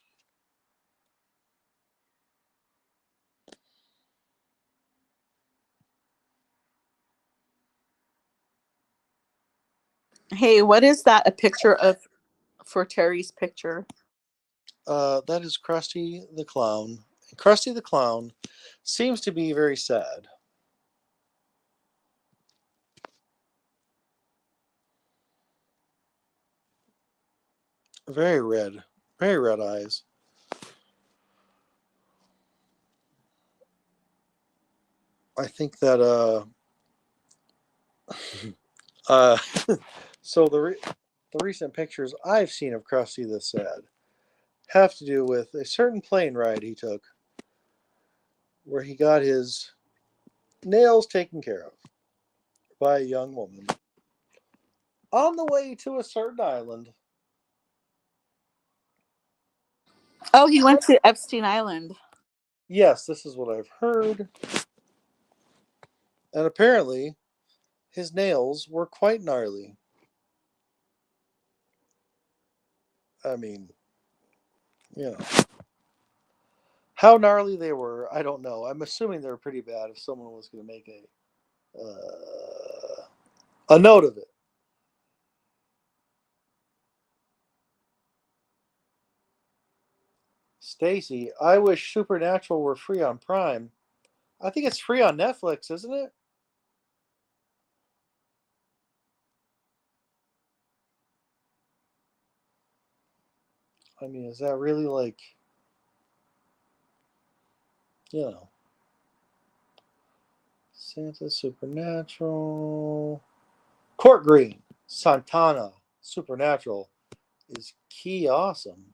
Hey, what is that a picture of for Terry's picture?
That is Krusty the Clown. Krusty the Clown seems to be very sad. Very red eyes. I think that so the recent pictures I've seen of Krusty the Sad have to do with a certain plane ride he took where he got his nails taken care of by a young woman on the way to a certain island.
Oh, he went to Epstein Island.
Yes, this is what I've heard. And apparently, his nails were quite gnarly. I mean, how gnarly they were, I don't know. I'm assuming they were pretty bad if someone was going to make a note of it. Stacy, I wish Supernatural were free on Prime. I think it's free on Netflix, isn't it? I mean, is that really like, you know, Santa Supernatural? Court Green, Santana Supernatural is key awesome.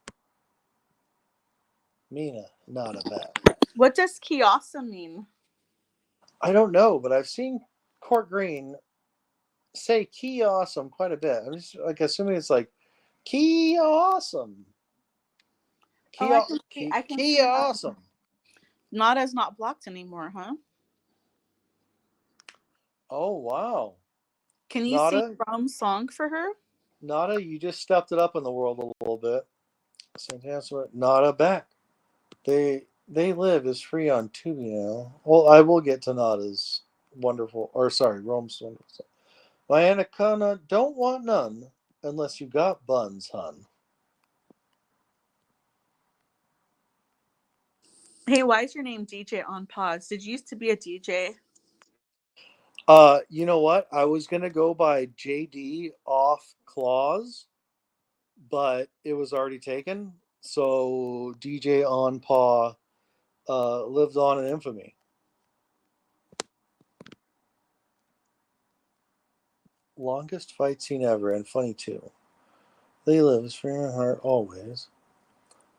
Mina, not a bad.
What does key awesome mean?
I don't know, but I've seen Court Green say key awesome quite a bit. I'm just like assuming it's like key awesome.
Oh, I can
Key
see that.
awesome.
Nada's not blocked anymore, huh?
Oh wow.
Can you
Nada,
sing Rome's song for her?
Nada, you just stepped it up in the world a little bit. Santana, Nada back. They live is free on Tubi now. Well, I will get to Nada's wonderful, or sorry, Rome's wonderful. My anaconda don't want none unless you got buns, hun.
Hey, why is your name DJ on pause? Did you used to be a DJ?
You know what? I was gonna go by JD off clause, but it was already taken. So DJ on paw lived on in infamy. Longest fight scene ever, and funny too. They live is free in heart always.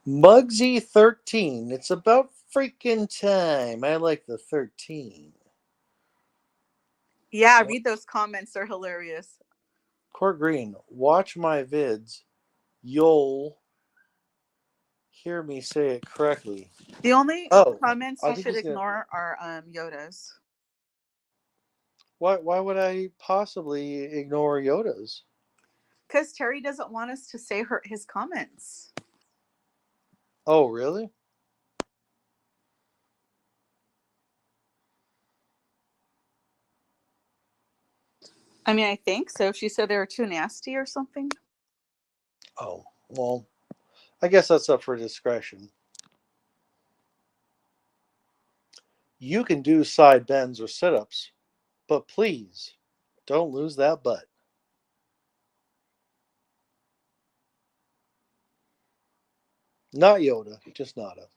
Muggsy 13. It's about freaking time. I like the 13.
Yeah, read those comments. They're hilarious.
Court Green, watch my vids. You'll hear me say it correctly.
The only comments
I
you
think
should
he's gonna.
ignore are Yoda's.
Why would I possibly ignore Yoda's?
Because Terry doesn't want us to say his comments.
Oh, really?
I mean, I think so. She said they were too nasty or something.
Oh, well, I guess that's up for discretion. You can do side bends or sit-ups, but please don't lose that butt. Not Yoda, just Nada.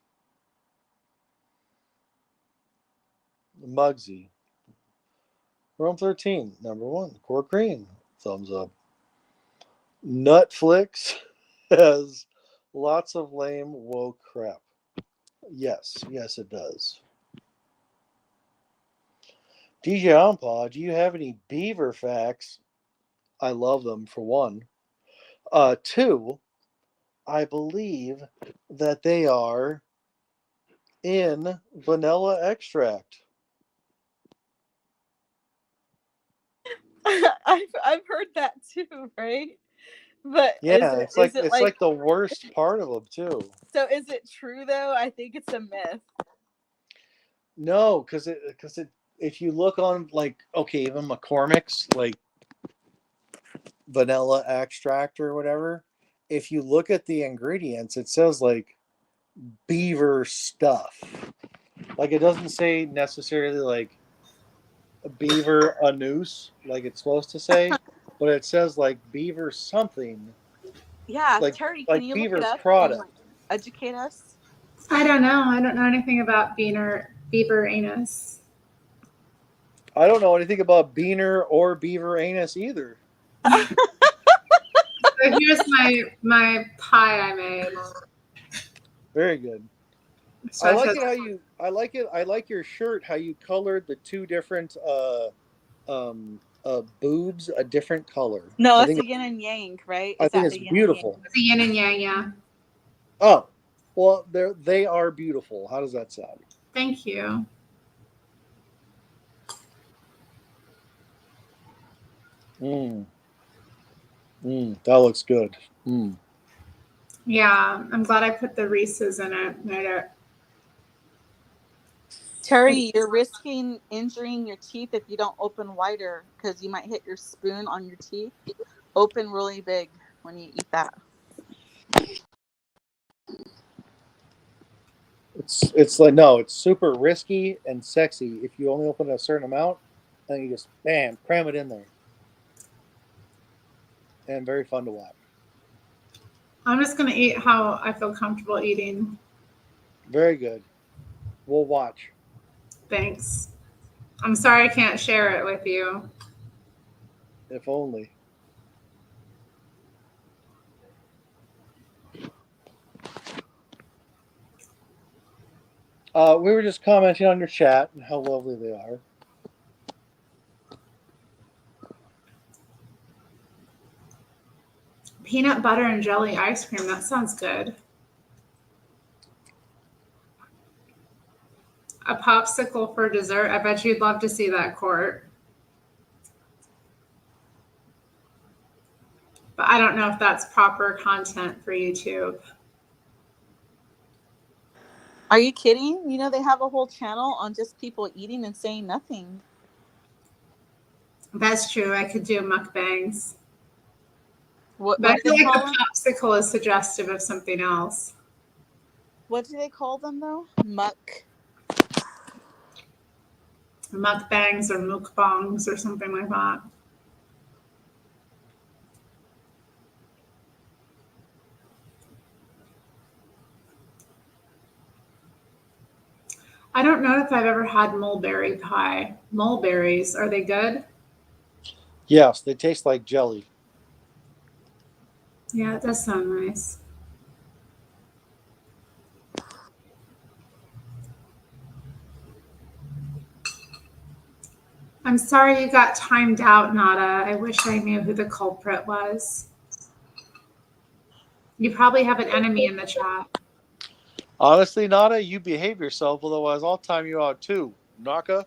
Muggsy. Rome 13, number 1. Court Green, thumbs up. Nutflix has lots of lame woke crap. Yes, it does. DJ Ampaw, do you have any beaver facts? I love them, for one. 2, I believe that they are in vanilla extract.
I've heard that too, right? But
Yeah,
is it
it's like the worst part of them too.
So is it true though? I think it's a myth.
No, because if you look on like even McCormick's like vanilla extract or whatever, if you look at the ingredients, it says like beaver stuff. Like it doesn't say necessarily like beaver anus like it's supposed to say, but it says like beaver something.
Yeah,
Like
Terry, can you look
beaver
it up
product.
and educate us?
I don't know. I don't know anything about beaver anus.
I don't know anything about beaner or beaver anus either.
So here's my pie I made.
Very good.
So
I like it how you. I like your shirt. How you colored the two different boobs a different color.
No, it's a yin and yang, right?
I think it's beautiful.
It's a yin and yang, yeah.
Oh, well, they are beautiful. How does that sound?
Thank you.
That looks good.
Yeah, I'm glad I put the Reese's in it.
Terry, you're risking injuring your teeth if you don't open wider because you might hit your spoon on your teeth. Open really big when you eat that.
It's like, no, it's super risky and sexy if you only open a certain amount, and you just bam cram it in there, and very fun to watch.
I'm just gonna eat how I feel comfortable eating.
Very good. We'll watch.
Thanks. I'm sorry I can't share it with you.
If only. We were just commenting on your chat and how lovely they are.
Peanut butter and jelly ice cream. That sounds good. A popsicle for dessert. I bet you'd love to see that, Court. But I don't know if that's proper content for YouTube.
Are you kidding? You know, they have a whole channel on just people eating and saying nothing.
That's true. I could do mukbangs.
What
But I
do
feel
they
like
call
the
them?
popsicle is suggestive of something else.
What do they call them though?
Mukbangs or mukbangs or something like that. I don't know if I've ever had mulberry pie. Mulberries, are they good?
Yes, they taste like jelly.
Yeah, it does sound nice. I'm sorry you got timed out, Nada. I wish I knew who the culprit was. You probably have an enemy in the chat.
Honestly, Nada, you behave yourself, otherwise I'll time you out too. Naka.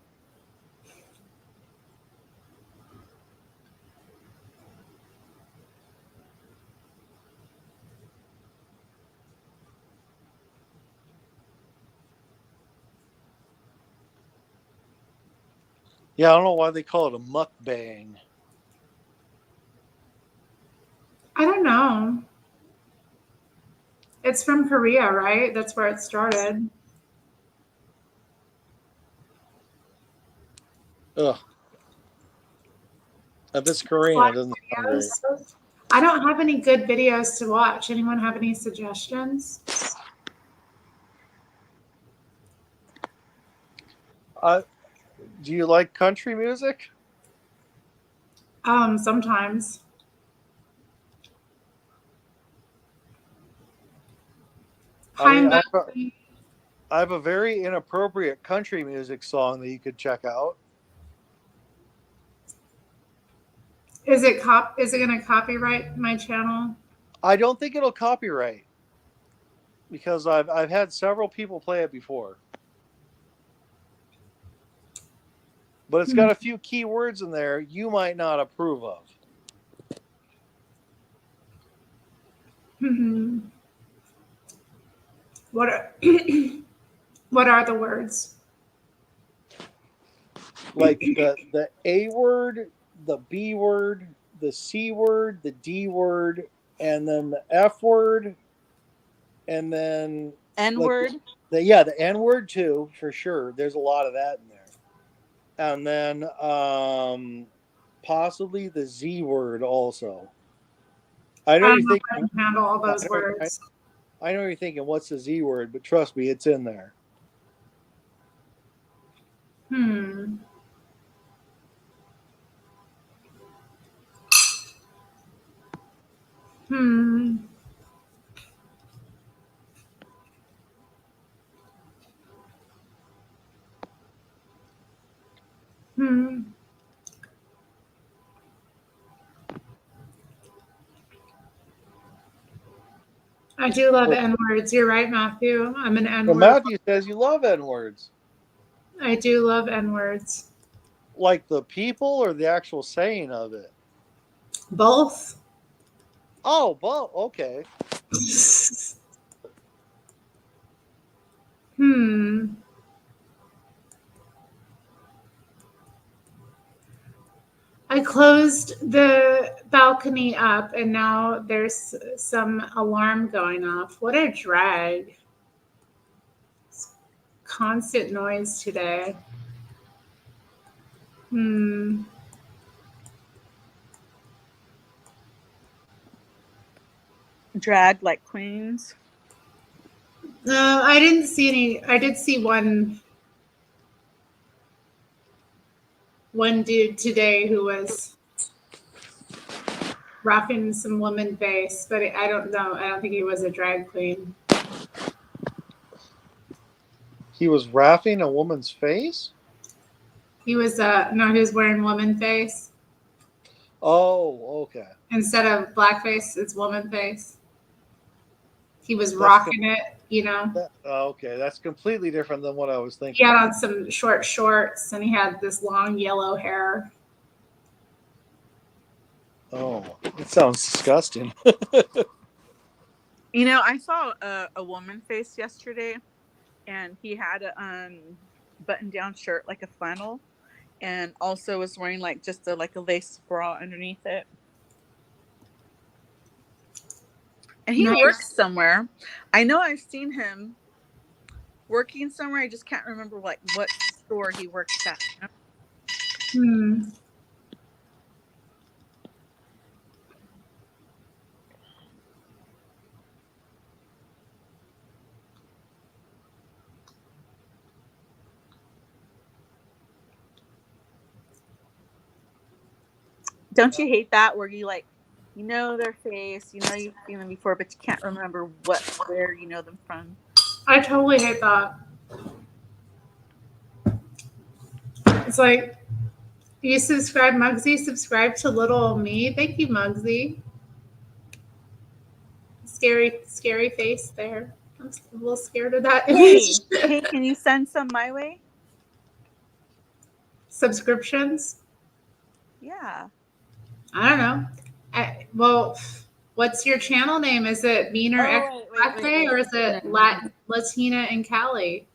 Yeah, I don't know why they call it a mukbang.
I don't know. It's from Korea, right? That's where it started.
Ugh. If it's Korean, it doesn't sound great.
I don't have any good videos to watch. Anyone have any suggestions?
Do you like country music?
Sometimes.
I have a very inappropriate country music song that you could check out.
Is it going to copyright my channel?
I don't think it'll copyright because I've had several people play it before. But it's got a few key words in there you might not approve of.
Mm-hmm. What are what are the words?
Like the A word, the B word, the C word, the D word, and then the F word, and then
N word.
The N word too, for sure. There's a lot of that in there. And then possibly the Z word also. I know you're thinking
I can handle all those words.
I know you're thinking, what's the Z word? But trust me, it's in there.
Hmm. Hmm. Hmm. I do love N words. You're right, Matthew. I'm an N
Well,
word.
Matthew says you love N words.
I do love N words.
Like the people or the actual saying of it?
Both.
Oh, both. Okay.
Hmm. I closed the balcony up and now there's some alarm going off. What a drag. It's constant noise today.
Drag like queens.
No, I didn't see any. I did see one dude today who was rocking some woman face, but I don't know. I don't think he was a drag queen.
He was wrapping a woman's face?
He was no, he was wearing woman face.
Oh, okay.
Instead of blackface, it's woman face. He was
That's
rocking it, you know.
Okay, that's completely different than what I was
He
thinking.
had on some short shorts and he had this long yellow hair.
Oh, it sounds disgusting.
You know, I saw a woman face yesterday, and he had a button-down shirt, like a flannel, and also was wearing like just a lace bra underneath it. And he
Nice.
works somewhere. I know I've seen him working somewhere. I just can't remember like what store he works at. You know? Don't you hate that where you like, you know their face, you know you've seen them before, but you can't remember where you know them from?
I totally hate that. It's like, you subscribe, Muggsy, subscribe to little old me. Thank you, Muggsy. Scary face there. I'm a little scared of that image.
Hey, can you send some my way?
Subscriptions?
Yeah.
I don't know. Well, what's your channel name? Is it Beaner X Blackface or is it Latina and Cali?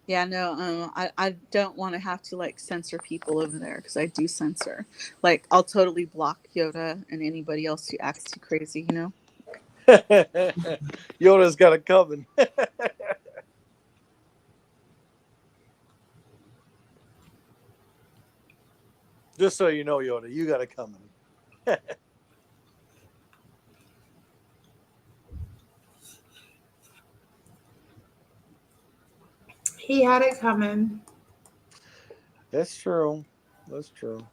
Yeah, no, I don't want to have to like censor people over there because I do censor. Like, I'll totally block Yoda and anybody else who acts too crazy, you know?
Yoda's got it coming. Just so you know, Yoda, you got it coming.
He had it coming.
That's true. That's true.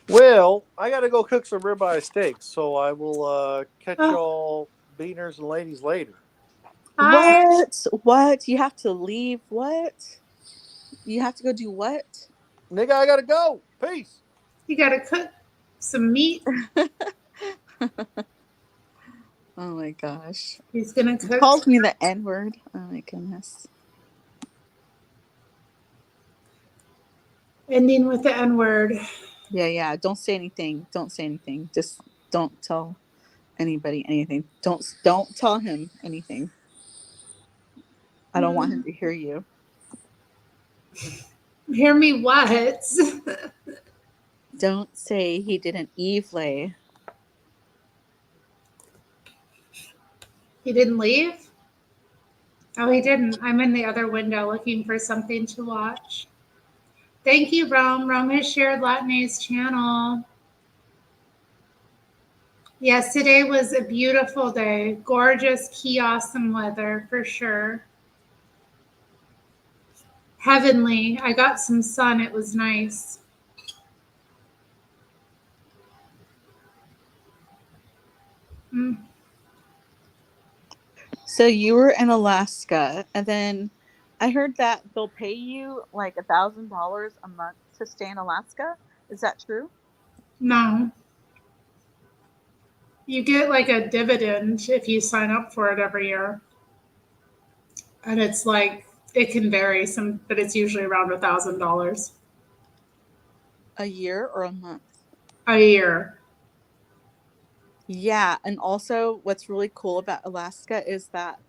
Well, I got to go cook some ribeye steaks, so I will catch y'all beaners and ladies later.
Hi.
What? You have to leave? What? You have to go do what?
Nigga, I got to go. Peace.
You got to cook some meat.
Oh my gosh.
He's going to cook.
He called me the N-word. Oh my goodness.
Ending with the N-word.
Yeah. Don't say anything. Don't say anything. Just don't tell anybody anything. Don't tell him anything. I don't want him to hear you.
Hear me what?
Don't say he did an Eve-lay.
He didn't leave? Oh, he didn't. I'm in the other window looking for something to watch. Thank you, Rome. Rome has shared Latine's channel. Yes, today was a beautiful day. Gorgeous, key awesome weather for sure. Heavenly. I got some sun. It was nice.
So you were in Alaska, and then I heard that they'll pay you like $1,000 a month to stay in Alaska. Is that true?
No. You get like a dividend if you sign up for it every year. And it's like, it can vary some, but it's usually around $1,000
A year or a month?
a year.
Yeah, and also what's really cool about Alaska is that,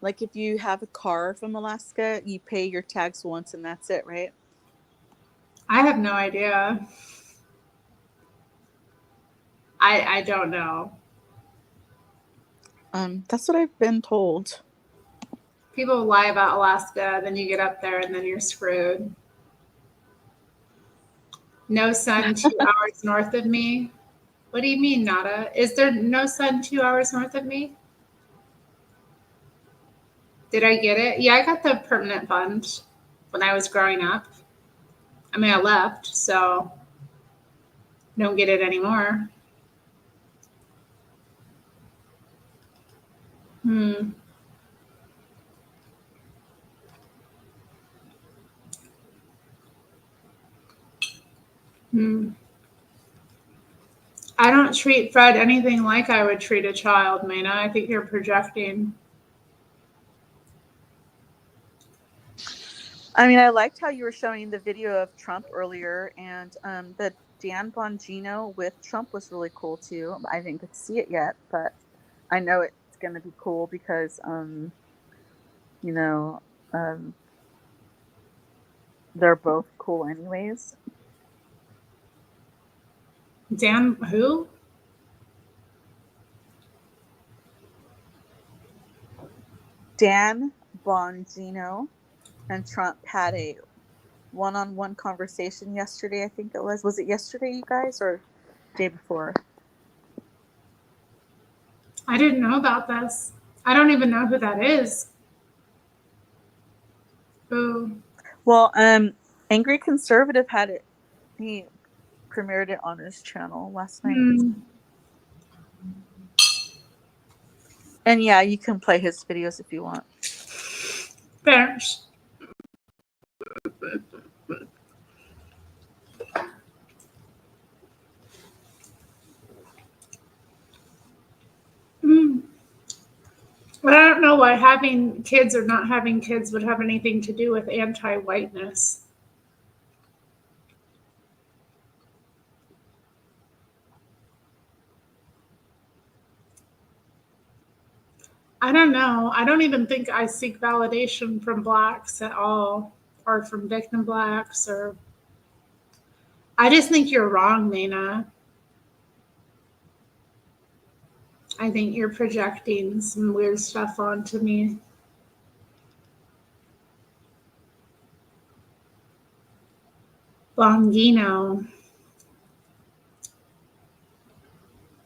like, if you have a car from Alaska, you pay your tax once and that's it, right?
I have no idea. I don't know.
That's what I've been told.
People lie about Alaska, then you get up there and then you're screwed. No sun 2 hours north of me. What do you mean, Nada? Is there no sun 2 hours north of me? Did I get it? Yeah, I got the permanent fund when I was growing up. I mean, I left, so don't get it anymore. Hmm. Hmm. I don't treat Fred anything like I would treat a child, Maina. I think you're projecting.
I mean, I liked how you were showing the video of Trump earlier, and the Dan Bongino with Trump was really cool too. I didn't get to see it yet, but I know it's going to be cool because, you know, um, they're both cool anyways.
Dan, who?
Dan Bongino and Trump had a one-on-one conversation yesterday. I think it was. Was it yesterday, you guys, or day before?
I didn't know about this. I don't even know who that is. Who?
Well, Angry Conservative had it. He premiered it on his channel last night.
Hmm.
And yeah, you can play his videos if you want.
Thanks. Hmm. But I don't know why having kids or not having kids would have anything to do with anti-whiteness. I don't know. I don't even think I seek validation from blacks at all, or from victim blacks, or I just think you're wrong, Maina. I think you're projecting some weird stuff onto me. Bongino.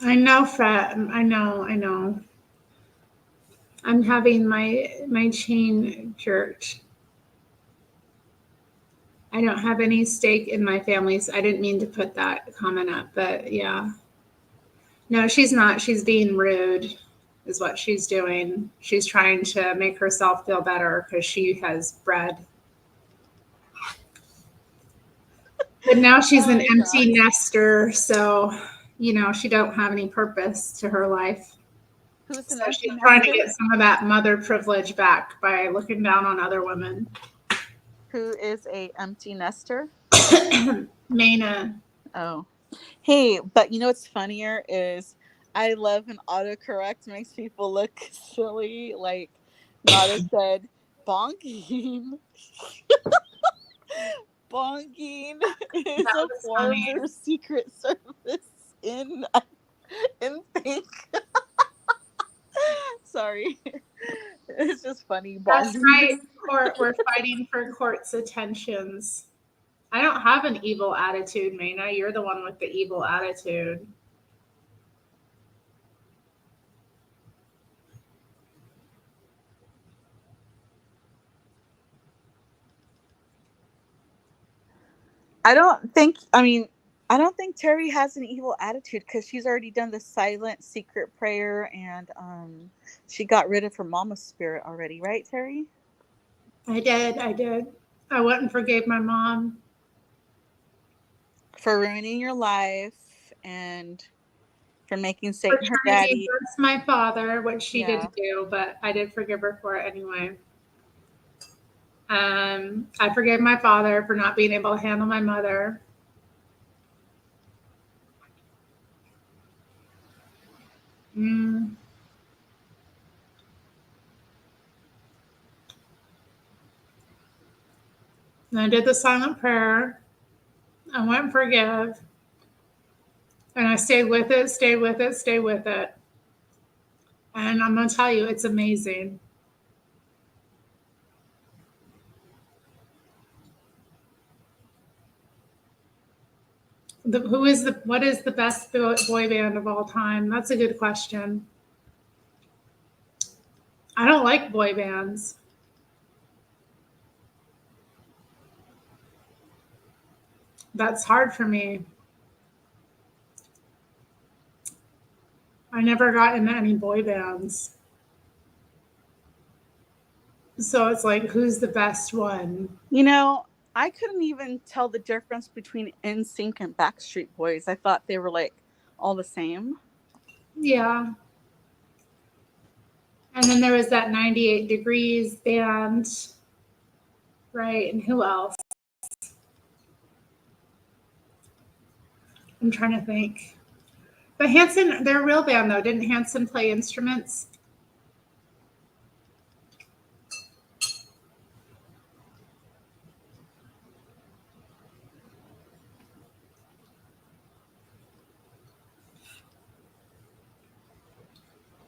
I know, Fred. I know. I'm having my chain jerked. I don't have any stake in my family's. I didn't mean to put that comment up, but yeah. No, she's not. She's being rude, is what she's doing. She's trying to make herself feel better because she has bread. But now she's an empty nester, so she don't have any purpose to her life.
Who's an
So
empty
she's trying to
nester?
get some of that mother privilege back by looking down on other women.
Who is a empty nester?
Maina.
Oh. Hey, but you know what's funnier is I love when autocorrect makes people look silly. Like Nada said, bonking. Bonking is
That
a
was funny.
former Secret Service in pink. Sorry. It's just funny.
That's
Bonking.
right, court. We're fighting for court's attentions. I don't have an evil attitude, Maina. You're the one with the evil attitude.
I don't think Terri has an evil attitude because she's already done the silent secret prayer and she got rid of her mama's spirit already, right, Terri?
I did. I went and forgave my mom.
For ruining your life and for making
For
Satan her
trying to
daddy.
reverse my father, which she
Yeah.
didn't do, but I did forgive her for it anyway. I forgave my father for not being able to handle my mother. Mm. And I did the silent prayer. I went Forgive. And I stayed with it, stayed with it, stayed with it. And I'm going to tell you, it's amazing. What is the best boy band of all time? That's a good question. I don't like boy bands. That's hard for me. I never got into any boy bands. So it's like, who's the best one?
You know, I couldn't even tell the difference between NSYNC and Backstreet Boys. I thought they were like all the same.
Yeah. And then there was that 98 Degrees band, right? And who else? I'm trying to think. But Hanson, they're a real band though. Didn't Hanson play instruments?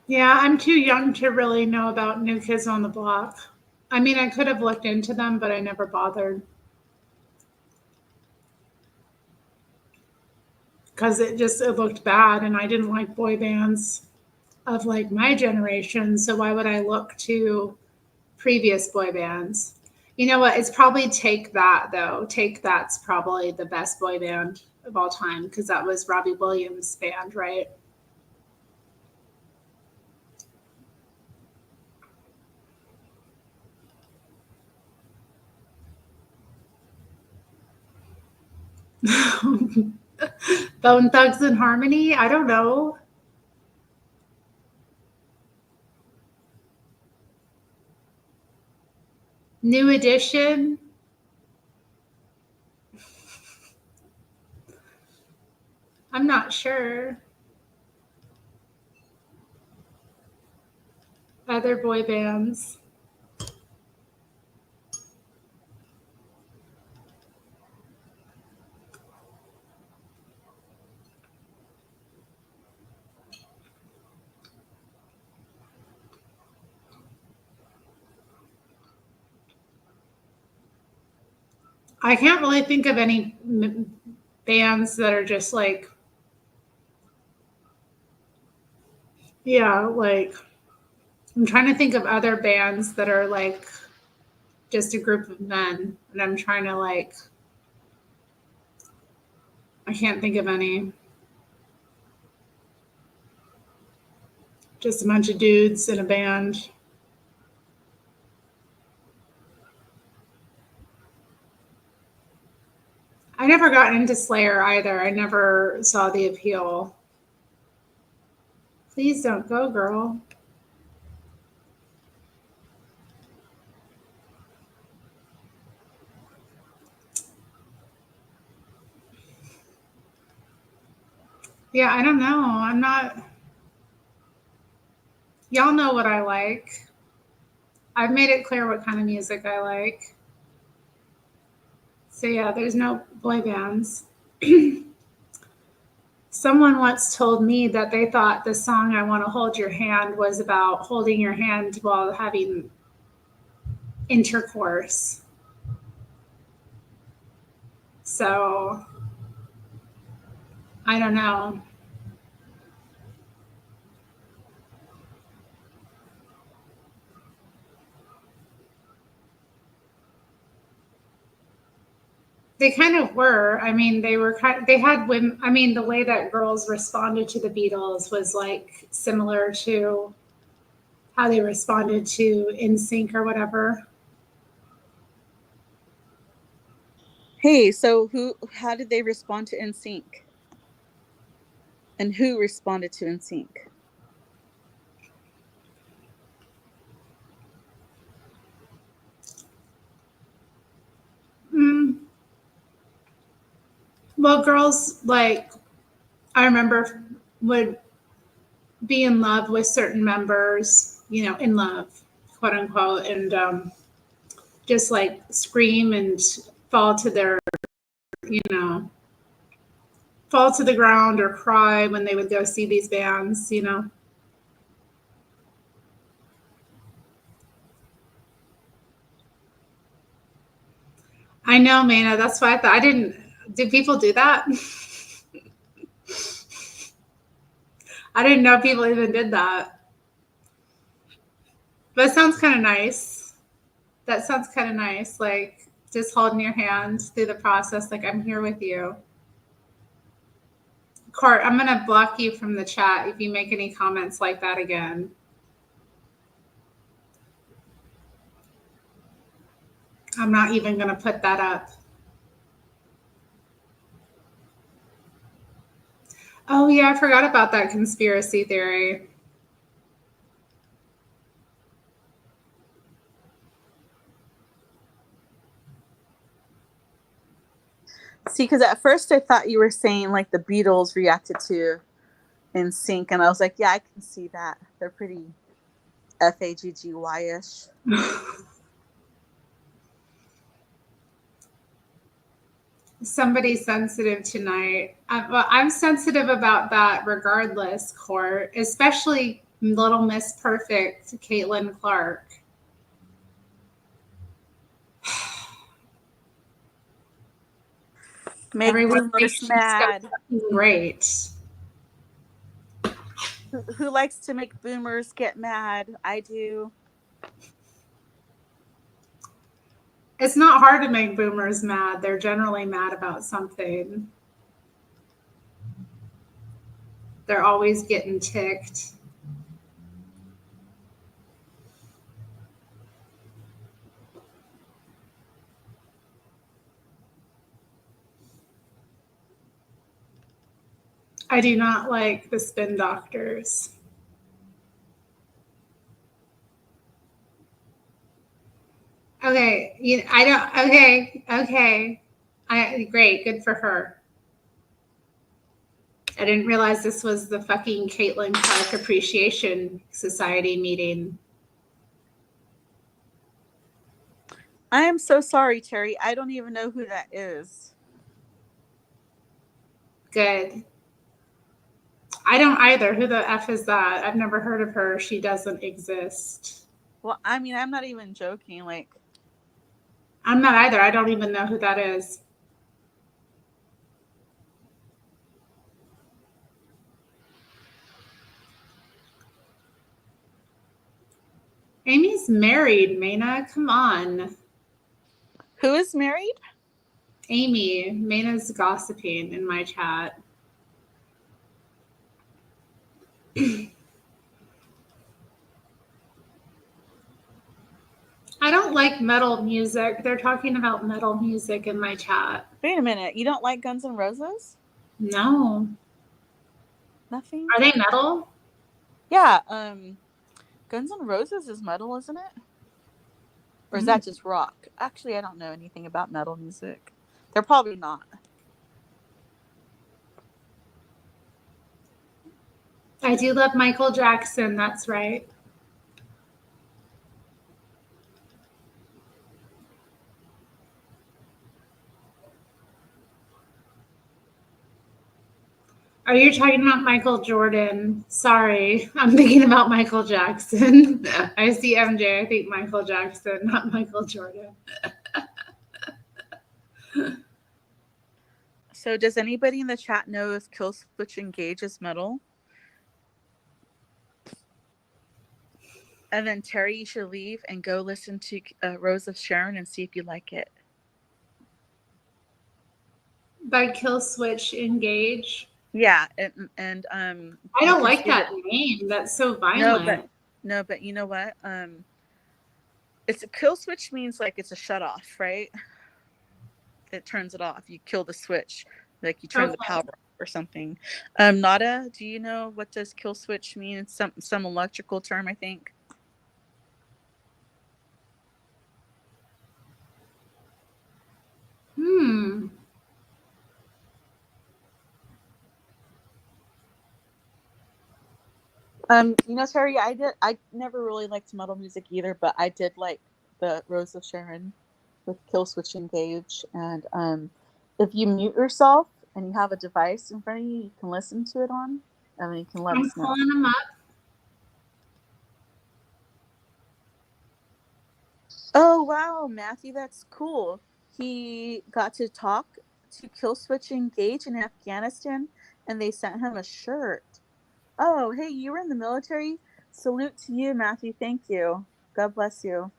Yeah, I'm too young to really know about New Kids on the Block. I mean, I could have looked into them, but I never bothered. Because it looked bad, and I didn't like boy bands of like my generation. So why would I look to previous boy bands? You know what? It's probably Take That, though. Take That's probably the best boy band of all time because that was Robbie Williams' band, right? Bone Thugs and Harmony? I don't know. New Edition? I'm not sure. Other boy bands. I can't really think of any bands that are just like, yeah, like, I'm trying to think of other bands that are like just a group of men. And I'm trying to like, I can't think of any. Just a bunch of dudes in a band. I never got into Slayer either. I never saw the appeal. Please don't go, girl. Yeah, I don't know. I'm not. Y'all know what I like. I've made it clear what kind of music I like. So, yeah, there's no boy bands. Someone once told me that they thought the song I Want to Hold Your Hand was about holding your hand while having intercourse. So, I don't know. They kind of were. I mean, they had women. I mean, the way that girls responded to the Beatles was like similar to how they responded to NSYNC or whatever.
Hey, so how did they respond to NSYNC? And who responded to NSYNC?
Well, girls like I remember would be in love with certain members, you know, in love, quote unquote, and just like scream and fall to their, you know, fall to the ground or cry when they would go see these bands, you know. I know, Mana. That's why I thought I didn't. Did people do that? I didn't know people even did that. But it sounds kind of nice. That sounds kind of nice. Like just holding your hand through the process. Like I'm here with you. Court, I'm going to block you from the chat if you make any comments like that again. I'm not even going to put that up. Oh, yeah, I forgot about that conspiracy theory.
See, because at first I thought you were saying like the Beatles reacted to In Sync, and I was like, yeah, I can see that. They're pretty FAGGY-ish.
Somebody's sensitive tonight. Well, I'm sensitive about that regardless, Court, especially Little Miss Perfect, Caitlin Clark.
Make boomers mad.
Great.
Who likes to make boomers get mad? I do.
It's not hard to make boomers mad. They're generally mad about something. They're always getting ticked. I do not like the spin doctors. Okay, I don't. Okay. Great, good for her. I didn't realize this was the fucking Caitlin Clark Appreciation Society meeting.
I am so sorry, Terry. I don't even know who that is.
Good. I don't either. Who the F is that? I've never heard of her. She doesn't exist.
Well, I mean, I'm not even joking. Like,
I'm not either. I don't even know who that is. Amy's married, Mana. Come on.
Who is married?
Amy. Mana's gossiping in my chat. I don't like metal music. They're talking about metal music in my chat.
Wait a minute. You don't like Guns N' Roses?
No.
Nothing?
Are they metal?
Yeah. Guns N' Roses is metal, isn't it? Or is that just rock? Actually, I don't know anything about metal music. They're probably not.
I do love Michael Jackson. That's right. Are you talking about Michael Jordan? Sorry, I'm thinking about Michael Jackson. I see MJ. I think Michael Jackson, not Michael Jordan.
So does anybody in the chat know if Killswitch Engage is metal? And then Terry, you should leave and go listen to Rose of Sharon and see if you like it.
By Killswitch Engage?
Yeah, and
I don't like that name. That's so violent.
No, but you know what? It's a kill switch means like it's a shut off, right? It turns it off. You kill the switch, like you turn the power off or something. Nada, do you know what does kill switch mean? It's some electrical term, I think. You know, Terry, I never really liked metal music either, but I did like the Rose of Sharon with Kill Switch Engage. And if you mute yourself, and you have a device in front of you, you can listen to it on, and then you can let
I'm
us know.
pulling them up.
Oh wow, Matthew, that's cool. He got to talk to Killswitch Engage in Afghanistan, and they sent him a shirt. Oh, hey, you were in the military? Salute to you, Matthew. Thank you. God bless you.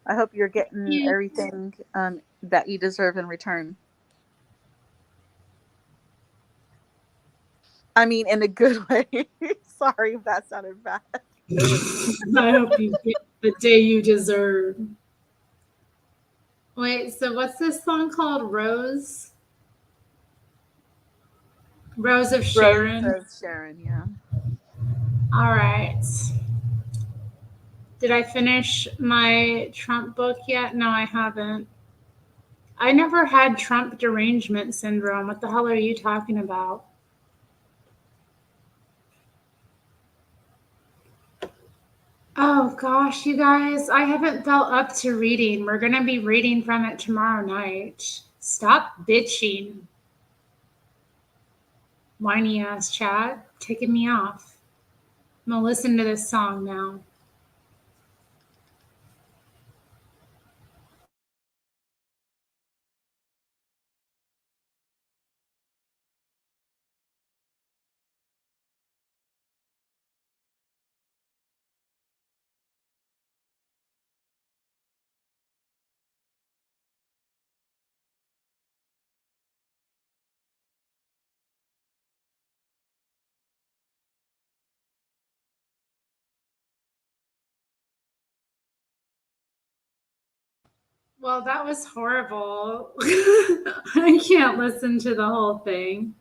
I hope you're getting everything that you deserve in return. I mean, in a good way. Sorry if that sounded bad.
I hope you get the day you deserve. Wait, so what's this song called? Rose? Rose of Sharon?
Rose of Sharon, yeah.
All right. Did I finish my Trump book yet? No, I haven't. I never had Trump derangement syndrome. What the hell are you talking about? Oh gosh, you guys, I haven't felt up to reading. We're going to be reading from it tomorrow night. Stop bitching. Whiny ass chat, taking me off. I'm going to listen to this song now. Well, that was horrible. I can't listen to the whole thing.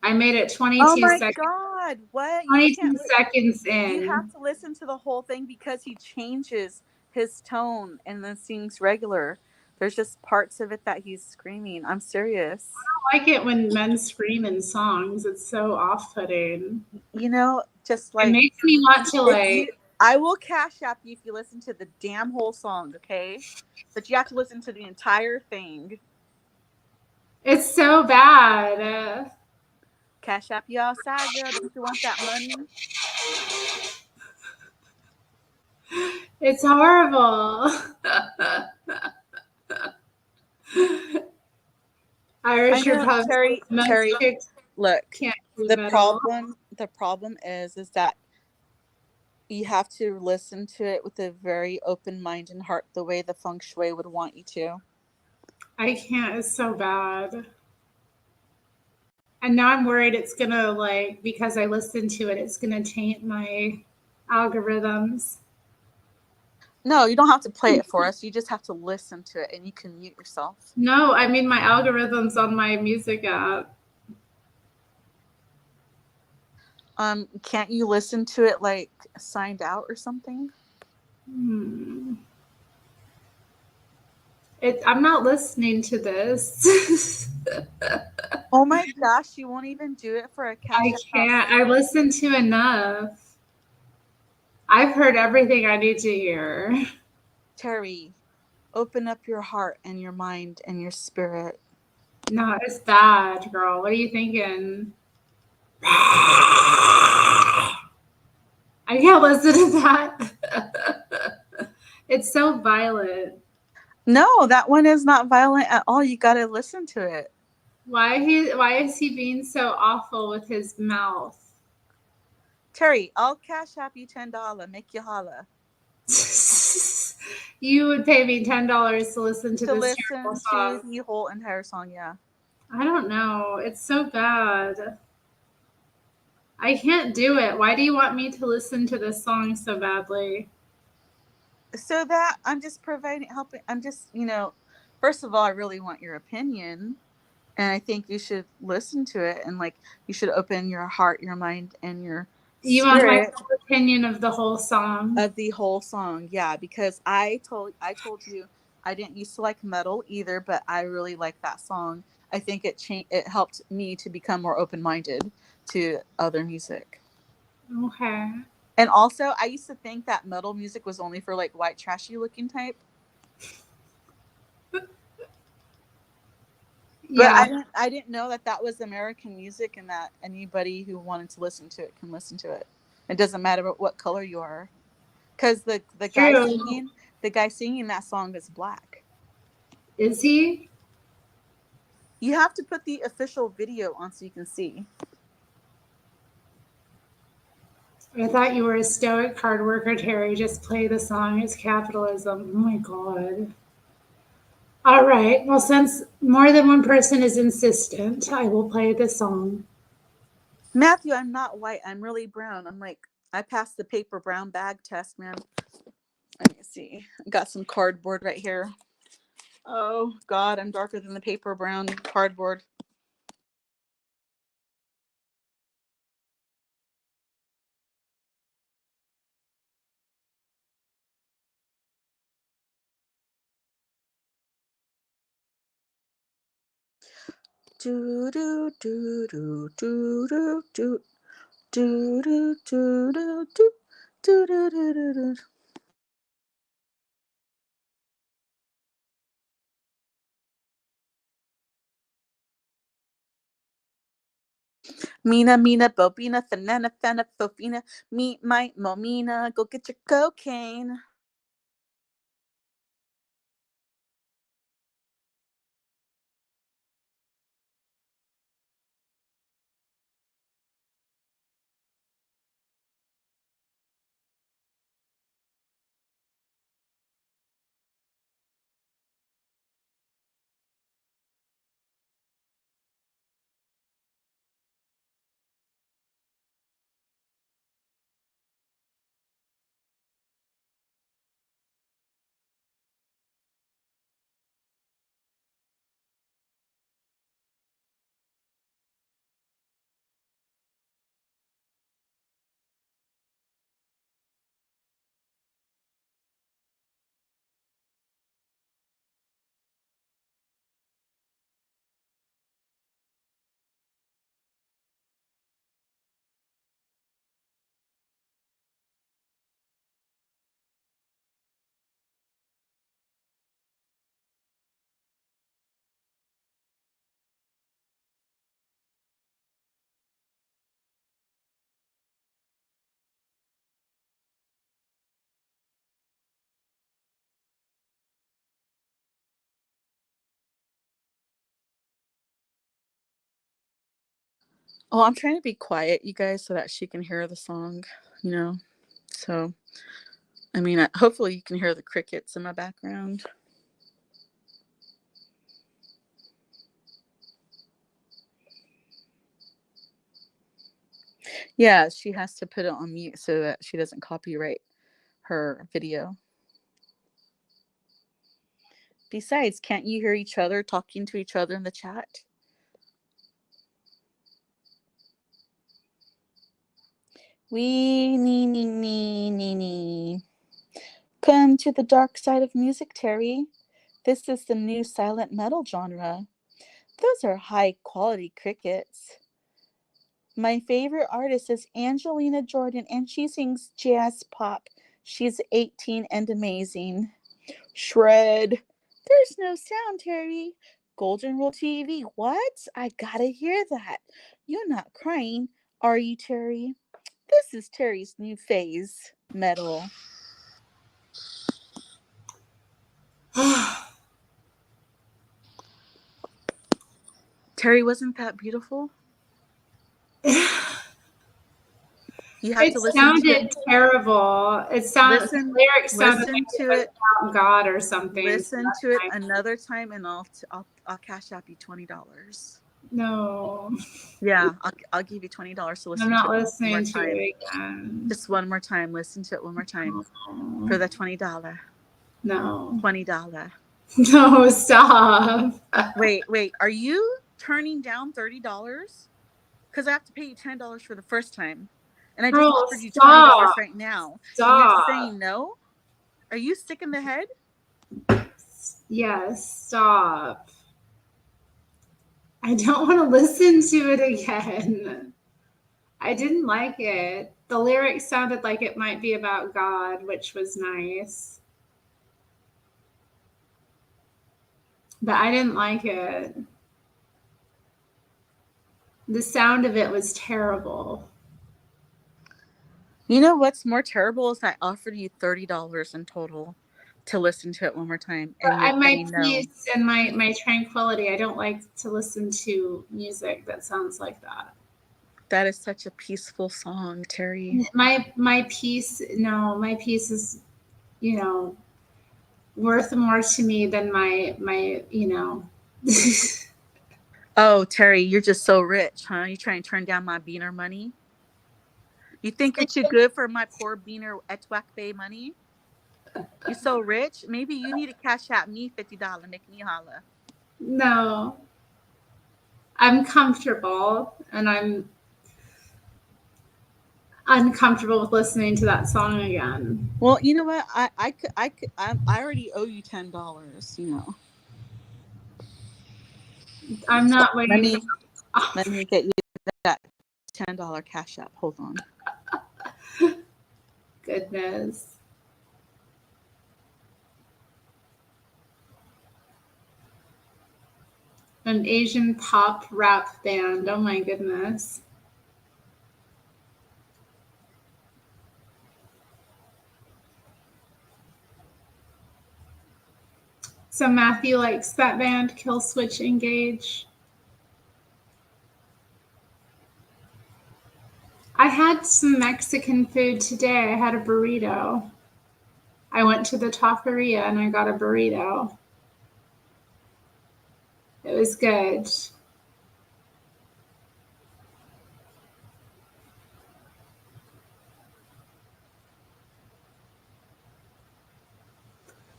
I made it 22
Oh my
seconds.
God! What?
22 seconds in.
You have to listen to the whole thing because he changes his tone and then sings regular. There's just parts of it that he's screaming. I'm serious.
I like it when men scream in songs. It's so off-putting.
You know, just like
it makes me want to like.
I will cash app you if you listen to the damn whole song, okay? But you have to listen to the entire thing.
It's so bad.
Cash app you outside, girl. Don't you want that money?
It's horrible. Irish Republican.
Terri, look,
can't
the problem is that you have to listen to it with a very open mind and heart, the way the feng shui would want you to.
I can't. It's so bad. And now I'm worried it's going to, like, because I listened to it, it's going to taint my algorithms.
No, you don't have to play it for us. You just have to listen to it, and you can mute yourself.
No, I mean my algorithms on my music app.
Can't you listen to it like signed out or something?
I'm not listening to this.
Oh my gosh, you won't even do it for a cash.
I can't. I listened to enough. I've heard everything I need to hear.
Terri, open up your heart and your mind and your spirit.
No, it's bad, girl. What are you thinking? I can't listen to that. It's so violent.
No, that one is not violent at all. You got to listen to it.
Why is he being so awful with his mouth?
Terri, I'll cash app you $10. Make you holla.
You would pay me $10 to listen to this terrible song.
To the whole entire song, yeah.
I don't know. It's so bad. I can't do it. Why do you want me to listen to this song so badly?
So that I'm just helping. I'm just, first of all, I really want your opinion. And I think you should listen to it, and like you should open your heart, your mind, and your
You want my opinion of the whole song?
Of the whole song, yeah. Because I told you I didn't used to like metal either, but I really like that song. I think it helped me to become more open-minded to other music.
Okay.
And also, I used to think that metal music was only for like white trashy looking type. But
Yeah,
I didn't know that was American music and that anybody who wanted to listen to it can listen to it. It doesn't matter what color you are, because the
true.
guy singing that song is black.
Is he?
You have to put the official video on so you can see.
I thought you were a stoic hard worker, Terry. Just play the song. It's capitalism. Oh my God. All right. Well, since more than one person is insistent, I will play the song.
Matthew, I'm not white. I'm really brown. I'm like, I passed the paper brown bag test, man. Let me see. I got some cardboard right here. Oh God, I'm darker than the paper brown cardboard. Do do do do do do do do do do do do do do do do. Mina, Mina, Bobina, Fanana, Fana, Fofina, meet my Momina, go get your cocaine. Oh, I'm trying to be quiet, you guys, so that she can hear the song, you know. So, I mean, hopefully you can hear the crickets in my background. Yeah, she has to put it on mute so that she doesn't copyright her video. Besides, can't you hear each other talking to each other in the chat? Wee nee nee nee nee nee. Come to the dark side of music, Terry. This is the new silent metal genre. Those are high quality crickets. My favorite artist is Angelina Jordan, and she sings jazz pop. She's 18 and amazing. Shred. There's no sound, Terry. Golden Rule TV. What? I gotta hear that. You're not crying, are you, Terry? This is Terry's new phase. Metal. Terry, wasn't that beautiful? You have
It
to listen to it.
sounded terrible. It sounded the lyrics sounded like
Listen
it
to
was
it.
about God or something.
Listen to it another time, and I'll cash out you $20.
No,
Yeah, I'll give you $20 to listen
I'm
to
not
it one
listening
more
to
time.
it again.
Just one more time. Listen to it one more time for the $20.
No,
$20.
no, stop.
Wait. Are you turning down $30? Because I have to pay you $10 for the first time, and I just
Girl,
offered you
stop.
$20 right now, and you're
Stop.
saying no? Are you sick in the head?
Yes, stop. I don't want to listen to it again. I didn't like it. The lyrics sounded like it might be about God, which was nice. But I didn't like it. The sound of it was terrible.
You know what's more terrible is I offered you $30 in total to listen to it one more time, and you're
My
saying no.
peace and my tranquility. I don't like to listen to music that sounds like that.
That is such a peaceful song, Terry.
My peace, no, my peace is, you know, worth more to me than my you know.
Oh, Terry, you're just so rich, huh? You trying to turn down my beaner money? You think you're too good for my poor beaner Etwack Bay money? You're so rich. Maybe you need to cash out me $50, make me holla.
No, I'm comfortable, and I'm uncomfortable with listening to that song again.
Well, you know what? I already owe you $10. You know.
I'm not
Let
waiting.
me get you that $10 cash app. Hold on.
Goodness. An Asian pop rap band. Oh my goodness. So Matthew likes that band, Kill Switch Engage. I had some Mexican food today. I had a burrito. I went to the taqueria and I got a burrito. It was good.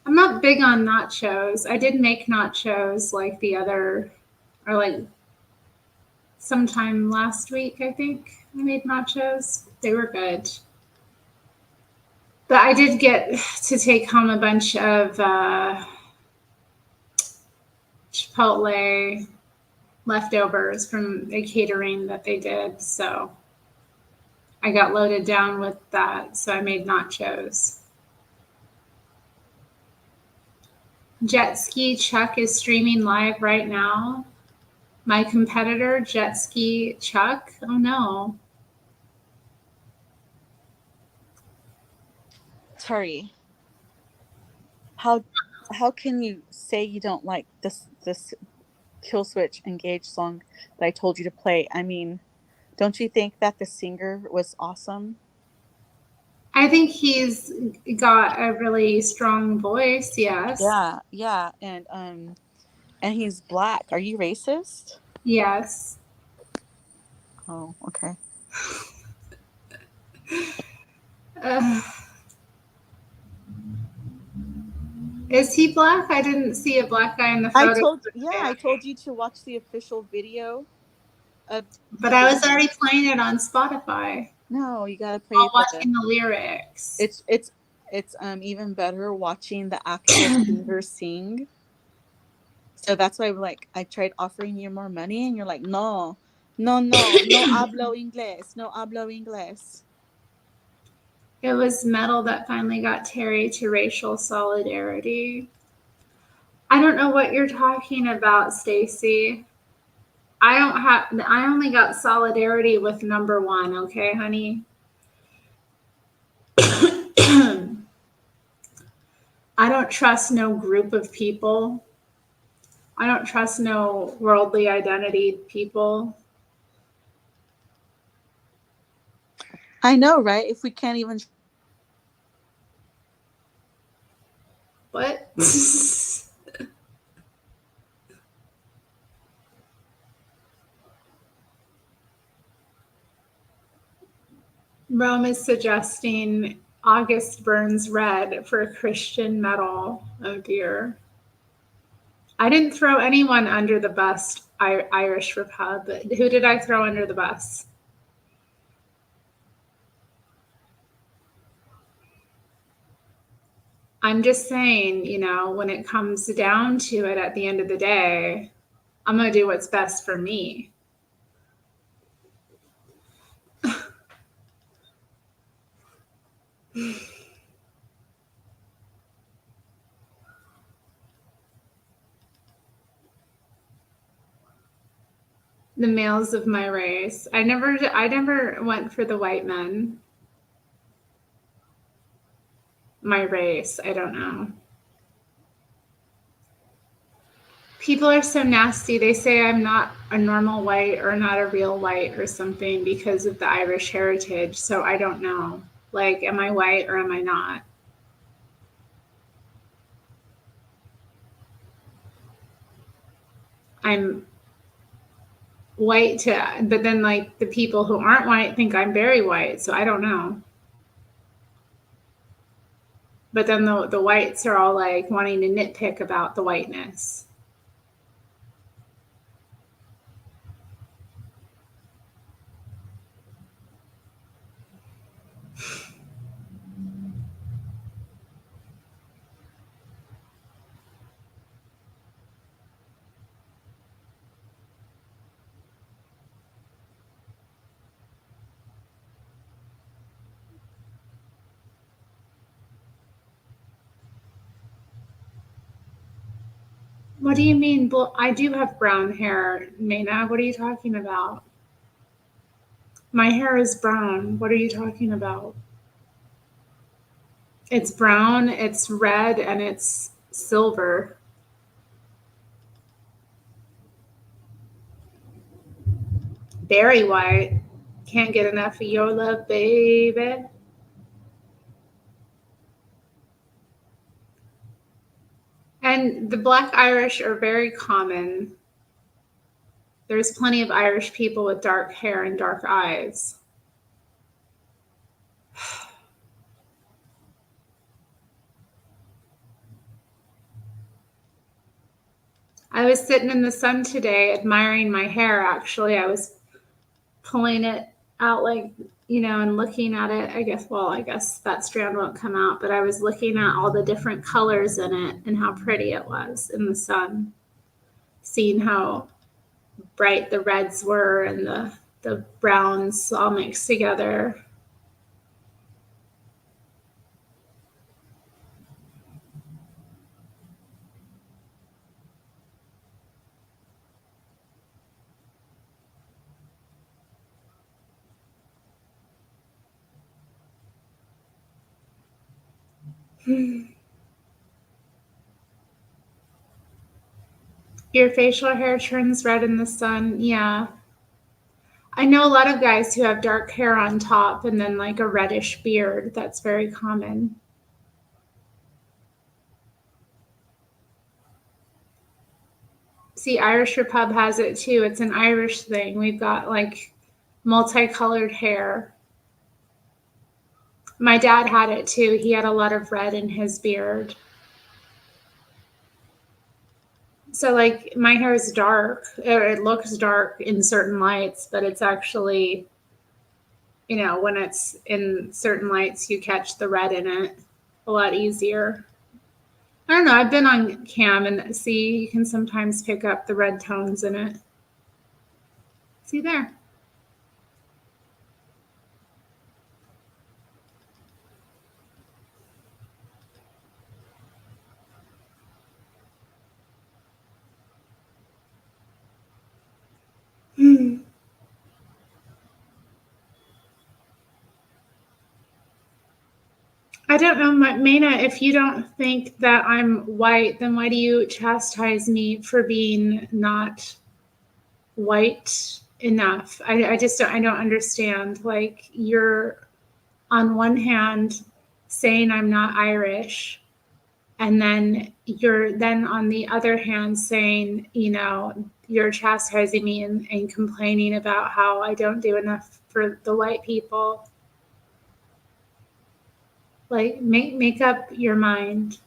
I'm not big on nachos. I did make nachos like sometime last week, I think. I made nachos. They were good. But I did get to take home a bunch of Chipotle leftovers from a catering that they did. So I got loaded down with that. So I made nachos. Jet Ski Chuck is streaming live right now. My competitor, Jet Ski Chuck. Oh no.
Terry, how can you say you don't like this Kill Switch Engage song that I told you to play? I mean, don't you think that the singer was awesome?
I think he's got a really strong voice, yes.
Yeah, and he's black. Are you racist?
Yes.
Oh, okay.
Is he black? I didn't see a black guy in the photo.
I told you to watch the official video.
But I was already playing it on Spotify.
No, you gotta play
while watching the lyrics.
It's even better watching the actual singer sing. So that's why I tried offering you more money, and you're like, no hablo inglés, no hablo inglés.
It was metal that finally got Terry to racial solidarity. I don't know what you're talking about, Stacy. I only got solidarity with number one, okay, honey? I don't trust no group of people. I don't trust no worldly identity people.
I know, right? If we can't even.
What? Rome is suggesting August Burns Red for Christian metal. Oh dear. I didn't throw anyone under the bus, Irish Republic. Who did I throw under the bus? I'm just saying, when it comes down to it at the end of the day, I'm going to do what's best for me. The males of my race. I never went for the white men. My race, I don't know. People are so nasty. They say I'm not a normal white or not a real white or something because of the Irish heritage. So I don't know. Like, am I white or am I not? I'm white but then like the people who aren't white think I'm very white. So I don't know. But then the whites are all like wanting to nitpick about the whiteness. What do you mean? I do have brown hair, Maina. What are you talking about? My hair is brown. What are you talking about? It's brown, it's red, and it's silver. Very white. Can't get enough of your love, baby. And the Black Irish are very common. There's plenty of Irish people with dark hair and dark eyes. I was sitting in the sun today admiring my hair, actually. I was pulling it out like, and looking at it. I guess that strand won't come out, but I was looking at all the different colors in it and how pretty it was in the sun. Seeing how bright the reds were and the browns all mixed together. Your facial hair turns red in the sun. Yeah. I know a lot of guys who have dark hair on top and then like a reddish beard. That's very common. See, Irish Repub has it too. It's an Irish thing. We've got like multicolored hair. My dad had it too. He had a lot of red in his beard. So like my hair is dark, or it looks dark in certain lights, but it's actually, when it's in certain lights, you catch the red in it a lot easier. I don't know. I've been on cam and see, you can sometimes pick up the red tones in it. See there. I don't know, Maina, if you don't think that I'm white, then why do you chastise me for being not white enough? I don't understand. Like, you're on one hand saying I'm not Irish, and then you're then on the other hand saying, you're chastising me and complaining about how I don't do enough for the white people. Like, make up your mind.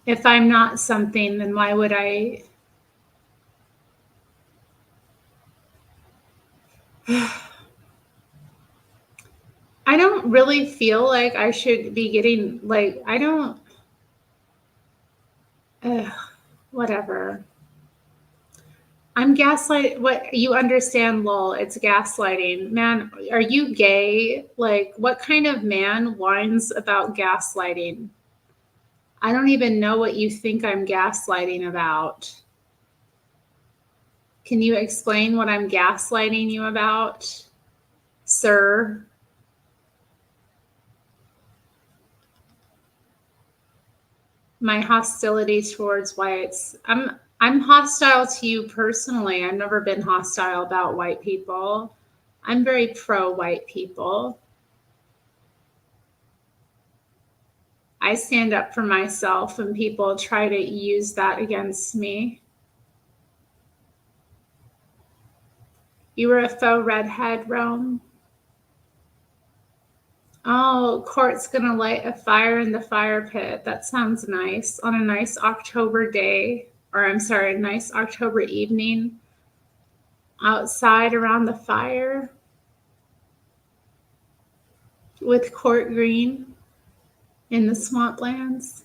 If I'm not something, then why would I? I don't really feel like I should be getting, like, I don't, whatever. I'm gaslight. What you understand, lol? It's gaslighting, man. Are you gay? Like, what kind of man whines about gaslighting? I don't even know what you think I'm gaslighting about. Can you explain what I'm gaslighting you about, sir? My hostility towards whites. I'm hostile to you personally. I've never been hostile about white people. I'm very pro white people. I stand up for myself and people try to use that against me. You were a faux redhead, Rome. Oh, Court's gonna light a fire in the fire pit. That sounds nice. On a nice October day, or I'm sorry, a nice October evening, outside around the fire with Court Green in the swamplands.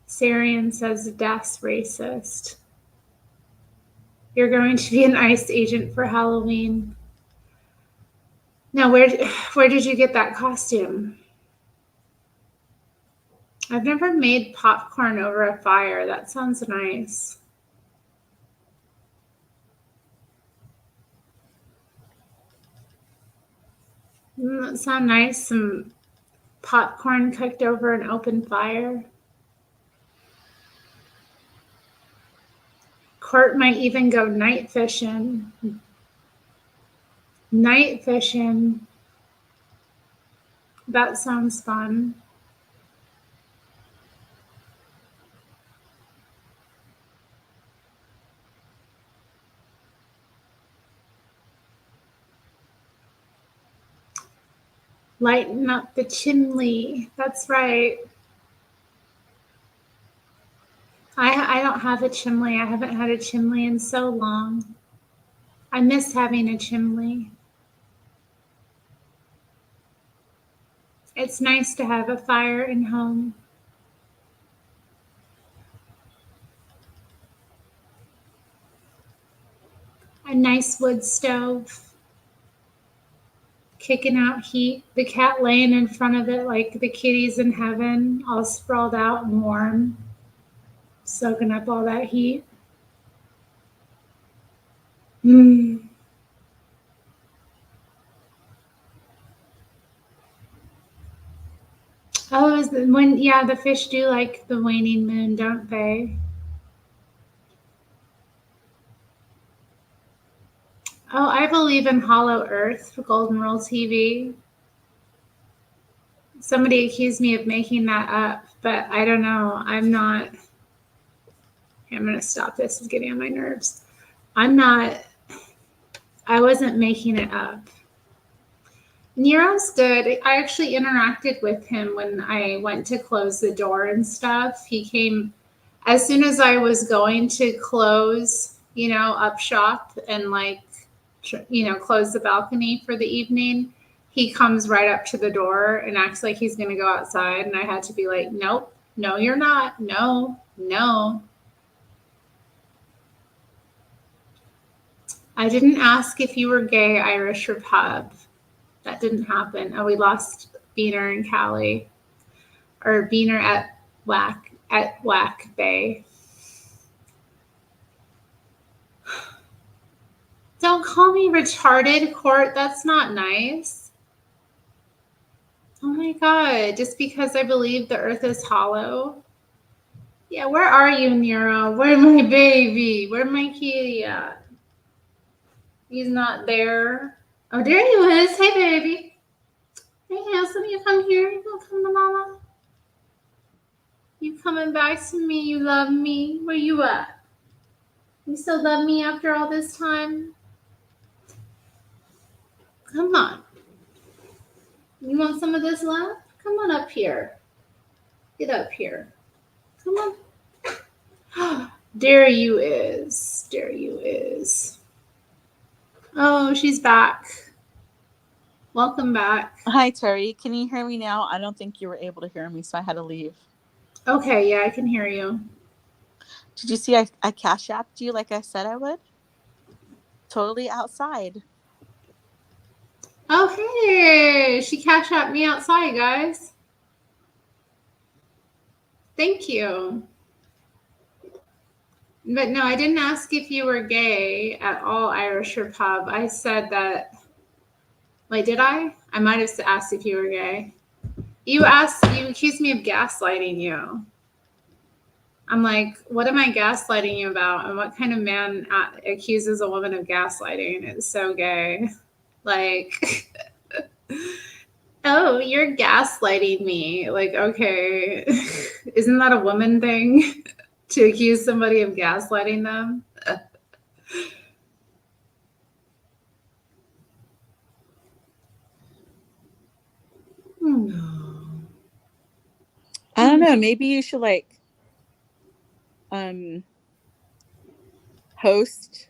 Sarian says death's racist. You're going to be an ICE agent for Halloween. Now, where did you get that costume? I've never made popcorn over a fire. That sounds nice. Doesn't that sound nice? Some popcorn cooked over an open fire. Court might even go night fishing. Night fishing. That sounds fun. Lighten up the chimney. That's right. I don't have a chimney. I haven't had a chimney in so long. I miss having a chimney. It's nice to have a fire in home. A nice wood stove. Kicking out heat. The cat laying in front of it like the kitties in heaven, all sprawled out and warm. Soaking up all that heat. Mm. Oh, the fish do like the waning moon, don't they? Oh, I believe in Hollow Earth for Golden Rule TV. Somebody accused me of making that up, but I don't know. I'm not. I'm going to stop this. It's getting on my nerves. I wasn't making it up. Nero's good. I actually interacted with him when I went to close the door and stuff. He came as soon as I was going to close, up shop and close the balcony for the evening. He comes right up to the door and acts like he's going to go outside. And I had to be like, nope, no, you're not. No. I didn't ask if you were gay, Irish or pub. That didn't happen. Oh, we lost Beaner and Callie. Or Beaner at Whack Bay. Don't call me retarded, Court. That's not nice. Oh my God. Just because I believe the earth is hollow. Yeah, where are you, Nero? Where's my baby? Where's my kitty at? He's not there. Oh, there you is. Hey, baby. Hey, handsome. You come here. You gonna come to mama? You coming back to me? You love me? Where you at? You still love me after all this time? Come on. You want some of this love? Come on up here. Get up here. Come on. There you is. There you is. Oh, she's back. Welcome back.
Hi, Terry. Can you hear me now? I don't think you were able to hear me, so I had to leave.
Okay, yeah, I can hear you.
Did you see I cash apped you like I said I would? Totally outside.
Oh, hey, she cashed out me outside, guys. Thank you. But no, I didn't ask if you were gay at all, Irish or pub. I said that. Wait, did I? I might have asked if you were gay. You accused me of gaslighting you. I'm like, what am I gaslighting you about? And what kind of man accuses a woman of gaslighting? It's so gay. Like, oh, you're gaslighting me. Like, okay. Isn't that a woman thing to accuse somebody of gaslighting them?
I don't know. Maybe you should like host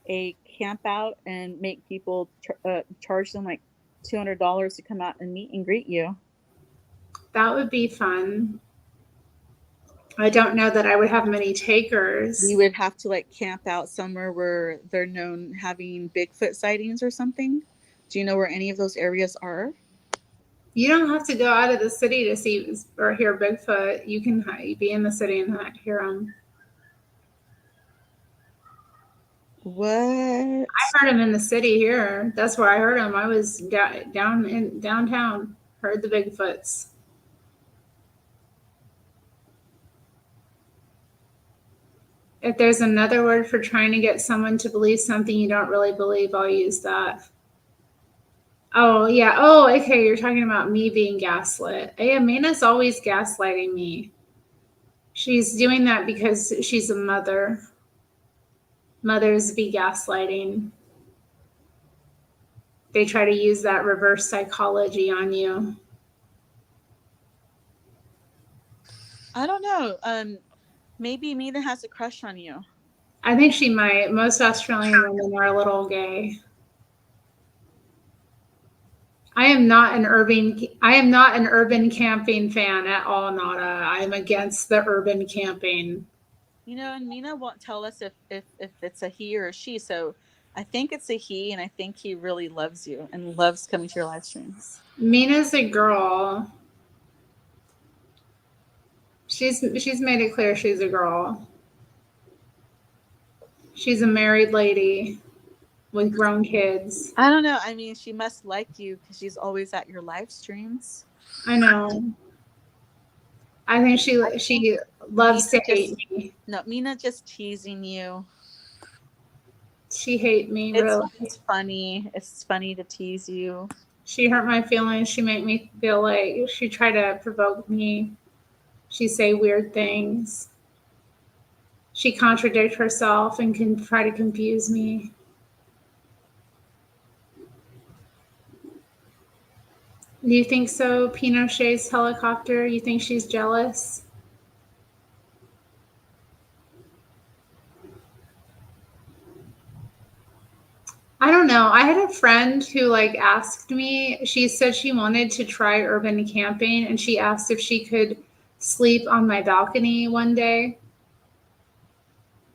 a camp out and make people charge them like $200 to come out and meet and greet you.
That would be fun. I don't know that I would have many takers.
You would have to like camp out somewhere where they're known having Bigfoot sightings or something. Do you know where any of those areas are?
You don't have to go out of the city to see or hear Bigfoot. You can be in the city and not hear them.
What?
I heard him in the city here. That's where I heard him. I was down in downtown. Heard the Bigfoots. If there's another word for trying to get someone to believe something you don't really believe, I'll use that. Oh, yeah. Oh, okay. You're talking about me being gaslit. Hey, Amina's always gaslighting me. She's doing that because she's a mother. Mothers be gaslighting. They try to use that reverse psychology on you.
I don't know. Maybe Mina has a crush on you.
I think she might. Most Australian women are a little gay. I am not an urban camping fan at all, Nada. I am against the urban camping.
You know, and Mina won't tell us if it's a he or a she. So I think it's a he, and I think he really loves you and loves coming to your live streams.
Mina's a girl. She's made it clear she's a girl. She's a married lady with grown kids.
I don't know. I mean, she must like you because she's always at your live streams.
I know. I think she loves to hate me.
No, Mina just teasing you.
She hate me, really.
It's funny. It's funny to tease you.
She hurt my feelings. She made me feel like she tried to provoke me. She say weird things. She contradict herself and can try to confuse me. Do you think so, Pinochet's helicopter? You think she's jealous? I don't know. I had a friend who asked me, she said she wanted to try urban camping and she asked if she could sleep on my balcony one day.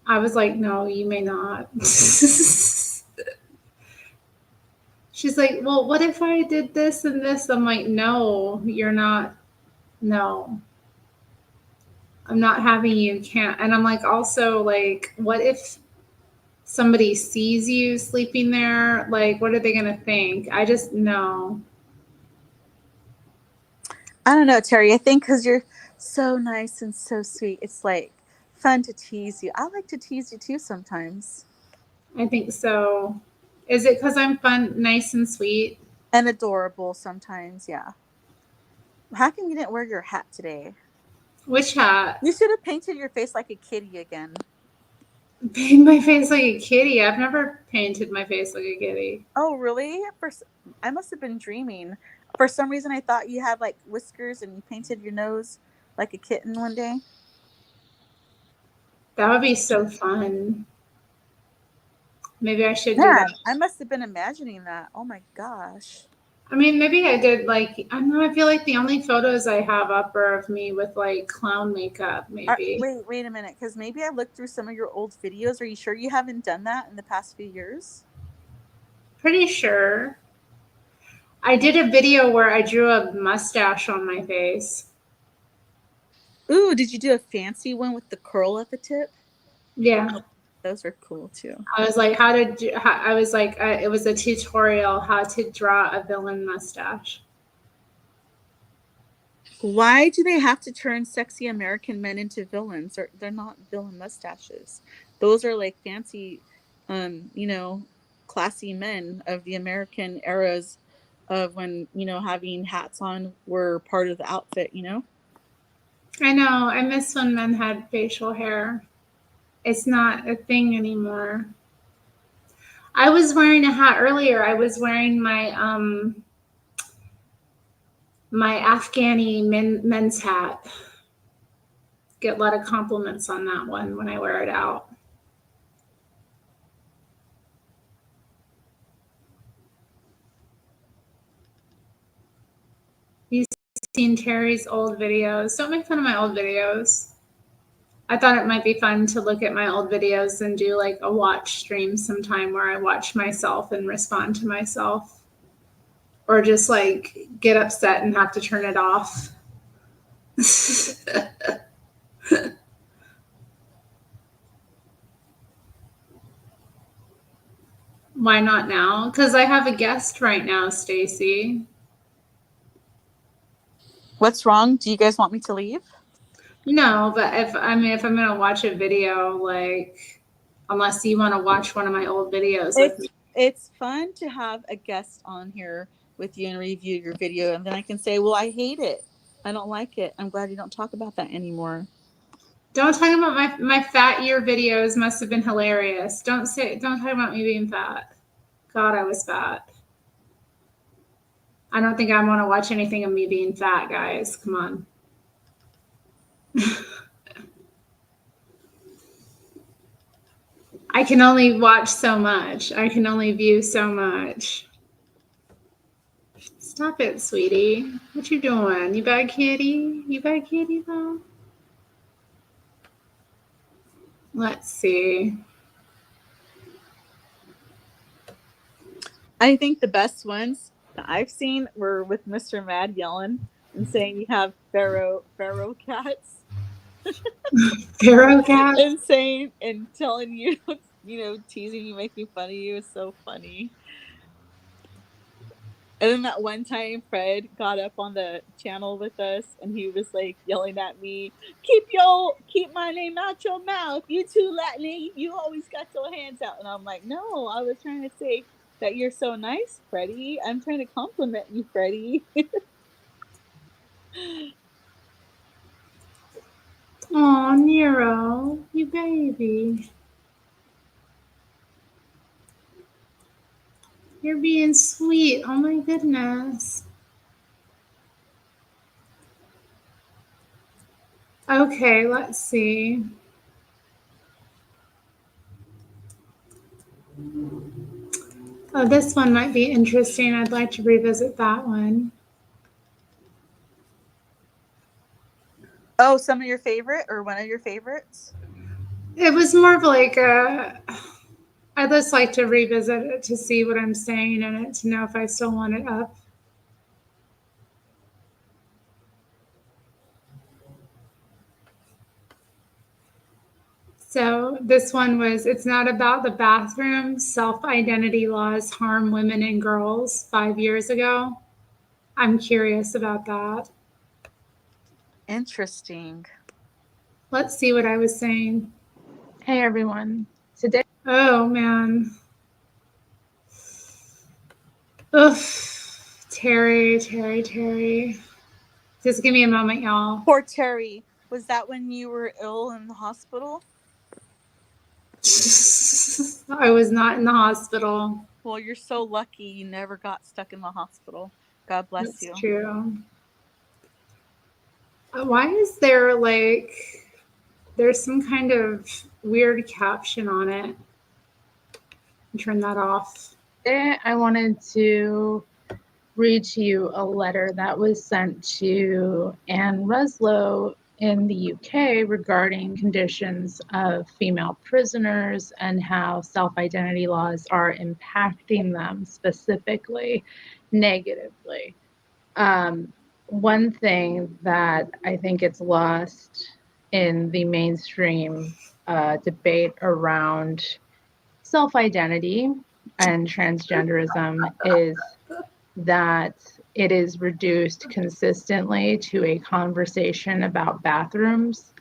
I was like, no, you may not. She's like, well, what if I did this and this? I'm like, no, you're not. No. I'm not having you can't. And I'm like, also, what if somebody sees you sleeping there? Like, what are they going to think? I just, no.
I don't know, Terry. I think because you're so nice and so sweet, it's fun to tease you. I like to tease you too sometimes.
I think so. Is it because I'm fun, nice and sweet?
And adorable sometimes, yeah. How come you didn't wear your hat today?
Which hat?
You should have painted your face like a kitty again.
Paint my face like a kitty? I've never painted my face like a kitty.
Oh, really? I must have been dreaming. For some reason, I thought you had whiskers and you painted your nose like a kitten one day.
That would be so fun. Maybe I should do
Yeah,
that.
I must have been imagining that. Oh my gosh.
I mean, maybe I did I don't know. I feel like the only photos I have up are of me with clown makeup, maybe.
Wait a minute, because maybe I looked through some of your old videos. Are you sure you haven't done that in the past few years?
Pretty sure. I did a video where I drew a mustache on my face.
Ooh, did you do a fancy one with the curl at the tip?
Yeah.
Those are cool too.
I was like, it was a tutorial how to draw a villain mustache.
Why do they have to turn sexy American men into villains? They're not villain mustaches. Those are like fancy, classy men of the American eras of when, having hats on were part of the outfit,
I know. I miss when men had facial hair. It's not a thing anymore. I was wearing a hat earlier. I was wearing my Afghani men's hat. Get a lot of compliments on that one when I wear it out. You've seen Terry's old videos. Don't make fun of my old videos. I thought it might be fun to look at my old videos and do like a watch stream sometime where I watch myself and respond to myself. Or just like get upset and have to turn it off. Why not now? Because I have a guest right now, Stacy.
What's wrong? Do you guys want me to leave?
No, but if I'm gonna watch a video, like, unless you want to watch one of my old videos with me.
It's fun to have a guest on here with you and review your video, and then I can say, well, I hate it. I don't like it. I'm glad you don't talk about that anymore.
Don't talk about my fat year videos. Must have been hilarious. Don't talk about me being fat. God, I was fat. I don't think I want to watch anything of me being fat, guys. Come on. I can only watch so much. I can only view so much. Stop it, sweetie. What you doing? You bad kitty? You bad kitty, though? Let's see.
I think the best ones that I've seen were with Mr. Mad yelling and saying you have feral cats.
Feral cat?
And saying and telling you, teasing you, making fun of you is so funny. And then that one time Fred got up on the channel with us and he was like yelling at me, keep my name out your mouth. You too Latin, you always got your hands out. And I'm like, no, I was trying to say that you're so nice, Freddie. I'm trying to compliment you, Freddie.
Oh, Nero, you baby. You're being sweet. Oh my goodness. Okay, let's see. Oh, this one might be interesting. I'd like to revisit that one.
Oh, some of your favorite or one of your favorites?
It was more of like I'd just like to revisit it to see what I'm saying in it, to know if I still want it up. So this one was, it's not about the bathroom. Self-identity laws harm women and girls 5 years ago. I'm curious about that.
Interesting.
Let's see what I was saying.
Hey everyone. Today.
Oh man. Ugh. Terri. Just give me a moment, y'all.
Poor Terri. Was that when you were ill in the hospital?
I was not in the hospital.
Well, you're so lucky you never got stuck in the hospital. God bless
That's
you.
True. Why is there there's some kind of weird caption on it? Turn that off.
Today I wanted to read to you a letter that was sent to Anne Ruslow in the UK regarding conditions of female prisoners and how self-identity laws are impacting them specifically negatively. One thing that I think gets lost in the mainstream debate around self-identity and transgenderism is that it is reduced consistently to a conversation about bathrooms.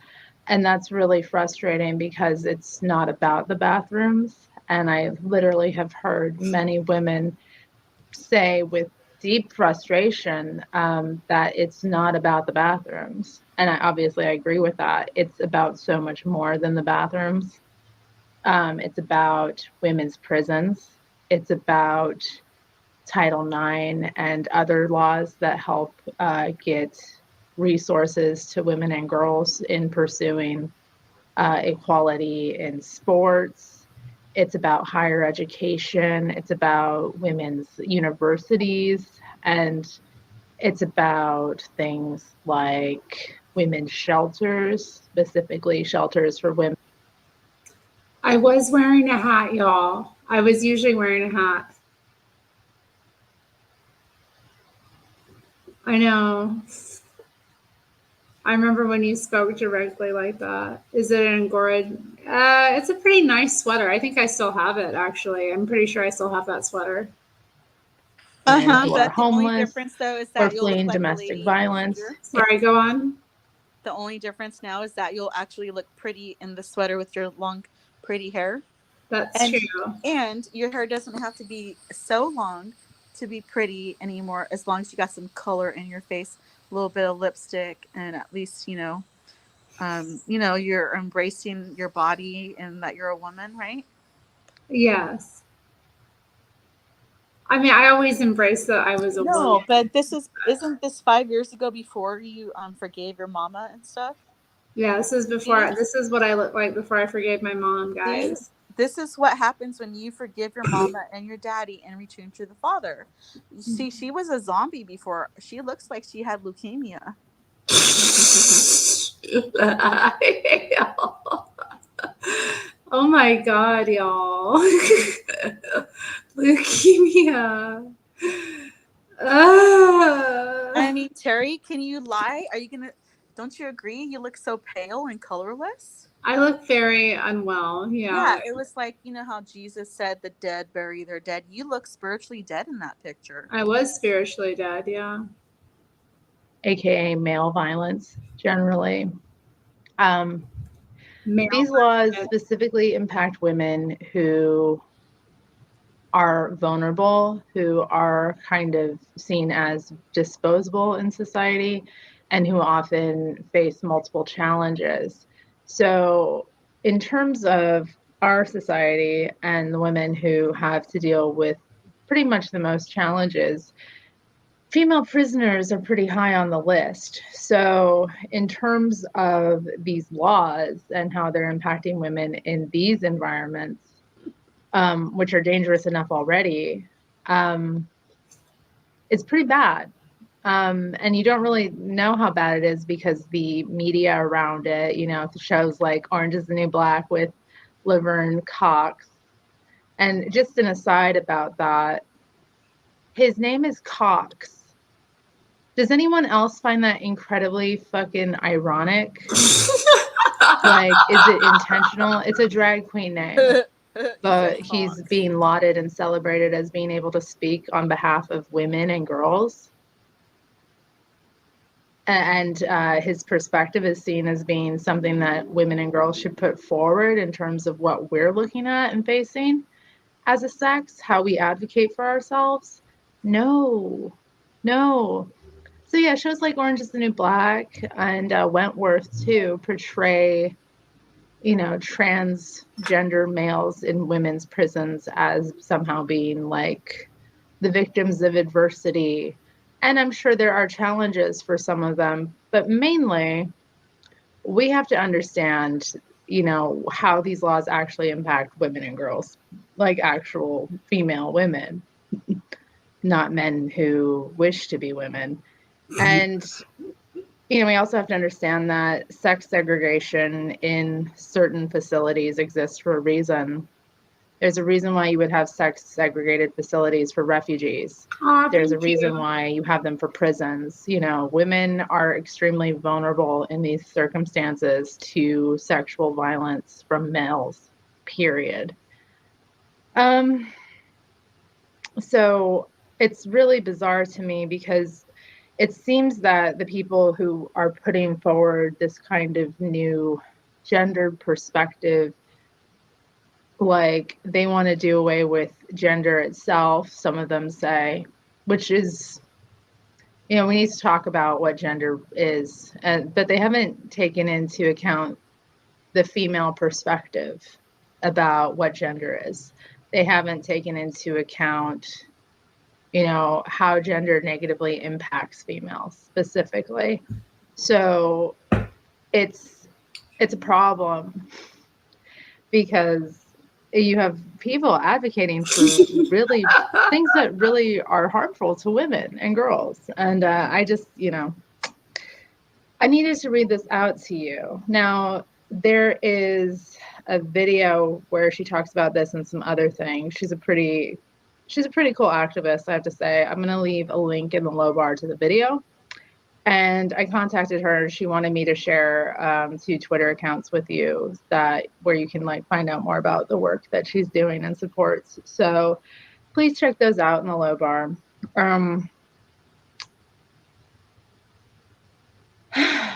And that's really frustrating because it's not about the bathrooms. And I literally have heard many women say with deep frustration that it's not about the bathrooms. And I agree with that. It's about so much more than the bathrooms. It's about women's prisons. It's about Title IX and other laws that help get resources to women and girls in pursuing equality in sports. It's about higher education. It's about women's universities. And it's about things like women's shelters, specifically shelters for women.
I was wearing a hat, y'all. I was usually wearing a hat. I know. I remember when you spoke directly like that. Is it an Angora? It's a pretty nice sweater. I think I still have it, actually. I'm pretty sure I still have that sweater.
Who are
But the only
homeless
difference though is
or
that you'll look
fleeing
like a
domestic
lady in the
violence.
future.
Sorry, go on.
The only difference now is that you'll actually look pretty in the sweater with your long, pretty hair.
That's true.
And your hair doesn't have to be so long to be pretty anymore, as long as you got some color in your face, a little bit of lipstick, and at least you're embracing your body and that you're a woman, right?
Yes. I mean, I always embraced that I was a woman.
No, but isn't this 5 years ago before you forgave your mama and stuff?
Yeah, this is before. This is what I looked like before I forgave my mom, guys.
This is what happens when you forgive your mama and your daddy and return to the father. You see, she was a zombie before. She looks like she had leukemia.
Oh my God, y'all. Leukemia.
I mean, Terry, can you lie? Don't you agree? You look so pale and colorless.
I look very unwell. Yeah.
It was like, how Jesus said the dead bury their dead. You look spiritually dead in that picture.
I was spiritually dead, yeah.
AKA male violence, generally. These laws specifically impact women who are vulnerable, who are kind of seen as disposable in society, and who often face multiple challenges. So, in terms of our society and the women who have to deal with pretty much the most challenges, female prisoners are pretty high on the list. So, in terms of these laws and how they're impacting women in these environments, which are dangerous enough already, it's pretty bad. And you don't really know how bad it is because the media around it, shows like Orange is the New Black with Laverne Cox. And just an aside about that, his name is Cox. Does anyone else find that incredibly fucking ironic? Like, is it intentional? It's a drag queen name. But he's being lauded and celebrated as being able to speak on behalf of women and girls. And his perspective is seen as being something that women and girls should put forward in terms of what we're looking at and facing as a sex, how we advocate for ourselves. No. So yeah, shows like Orange is the New Black and Wentworth too portray transgender males in women's prisons as somehow being like the victims of adversity. And I'm sure there are challenges for some of them, but mainly we have to understand, how these laws actually impact women and girls, like actual female women, not men who wish to be women. And we also have to understand that sex segregation in certain facilities exists for a reason. There's a reason why you would have sex segregated facilities for refugees. There's a reason why you have them for prisons. Women are extremely vulnerable in these circumstances to sexual violence from males, period. So it's really bizarre to me because it seems that the people who are putting forward this kind of new gendered perspective, like they want to do away with gender itself, some of them say, which is, we need to talk about what gender is, but they haven't taken into account the female perspective about what gender is. They haven't taken into account how gender negatively impacts females specifically. So it's a problem because you have people advocating for really things that really are harmful to women and girls. And I just, I needed to read this out to you. Now, there is a video where she talks about this and some other things. She's a pretty cool activist, I have to say. I'm going to leave a link in the low bar to the video. And I contacted her. She wanted me to share 2 Twitter accounts with you where you can find out more about the work that she's doing and supports. So please check those out in the low bar.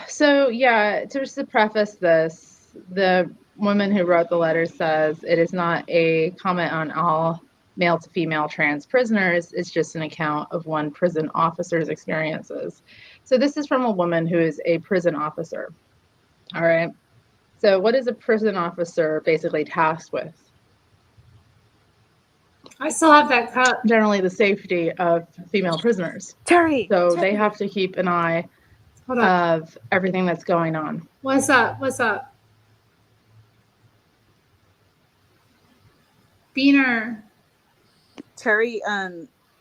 So yeah, just to preface this, the woman who wrote the letter says it is not a comment on all male to female trans prisoners. It's just an account of one prison officer's experiences. So this is from a woman who is a prison officer. All right. So what is a prison officer basically tasked with?
I still have that cup.
Generally the safety of female prisoners.
Terri.
So they have to keep an eye of everything that's going on.
What's up? What's up? Beaner.
Terri,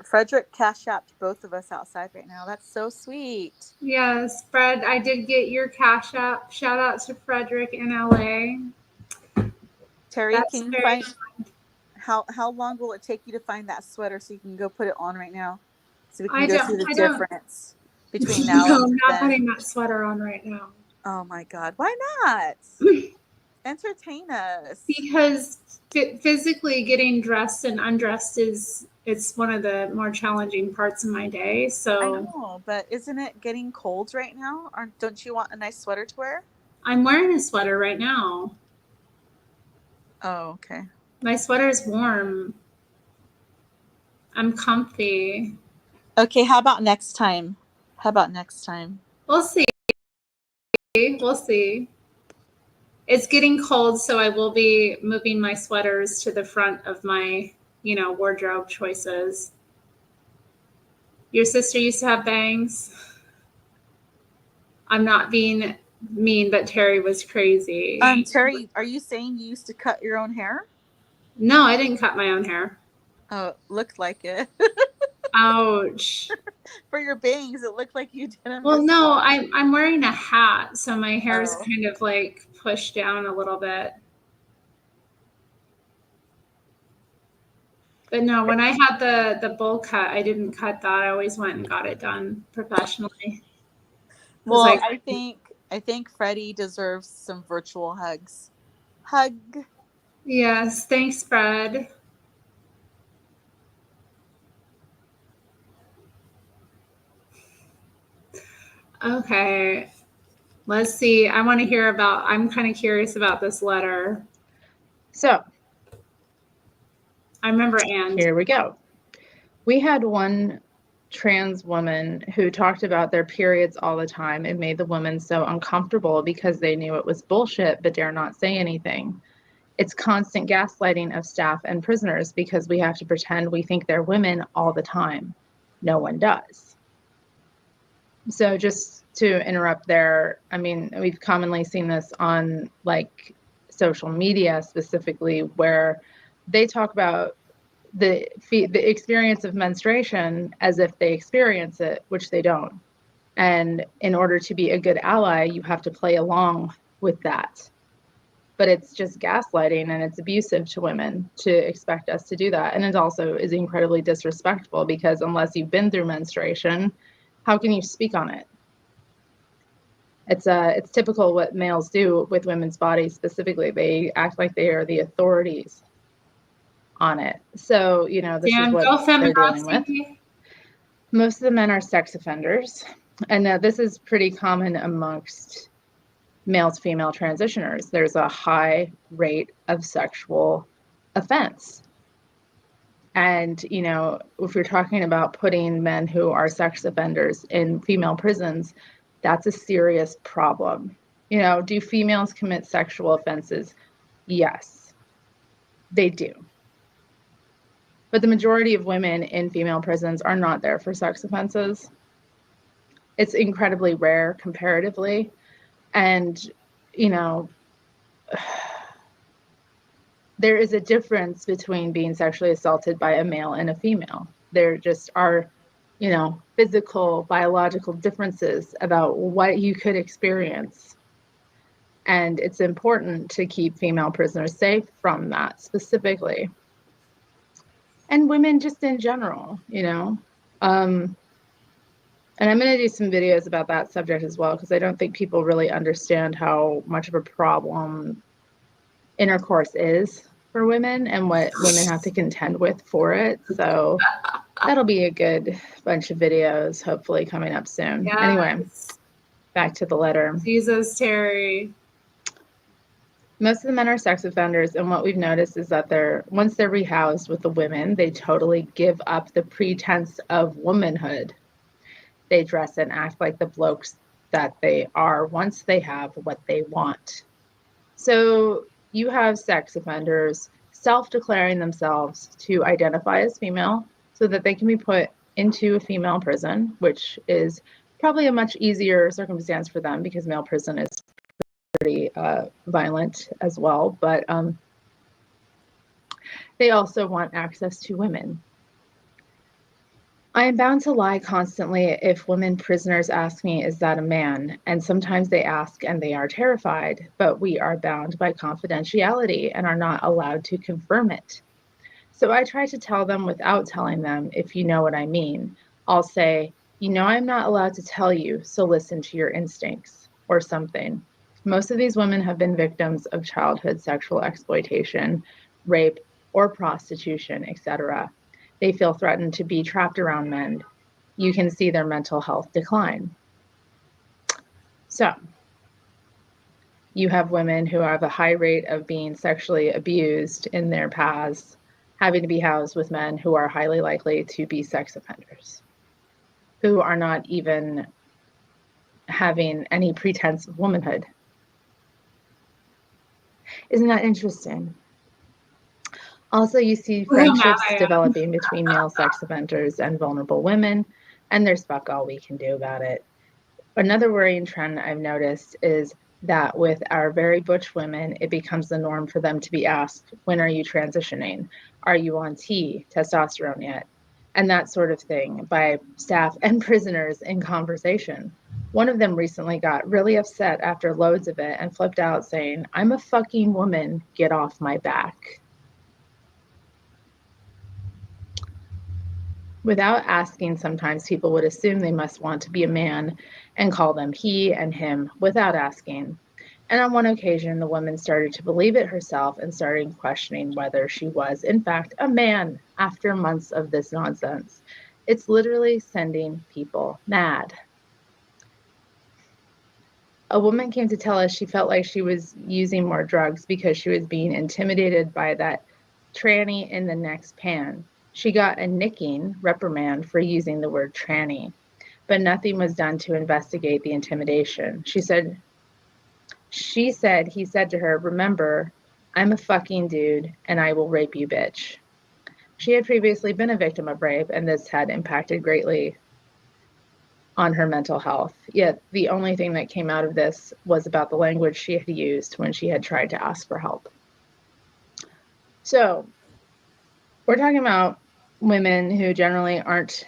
Frederick cash apped both of us outside right now. That's so sweet.
Yes, Fred, I did get your cash app. Shout out to Frederick in LA.
Terri, that's can you find how long will it take you to find that sweater so you can go put it on right now? So we can go see the difference between now and then.
I'm not putting that sweater on right now.
Oh my God. Why not? Entertain us.
Because physically getting dressed and undressed it's one of the more challenging parts of my day. So
I know, but isn't it getting cold right now? Don't you want a nice sweater to wear?
I'm wearing a sweater right now.
Oh, okay.
My sweater is warm. I'm comfy.
Okay, how about next time?
We'll see. We'll see. It's getting cold, so I will be moving my sweaters to the front of my, wardrobe choices. Your sister used to have bangs. I'm not being mean, but Terri was crazy.
Terri, are you saying you used to cut your own hair?
No, I didn't cut my own hair.
Oh, it looked like it.
Ouch.
For your bangs, it looked like you didn't.
Well, no, I'm wearing a hat, so my hair is kind of pushed down a little bit. But no, when I had the bowl cut, I didn't cut that. I always went and got it done professionally.
Well, I think Freddie deserves some virtual hugs. Hug.
Yes, thanks, Fred. Okay, let's see. I'm kind of curious about this letter.
So,
I remember Anne.
Here we go. We had one trans woman who talked about their periods all the time. It made the women so uncomfortable because they knew it was bullshit but dare not say anything. It's constant gaslighting of staff and prisoners because we have to pretend we think they're women all the time. No one does. So just to interrupt there, I mean, we've commonly seen this on social media specifically where they talk about the experience of menstruation as if they experience it, which they don't. And in order to be a good ally, you have to play along with that. But it's just gaslighting, and it's abusive to women to expect us to do that. And it also is incredibly disrespectful, because unless you've been through menstruation, how can you speak on it? It's typical what males do with women's bodies specifically. They act like they are the authorities on it. So, this is
Dan,
what
go
they're dealing with.
feminazi.
Most of the men are sex offenders. And this is pretty common amongst male to female transitioners. There's a high rate of sexual offense. And, if you're talking about putting men who are sex offenders in female prisons, that's a serious problem. Do females commit sexual offenses? Yes, they do. But the majority of women in female prisons are not there for sex offenses. It's incredibly rare comparatively. And, there is a difference between being sexually assaulted by a male and a female. There just are, physical, biological differences about what you could experience. And it's important to keep female prisoners safe from that specifically. And women just in general, And I'm going to do some videos about that subject as well, because I don't think people really understand how much of a problem intercourse is for women and what women have to contend with for it. So that'll be a good bunch of videos, hopefully, coming up soon.
Yes.
Anyway, back to the letter.
Jesus, Terri.
Most of the men are sex offenders, and what we've noticed is that once they're rehoused with the women, they totally give up the pretense of womanhood. They dress and act like the blokes that they are once they have what they want. So you have sex offenders self-declaring themselves to identify as female so that they can be put into a female prison, which is probably a much easier circumstance for them because male prison is pretty violent as well. But they also want access to women. I am bound to lie constantly if women prisoners ask me, is that a man? And sometimes they ask and they are terrified, but we are bound by confidentiality and are not allowed to confirm it. So I try to tell them without telling them, if you know what I mean. I'll say, I'm not allowed to tell you, so listen to your instincts, or something. Most of these women have been victims of childhood sexual exploitation, rape, or prostitution, etc. They feel threatened to be trapped around men. You can see their mental health decline. So, you have women who have a high rate of being sexually abused in their past, having to be housed with men who are highly likely to be sex offenders, who are not even having any pretense of womanhood. Isn't that interesting? Also, you see friendships developing between male sex offenders and vulnerable women, and there's fuck all we can do about it. Another worrying trend I've noticed is that with our very butch women, it becomes the norm for them to be asked, when are you transitioning? Are you on testosterone yet? And that sort of thing by staff and prisoners in conversation. One of them recently got really upset after loads of it and flipped out saying, I'm a fucking woman, get off my back. Without asking, sometimes people would assume they must want to be a man and call them he and him without asking. And on one occasion, the woman started to believe it herself and started questioning whether she was, in fact, a man after months of this nonsense. It's literally sending people mad. A woman came to tell us she felt like she was using more drugs because she was being intimidated by that tranny in the next pan. She got a nicking reprimand for using the word tranny, but nothing was done to investigate the intimidation. She said he said to her, remember, I'm a fucking dude and I will rape you, bitch. She had previously been a victim of rape, and this had impacted greatly on her mental health. Yet the only thing that came out of this was about the language she had used when she had tried to ask for help. So we're talking about women who generally aren't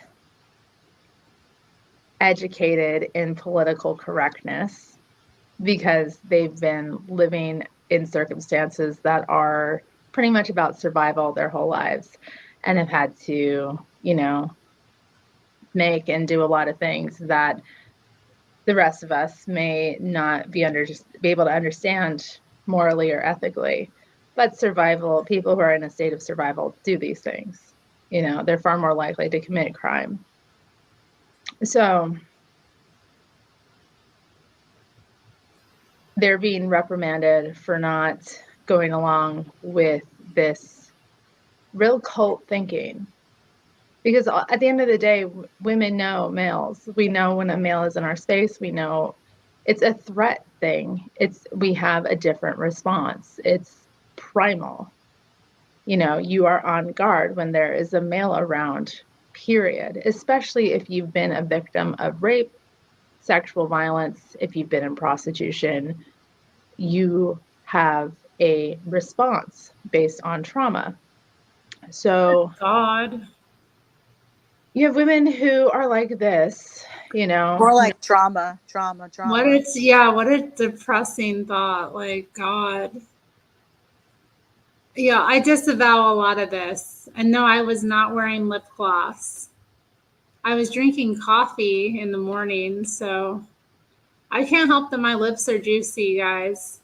educated in political correctness because they've been living in circumstances that are pretty much about survival their whole lives and have had to, you know, make and do a lot of things that the rest of us may not be able to understand morally or ethically. But people who are in a state of survival do these things. You know, they're far more likely to commit crime. So they're being reprimanded for not going along with this real cult thinking. Because at the end of the day, women know males. We know when a male is in our space. We know it's a threat thing. We have a different response. It's primal. You know, you are on guard when there is a male around, period. Especially if you've been a victim of rape, sexual violence, if you've been in prostitution, you have a response based on trauma. So
God.
you have women who are like this, you know.
More like drama.
What a depressing thought. Like, God. Yeah, I disavow a lot of this. And no, I was not wearing lip gloss. I was drinking coffee in the morning, so I can't help that my lips are juicy, guys.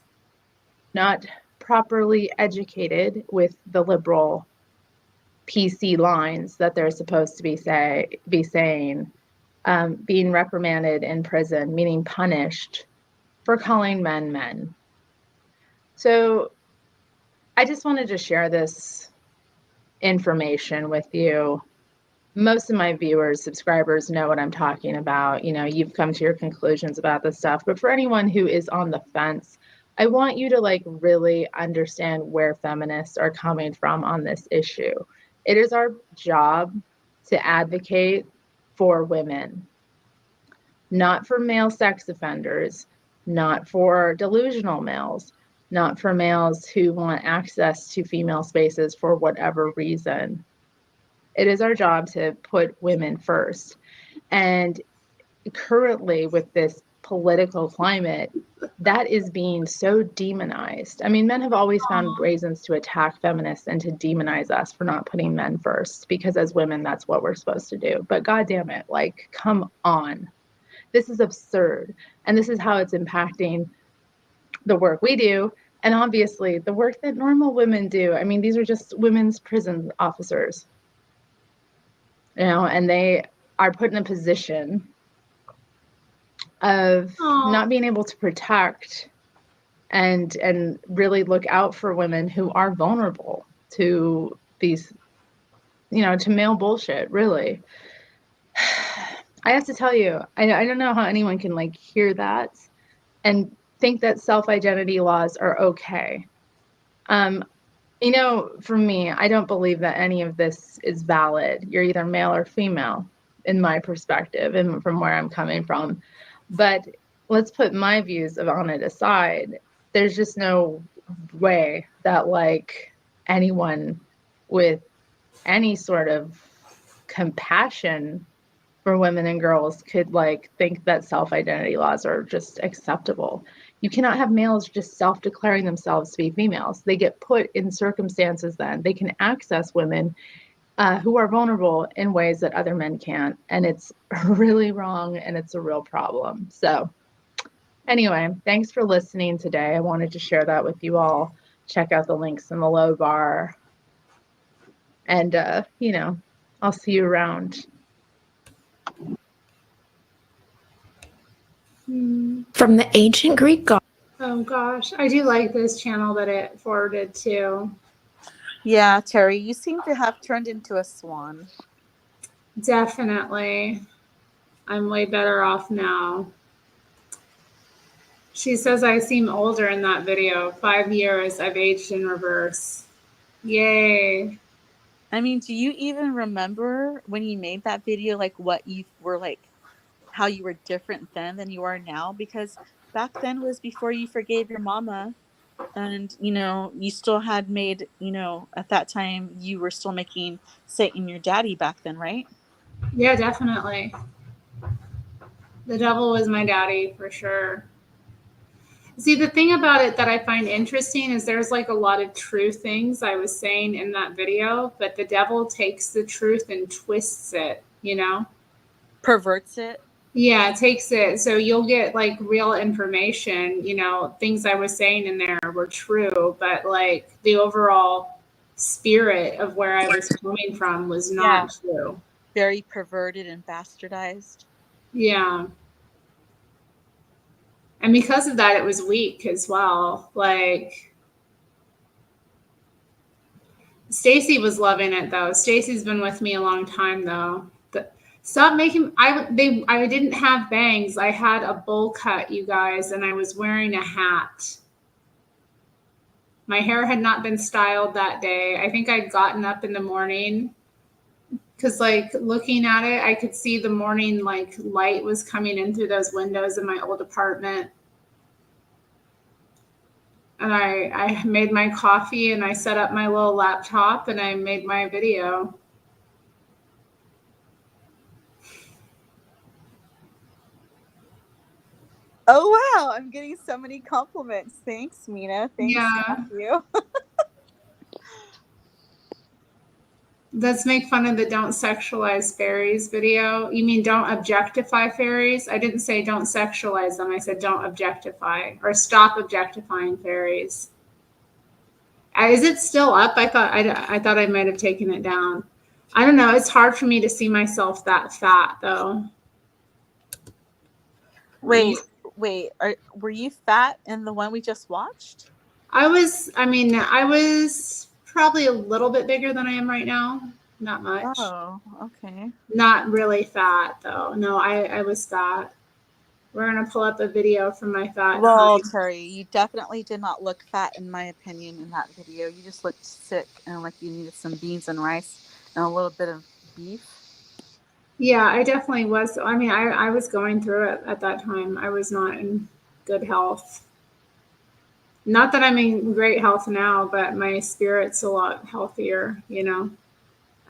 Not properly educated with the liberal PC lines that they're supposed to be saying, being reprimanded in prison, meaning punished for calling men. So I just wanted to share this information with you. Most of my viewers, subscribers know what I'm talking about. You know, you've come to your conclusions about this stuff. But for anyone who is on the fence, I want you to like really understand where feminists are coming from on this issue. It is our job to advocate for women, not for male sex offenders, not for delusional males, not for males who want access to female spaces for whatever reason. It is our job to put women first. And currently, with this political climate, that is being so demonized. I mean, men have always found reasons to attack feminists and to demonize us for not putting men first, because as women, that's what we're supposed to do. But God damn it, like, come on. This is absurd. And this is how it's impacting the work we do. And obviously, the work that normal women do. I mean, these are just women's prison officers. You know, and they are put in a position of not being able to protect and really look out for women who are vulnerable to these, you know, to male bullshit, really. I have to tell you, I don't know how anyone can like hear that and think that self-identity laws are okay. You know, for me, I don't believe that any of this is valid. You're either male or female, in my perspective, and from where I'm coming from. But let's put my views on it aside. There's just no way that like anyone with any sort of compassion for women and girls could like think that self-identity laws are just acceptable. You cannot have males just self-declaring themselves to be females. They get put in circumstances then. They can access women who are vulnerable in ways that other men can't. And it's really wrong and it's a real problem. So anyway, thanks for listening today. I wanted to share that with you all. Check out the links in the low bar. And, you know, I'll see you around.
From the ancient Greek god.
Oh gosh, I do like this channel that it forwarded to.
Yeah, Terry, you seem to have turned into a swan.
Definitely. I'm way better off now. She says I seem older in that video. 5 years, I've aged in reverse. Yay.
I mean, do you even remember when you made that video, like what you were like, how you were different then than you are now? Because back then was before you forgave your mama. And, you know, you still had made, you know, at that time, you were still making Satan your daddy back then, right?
Yeah, definitely. The devil was my daddy for sure. See, the thing about it that I find interesting is there's like a lot of true things I was saying in that video, but the devil takes the truth and twists it, you know?
Perverts it.
Yeah, it takes it. So you'll get like real information, you know, things I was saying in there were true, but like the overall spirit of where I was coming from was not true.
Very perverted and bastardized.
Yeah. And because of that, it was weak as well. Like, Stacy was loving it though. Stacy's been with me a long time though. Stop making. I didn't have bangs. I had a bowl cut, you guys, and I was wearing a hat. My hair had not been styled that day. I think I'd gotten up in the morning because, like, looking at it, I could see the morning like light was coming in through those windows in my old apartment. And I made my coffee and I set up my little laptop and I made my video.
Oh wow, I'm getting so many compliments. Thanks, Mina. Thanks, Matthew.
Let's make fun of the don't sexualize fairies video. You mean don't objectify fairies? I didn't say don't sexualize them. I said don't objectify or stop objectifying fairies. Is it still up? I thought I might have taken it down. I don't know. It's hard for me to see myself that fat though.
Wait. Were you fat in the one we just watched?
I was probably a little bit bigger than I am right now. Not much.
Oh, okay.
Not really fat though. No, I was fat. We're gonna pull up a video from my fat.
Well, Terri, you definitely did not look fat in my opinion in that video. You just looked sick and like you needed some beans and rice and a little bit of beef.
Yeah, I definitely was. I mean, I was going through it at that time. I was not in good health. Not that I'm in great health now, but my spirit's a lot healthier, you know,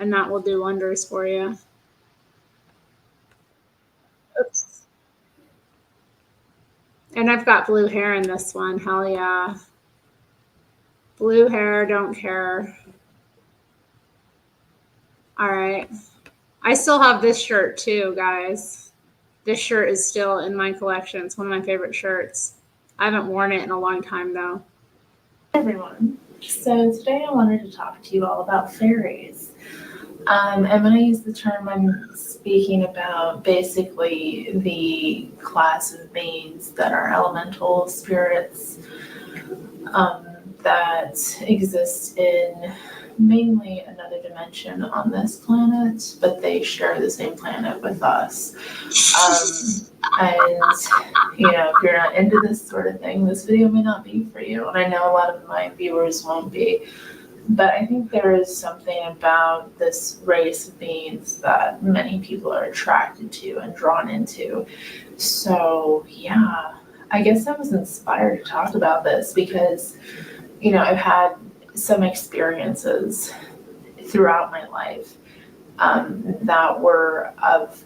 and that will do wonders for you. Oops. And I've got blue hair in this one. Hell yeah. Blue hair, don't care. All right. I still have this shirt too, guys. This shirt is still in my collection. It's one of my favorite shirts. I haven't worn it in a long time though.
Hey everyone. So today I wanted to talk to you all about fairies. And when I use the term, I'm speaking about basically the class of beings that are elemental spirits that exist in mainly another dimension on this planet, but they share the same planet with us. And, you know, if you're not into this sort of thing, this video may not be for you. And I know a lot of my viewers won't be. But I think there is something about this race of beings that many people are attracted to and drawn into. So, yeah, I guess I was inspired to talk about this because, you know, I've had some experiences throughout my life that were of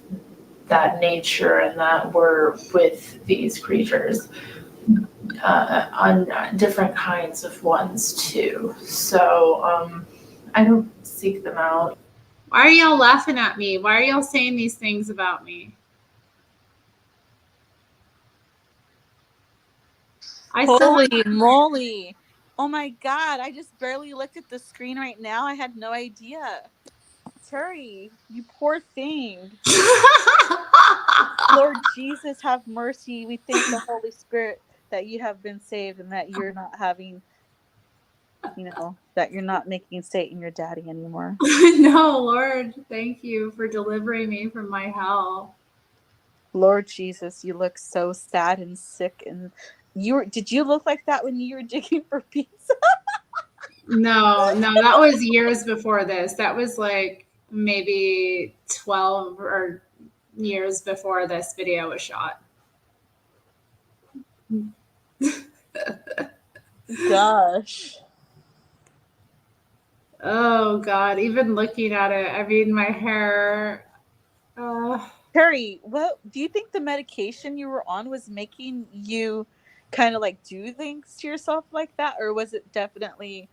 that nature and that were with these creatures. On different kinds of ones too. So I don't seek them out.
Why are y'all laughing at me? Why are y'all saying these things about me?
Holy moly. Oh my God. I just barely looked at the screen right now. I had no idea. Terri, you poor thing. Lord Jesus, have mercy. We thank the Holy Spirit that you have been saved and that you're not having, you know, that you're not making Satan your daddy anymore.
No, Lord, thank you for delivering me from my hell.
Lord Jesus, you look so sad and sick. And did you look like that when you were digging for pizza?
No, that was years before this. That was like maybe 12 or years before this video was shot.
Gosh.
Oh God, even looking at it, I mean, my hair,
Terry, what do you think the medication you were on was making you kind of like do things to yourself like that, or was it definitely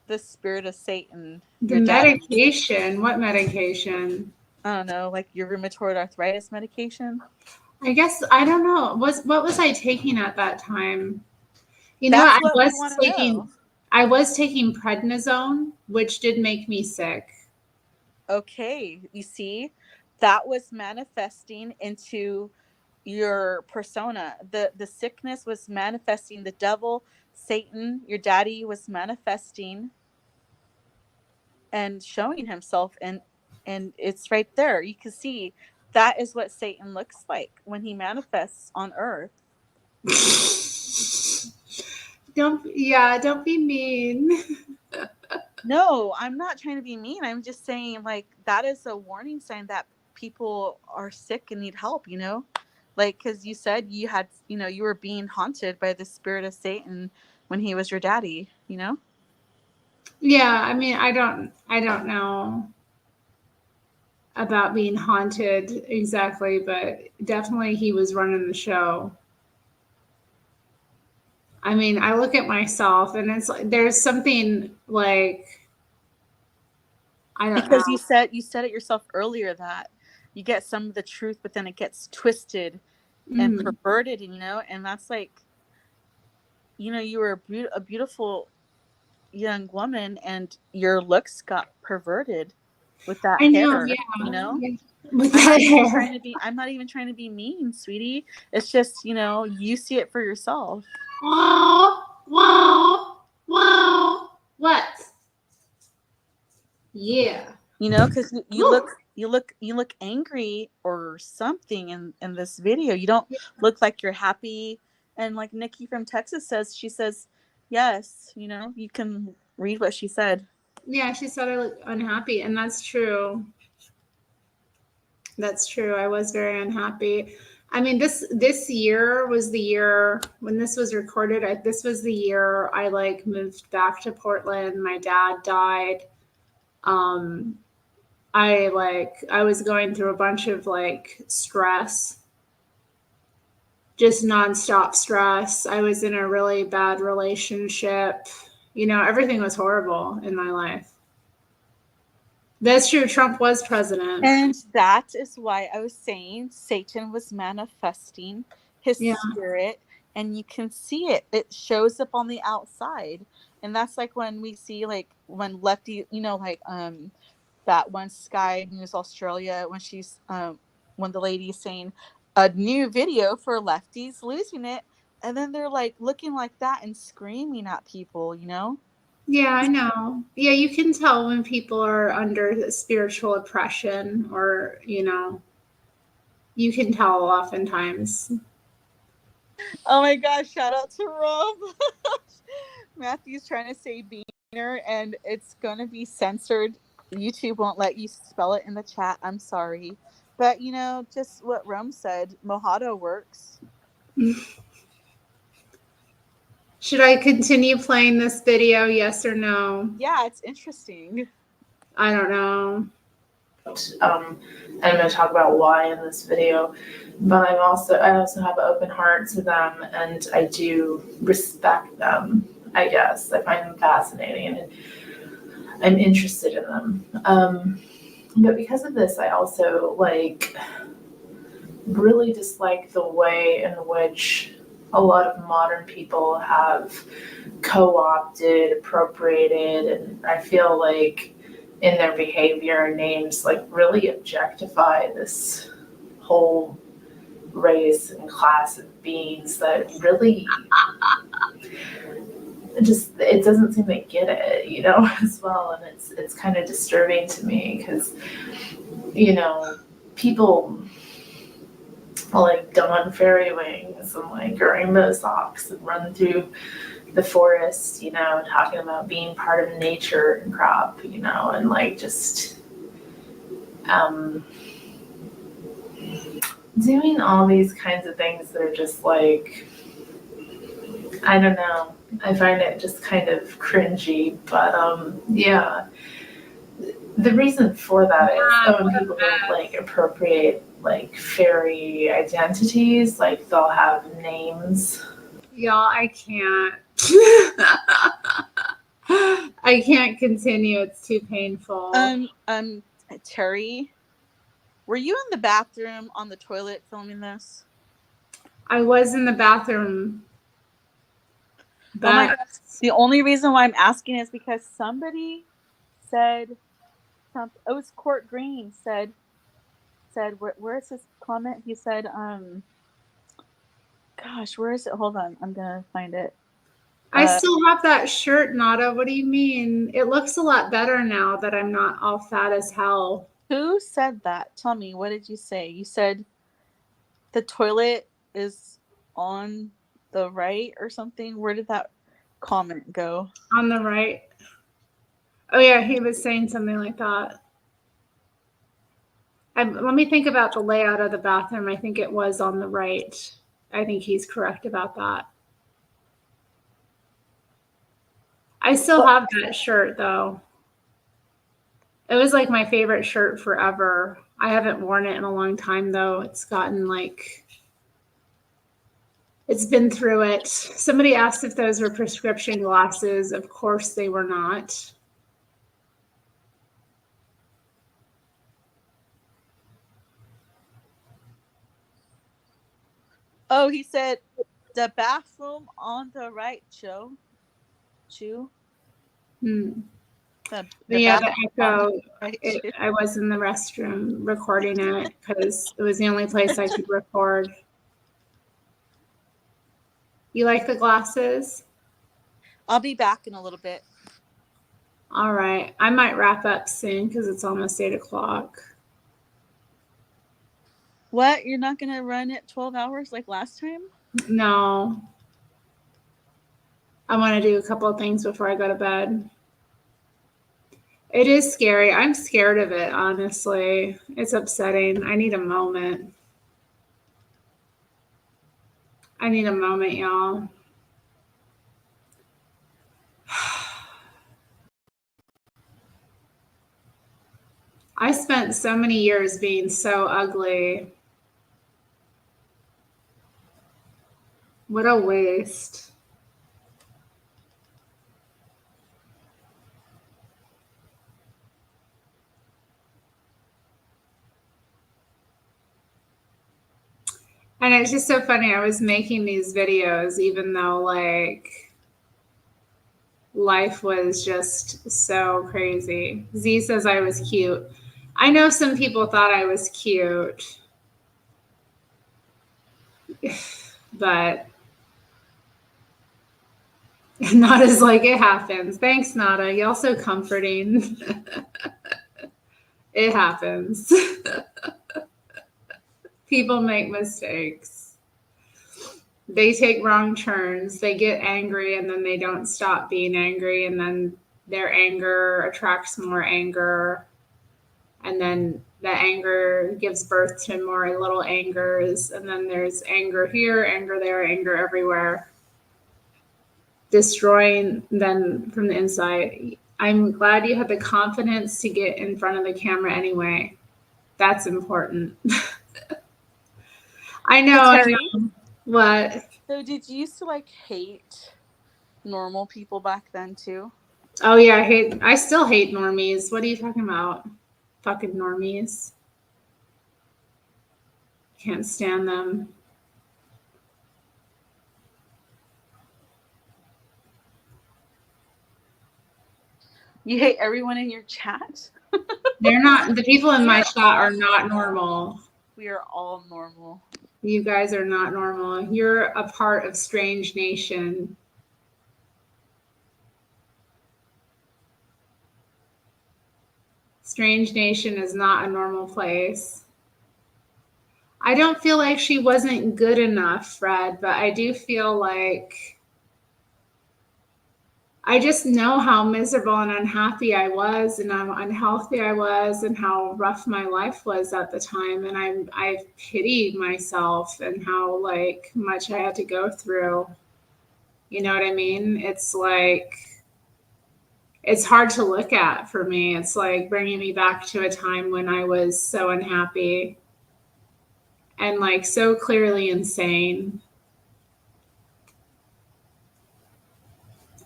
the spirit of Satan,
The
your daddy?
medication, what medication?
I don't know, like your rheumatoid arthritis medication.
I guess I don't know. What was I taking at that time? You know,
That's what we want to know.
I was taking prednisone, which did make me sick.
Okay, you see, that was manifesting into your persona. The sickness was manifesting. The devil, Satan, your daddy was manifesting and showing himself, and it's right there. You can see that is what Satan looks like when he manifests on earth.
Don't be mean.
No, I'm not trying to be mean. I'm just saying, like, that is a warning sign that people are sick and need help, you know? Like, because you said you had, you know, you were being haunted by the spirit of Satan when he was your daddy, you know?
Yeah, I mean, I don't know about being haunted exactly, but definitely he was running the show. I mean, I look at myself and it's like there's something like I don't
Because
know.
you said it yourself earlier that you get some of the truth, but then it gets twisted and perverted, you know? And that's like, you know, you were a beautiful young woman and your looks got perverted with that
I know,
hair,
yeah.
you know?
Yeah. With that hair.
I'm not even trying to be mean, sweetie. It's just, you know, you see it for yourself.
Wow. What? Yeah.
You know, because you look angry or something in this video. You don't look like you're happy. And like Nikki from Texas says, she says, yes, you know, you can read what she said.
Yeah, she said I look unhappy, and that's true. That's true. I was very unhappy. I mean, this year was the year when this was recorded. This was the year I like moved back to Portland. My dad died. I was going through a bunch of like stress, just nonstop stress. I was in a really bad relationship. You know, everything was horrible in my life. That's true. Trump was president.
And that is why I was saying Satan was manifesting his spirit, and you can see it. It shows up on the outside. And that's like when we see like when Lefty, you know, like that one Sky News Australia when she's when the lady's saying a new video for lefties losing it, and then they're like looking like that and screaming at people, you know?
Yeah, I know. Yeah, you can tell when people are under spiritual oppression or, you know, you can tell oftentimes.
Oh my gosh, shout out to Rob. Matthew's trying to say beaner and it's going to be censored. YouTube won't let you spell it in the chat. I'm sorry. But, you know, just what Rome said, Mojado works.
Should I continue playing this video? Yes or no?
Yeah, it's interesting.
I don't know.
I'm going to talk about why in this video, but I also have an open heart to them, and I do respect them. I guess I find them fascinating, and I'm interested in them. But because of this, I also really dislike the way in which a lot of modern people have co-opted, appropriated, and I feel like in their behavior and names, like really objectify this whole race and class of beings that really it doesn't seem they get it, you know, as well. And it's kind of disturbing to me because, you know, people like don fairy wings and like rainbow socks and run through the forest, you know, talking about being part of nature and crop, you know, and like just doing all these kinds of things that are just like, I don't know. I find it just kind of cringy, but yeah. The reason for that is when people don't like appropriate like fairy identities, like they'll have names.
Y'all, I can't. I can't continue. It's too painful.
Terry, were you in the bathroom on the toilet filming this?
I was in the bathroom. But
Oh my gosh. The only reason why I'm asking is because somebody said something. It was Court Green said where is his comment? He said, gosh, where is it? Hold on, I'm gonna find it.
I still have that shirt, Nada. What do you mean? It looks a lot better now that I'm not all fat as hell.
Who said that? Tell me, what did you say? You said the toilet is on the right or something? Where did that comment go?
On the right. Oh yeah, he was saying something like that. Let me think about the layout of the bathroom. I think it was on the right. I think he's correct about that. I still have that shirt though. It was like my favorite shirt forever. I haven't worn it in a long time though. It's gotten like, it's been through it. Somebody asked if those were prescription glasses. Of course they were not.
Oh, he said the bathroom on the right, Chew.
Yeah, the echo. I was in the restroom recording it because it was the only place I could record. You like the glasses?
I'll be back in a little bit.
All right. I might wrap up soon because it's almost 8 o'clock.
What? You're not going to run it 12 hours like last time?
No. I want to do a couple of things before I go to bed. It is scary. I'm scared of it, honestly. It's upsetting. I need a moment. I need a moment, y'all. I spent so many years being so ugly. What a waste. And it's just so funny. I was making these videos even though like life was just so crazy. Z says I was cute. I know some people thought I was cute, but not as like it happens. Thanks, Nada. You're also comforting. It happens. People make mistakes. They take wrong turns. They get angry and then they don't stop being angry. And then their anger attracts more anger. And then the anger gives birth to more little angers. And then there's anger here, anger there, anger everywhere, destroying them from the inside. I'm glad you had the confidence to get in front of the camera anyway. That's important. I know.
So, Terri,
what?
So did you used to like hate normal people back then too?
Oh yeah, I still hate normies. What are you talking about? Fucking normies. Can't stand them.
You hate everyone in your chat?
They're not, the people in my chat are not normal.
We are all normal.
You guys are not normal. You're a part of Strange Nation. Strange Nation is not a normal place. I don't feel like she wasn't good enough, Fred, but I do feel like I just know how miserable and unhappy I was and how unhealthy I was and how rough my life was at the time. And I pitied myself and how like much I had to go through. You know what I mean? It's like, it's hard to look at for me. It's like bringing me back to a time when I was so unhappy. and like so clearly insane.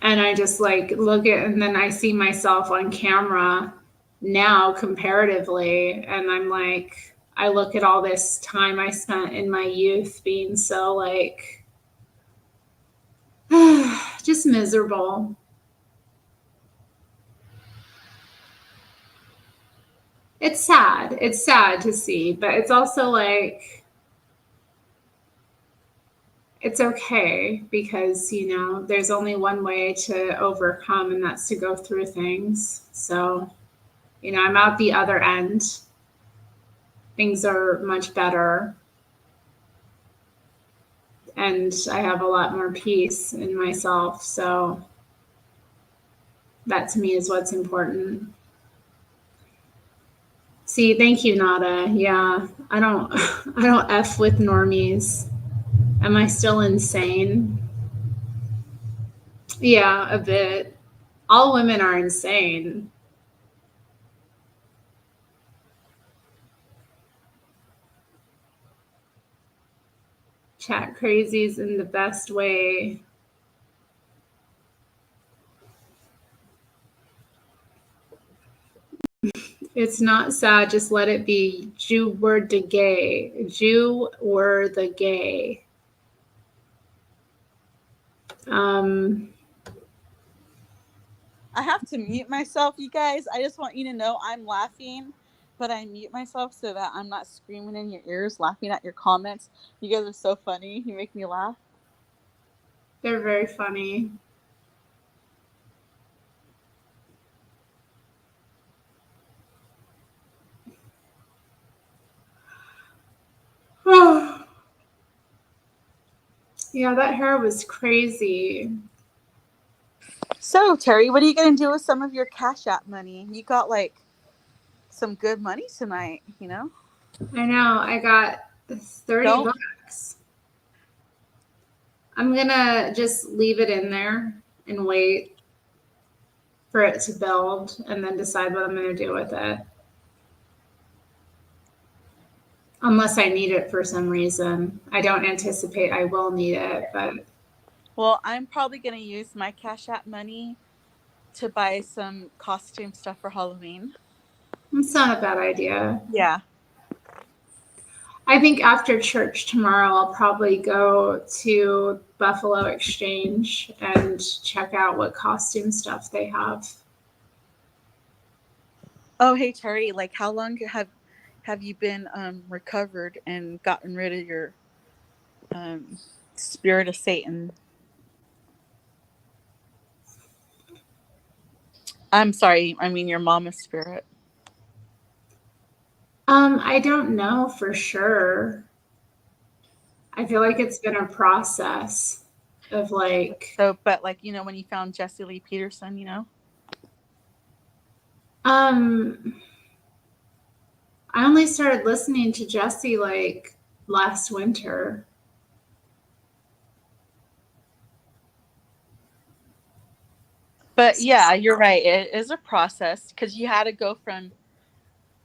And I just like look at, and then I see myself on camera now comparatively, and I'm like, I look at all this time I spent in my youth being so like just miserable. It's sad. It's sad to see, but it's also like it's okay because, you know, there's only one way to overcome, and that's to go through things. So, you know, I'm out the other end. Things are much better. And I have a lot more peace in myself. So that to me is what's important. See, thank you, Nada. Yeah, I don't F with normies. Am I still insane? Yeah, a bit. All women are insane. Chat crazies in the best way. It's not sad, just let it be. Jew were the gay. Jew were the gay.
I have to mute myself, you guys. I just want you to know I'm laughing, but I mute myself so that I'm not screaming in your ears, laughing at your comments. You guys are so funny. You make me laugh.
They're very funny. Yeah, that hair was crazy.
So, Terry, what are you going to do with some of your Cash App money? You got like some good money tonight, you know?
I know. I got 30 bucks. I'm going to just leave it in there and wait for it to build and then decide what I'm going to do with it. Unless I need it for some reason. I don't anticipate I will need it, but.
Well, I'm probably going to use my Cash App money to buy some costume stuff for Halloween.
It's not a bad idea.
Yeah.
I think after church tomorrow, I'll probably go to Buffalo Exchange and check out what costume stuff they have.
Oh, hey, Terry, like how long have you been recovered and gotten rid of your spirit of Satan? I'm sorry, I mean your mama's spirit.
I don't know for sure. I feel like it's been a process of like.
So, but like, you know, when you found Jesse Lee Peterson, you know?
I only started listening to Jesse like last winter.
But yeah, you're right. It is a process because you had to go from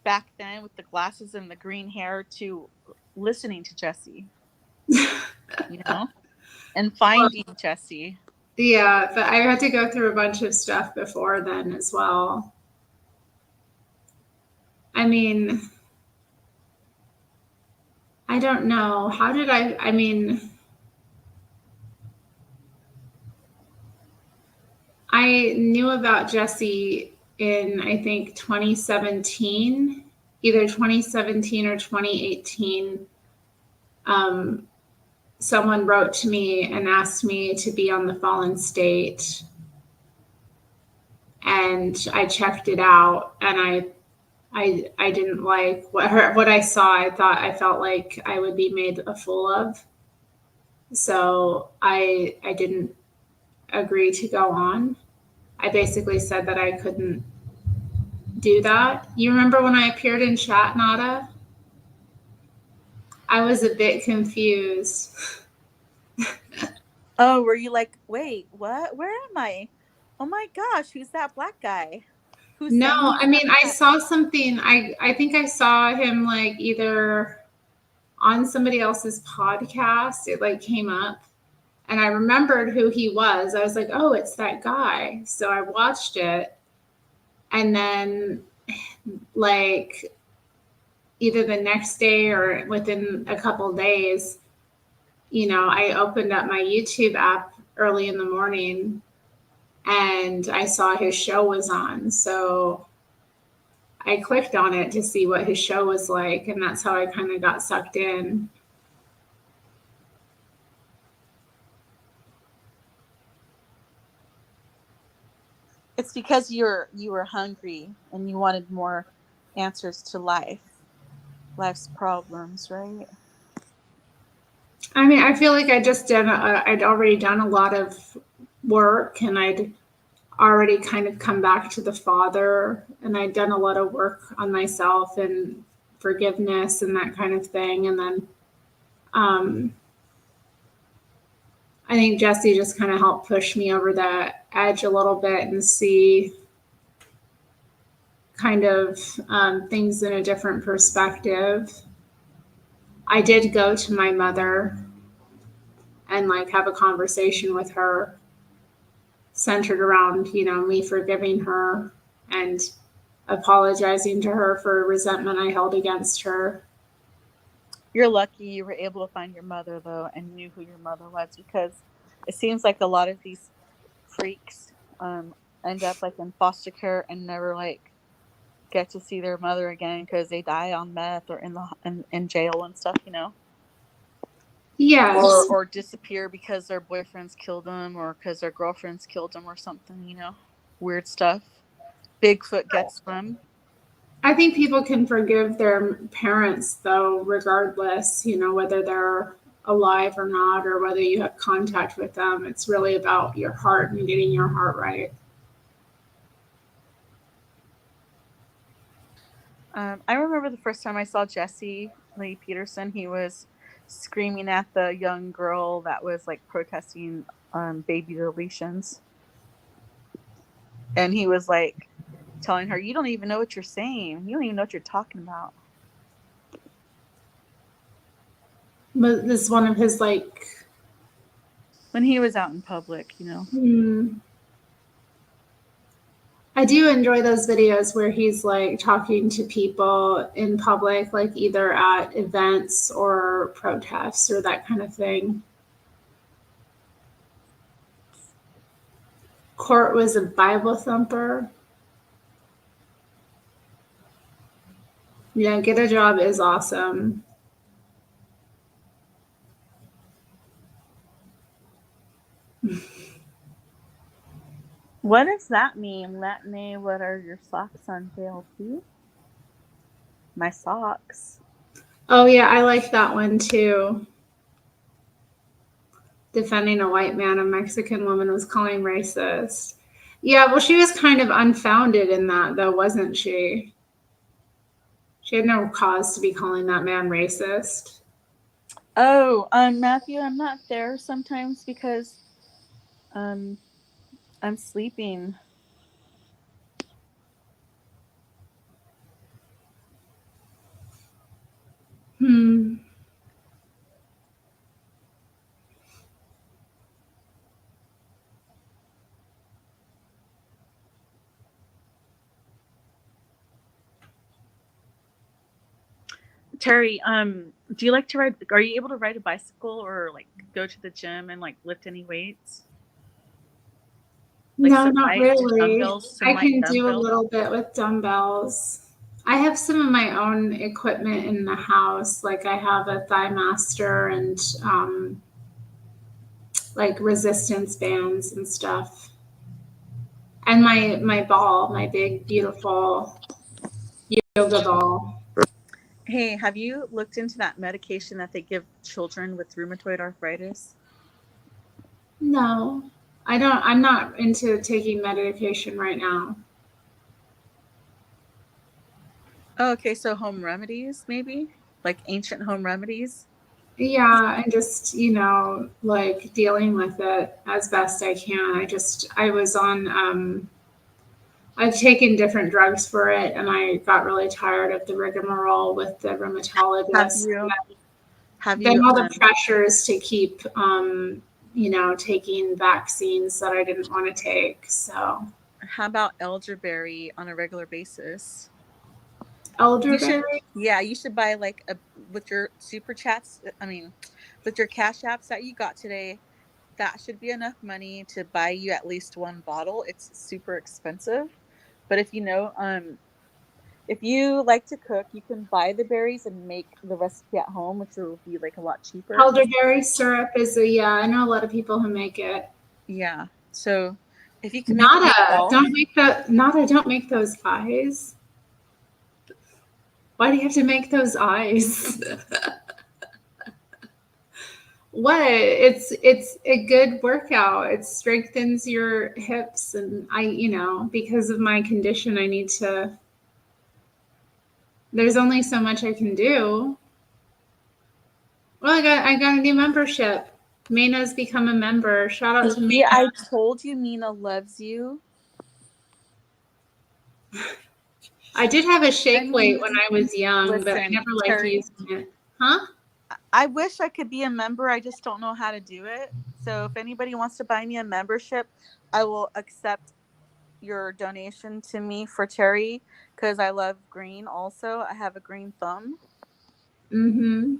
back then with the glasses and the green hair to listening to Jesse, you know, and finding Jesse.
Yeah, but I had to go through a bunch of stuff before then as well. I mean, I don't know. How did I mean, I knew about Jesse in, I think, 2017, either 2017 or 2018. Someone wrote to me and asked me to be on the Fallen State. And I checked it out, and I didn't like what I saw. I felt like I would be made a fool of. So I didn't agree to go on. I basically said that I couldn't do that. You remember when I appeared in chat, Nada? I was a bit confused.
Oh, were you like, wait, what? Where am I? Oh my gosh, who's that black guy?
No, I mean, I saw something. I think I saw him like either on somebody else's podcast. It like came up and I remembered who he was. I was like, oh, it's that guy. So I watched it. And then like either the next day or within a couple days, you know, I opened up my YouTube app early in the morning and I saw his show was on. So I clicked on it to see what his show was like, and that's how I kind of got sucked in.
It's because you were hungry and you wanted more answers to life's problems, right?
I mean, I feel like I'd already done a lot of work, and I'd already kind of come back to the Father, and I'd done a lot of work on myself and forgiveness and that kind of thing. And then I think Jesse just kind of helped push me over the edge a little bit and see kind of things in a different perspective. I did go to my mother and like have a conversation with her centered around, you know, me forgiving her and apologizing to her for resentment I held against her.
You're lucky you were able to find your mother, though, and knew who your mother was, because it seems like a lot of these freaks end up like in foster care and never like get to see their mother again because they die on meth or in jail and stuff, you know.
Yes.
Or disappear because their boyfriends killed them or because their girlfriends killed them or something, you know. Weird stuff. Bigfoot gets them.
I think people can forgive their parents, though, regardless, you know, whether they're alive or not, or whether you have contact with them. It's really about your heart and getting your heart right.
I remember the first time I saw Jesse Lee Peterson, he was screaming at the young girl that was like protesting baby deletions. And he was like telling her, you don't even know what you're saying. You don't even know what you're talking about.
But this is one of his like...
When he was out in public, you know.
I do enjoy those videos where he's like talking to people in public, like either at events or protests or that kind of thing. Court was a Bible thumper. Yeah, Get a Job is awesome.
What does that mean? Let me, what are your socks on sale, please? My socks.
Oh, yeah, I like that one too. Defending a white man, a Mexican woman was calling racist. Yeah, well, she was kind of unfounded in that, though, wasn't she? She had no cause to be calling that man racist.
Oh, Matthew, I'm not there sometimes because I'm sleeping. Terry, do you like to ride? Are you able to ride a bicycle or like go to the gym and like lift any weights? Like
no, not really. I can
dumbbells?
do a little bit with dumbbells. I have some of my own equipment in the house. Like I have a Thigh Master and like resistance bands and stuff. And my ball, my big, beautiful yoga ball.
Hey, have you looked into that medication that they give children with rheumatoid arthritis?
No, I don't. I'm not into taking medication right now.
Oh, okay. So home remedies, maybe? Like ancient home remedies?
Yeah, and just, you know, like dealing with it as best I can. I was on, I've taken different drugs for it, and I got really tired of the rigmarole with the rheumatologist.
Have
Then
you
all the pressures to keep, taking vaccines that I didn't want to take. So
how about elderberry on a regular basis?
elderberry.
You should buy like with your super chats. I mean, with your cash apps that you got today, that should be enough money to buy you at least one bottle. It's super expensive, but if you like to cook, you can buy the berries and make the recipe at home, which will be like a lot cheaper.
Elderberry syrup is I know a lot of people who make it.
Yeah. So if you can make it yourself,
don't make those eyes. Why do you have to make those eyes? What? It's a good workout. It strengthens your hips, and because of my condition, I need to. There's only so much I can do. Well, I got a new membership. Mina's become a member. Shout out to Mina.
I told you Mina loves you.
I did have a shake weight when I was young, but I never liked
Terri,
using it. Huh?
I wish I could be a member. I just don't know how to do it. So if anybody wants to buy me a membership, I will accept your donation to me for Terri because I love green also. I have a green thumb.
Mm-hmm.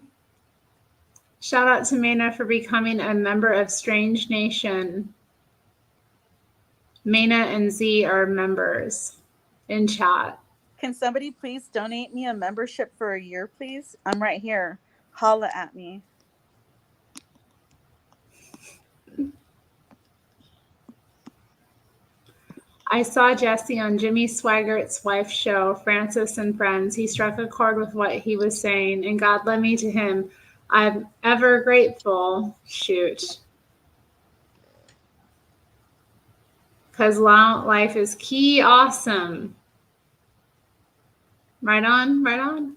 Shout out to Mina for becoming a member of Strange Nation. Mina and Z are members in chat.
Can somebody please donate me a membership for a year, please? I'm right here. Holla at me.
I saw Jesse on Jimmy Swaggart's wife's show, Francis and Friends. He struck a chord with what he was saying, and God led me to him. I'm ever grateful. Shoot. Because life is key awesome. Right on, right on.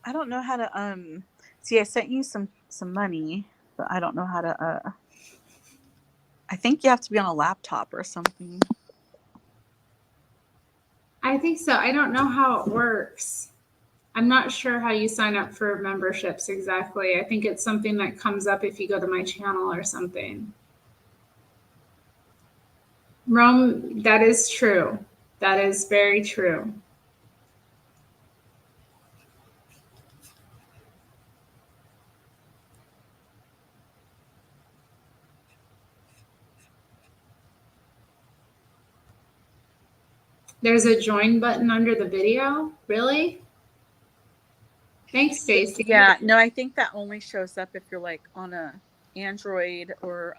I don't know how to see I sent you some money, but I don't know how to I think you have to be on a laptop or something.
I think so. I don't know how it works. I'm not sure how you sign up for memberships exactly. I think it's something that comes up if you go to my channel or something. Rome, that is true. That is very true. There's a join button under the video? Really? Thanks, Stacy.
Yeah, no, I think that only shows up if you're like on a Android or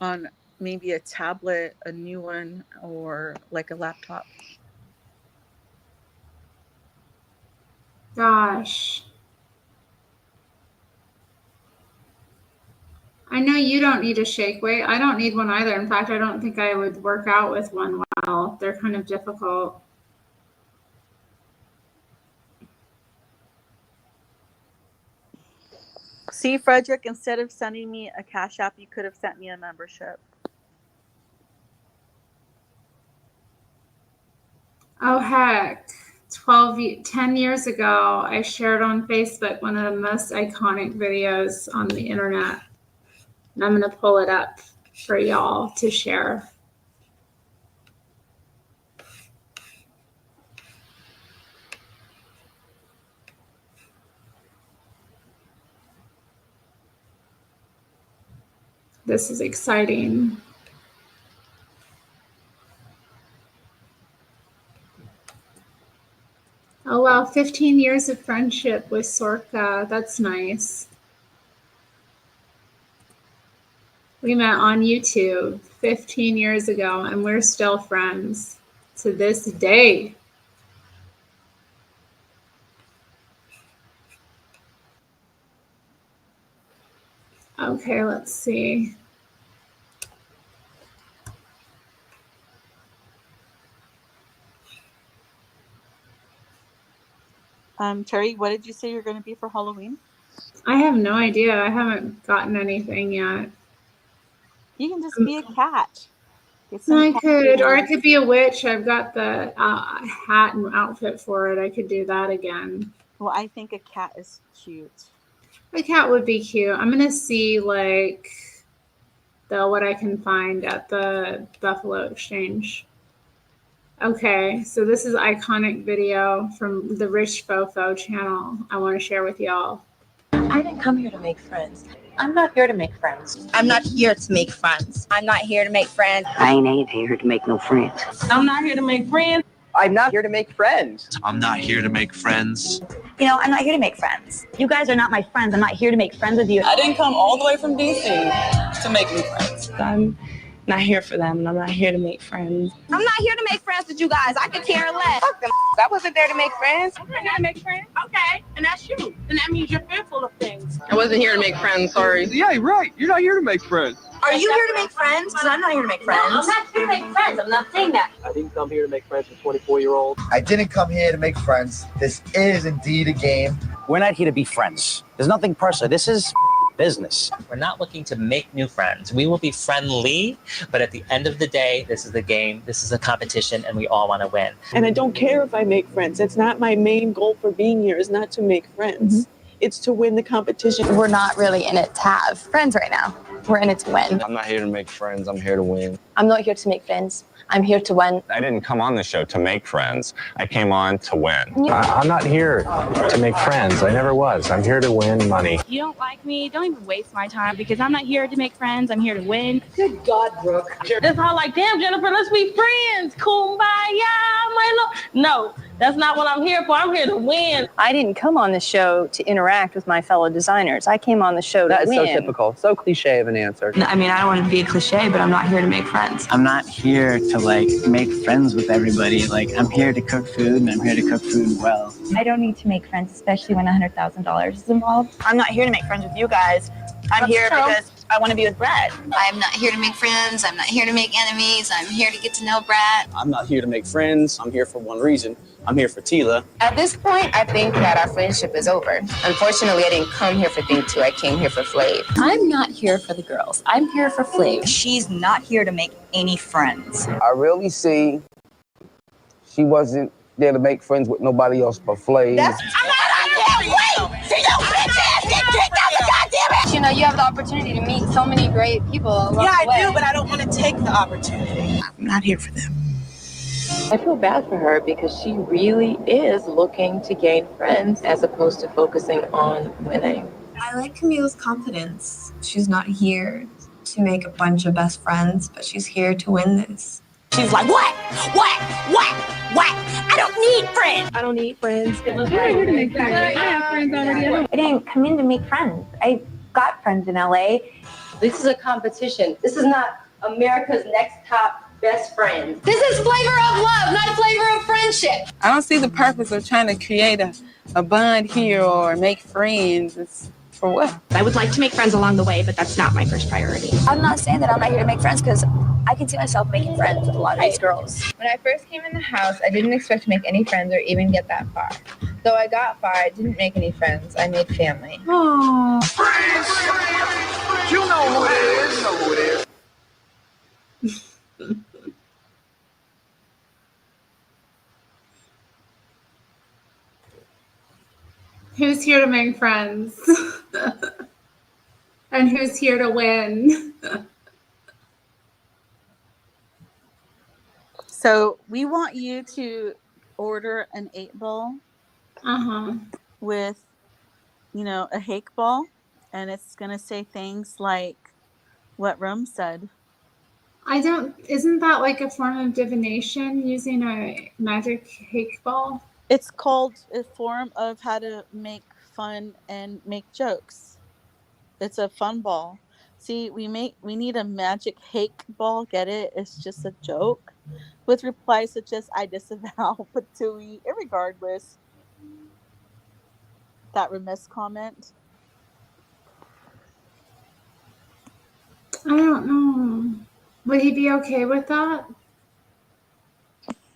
on maybe a tablet, a new one, or like a laptop.
Gosh. I know you don't need a shake weight. I don't need one either. In fact, I don't think I would work out with one well. They're kind of difficult.
See, Frederick, instead of sending me a Cash App, you could have sent me a membership.
Oh, heck. 10 years ago, I shared on Facebook one of the most iconic videos on the internet. And I'm going to pull it up for y'all to share. This is exciting. Oh, wow. 15 years of friendship with Sorka. That's nice. We met on YouTube 15 years ago, and we're still friends to this day. Okay, let's see.
Terri, what did you say you're going to be for Halloween?
I have no idea. I haven't gotten anything yet.
You can just be a cat. Get some
I
cat
could, or I
food.
could be a witch. I've got the hat and outfit for it. I could do that again.
Well, I think a cat is cute.
A cat would be cute. I'm gonna see like what I can find at the Buffalo Exchange. Okay, so this is iconic video from the Rich Fofo channel. I want to share with y'all.
I didn't come here to make friends. I'm not here to make friends. I'm not here to make friends. I'm not here to make friends.
I ain't here to make no friends.
I'm not here to make friends.
I'm not here to make friends.
I'm not here to make friends.
You know, I'm not here to make friends. You guys are not my friends. I'm not here to make friends with you.
I didn't come all the way from DC to make new friends. I'm not here for them, and I'm not here to make friends.
I'm not here to make friends with you guys. I could care less. Fuck them. I wasn't there to make friends. I'm not here to make friends.
Okay, and that's you. And that means you're fearful of things.
I wasn't here to make friends, sorry.
Yeah, right. You're not here to make friends.
Are you here to make friends? Because I'm not here to make friends. No, I'm not here to make friends. I'm not saying that.
I didn't come here to make friends with 24-year-olds.
I didn't come here to make friends. This is indeed a game.
We're not here to be friends. There's nothing personal. This is business.
We're not looking to make new friends. We will be friendly, but at the end of the day, this is a game, this is a competition, and we all want to win.
And I don't care if I make friends. It's not my main goal for being here, is not to make friends. It's to win the competition.
We're not really in it to have friends right now. We're in it to win.
I'm not here to make friends. I'm here to win.
I'm not here to make friends. I'm here to win.
I didn't come on the show to make friends. I came on to win.
I'm not here to make friends. I never was. I'm here to win money.
If you don't like me, don't even waste my time because I'm not here to make friends. I'm here to win.
Good God, Brooke.
That's how like, damn, Jennifer, let's be friends. Kumbaya, my lord. No, that's not what I'm here for. I'm here to win.
I didn't come on the show to interact with my fellow designers. I came on the show to win.
That is so typical, so cliche of an answer.
I mean, I don't want to be a cliche, but I'm not here to make friends.
I'm not here to like make friends with everybody. Like I'm here to cook food and I'm here to cook food well.
I don't need to make friends, especially when $100,000 is involved.
I'm not here to make friends with you guys. I'm here because I want to be with Brad.
I'm not here to make friends. I'm not here to make enemies. I'm here to get to know Brad.
I'm not here to make friends. I'm here for one reason. I'm here for Tila.
At this point, I think that our friendship is over. Unfortunately, I didn't come here for Think 2. I came here for Flav.
I'm not here for the girls. I'm here for Flav.
She's not here to make any friends.
I really see she wasn't there to make friends with nobody else but Flav.
I can't wait till you bitch ass get kicked out the goddamn it.
You know, you have the opportunity to meet so many great people along the way.
I do, but I don't want to take the opportunity.
I'm not here for them.
I feel bad for her because she really is looking to gain friends as opposed to focusing on winning.
I like Camille's confidence. She's not here to make a bunch of best friends, but she's here to win this.
She's like, what? I don't need friends.
I don't need friends.
I didn't come in to make friends. I got friends in LA.
This is a competition. This is not America's Next Top Best Friends.
This is flavor of love, not flavor of friendship.
I don't see the purpose of trying to create a bond here or make friends. It's for what?
I would like to make friends along the way, but that's not my first priority.
I'm not saying that I'm not here to make friends because I can see myself making friends with a lot of these girls.
When I first came in the house, I didn't expect to make any friends or even get that far. Though I got far, I didn't make any friends. I made family.
Aww.
You know who it is. You know who it is.
Who's here to make friends? And who's here to win?
So we want you to order an 8-ball with, a hake ball, and it's going to say things like what Rome said.
Isn't that like a form of divination using a magic hake ball?
It's called a form of how to make fun and make jokes. It's a fun ball. See, we need a magic hake ball. Get it? It's just a joke with replies such as I disavow Patui, irregardless. That remiss comment.
I don't know. Would he be okay with that?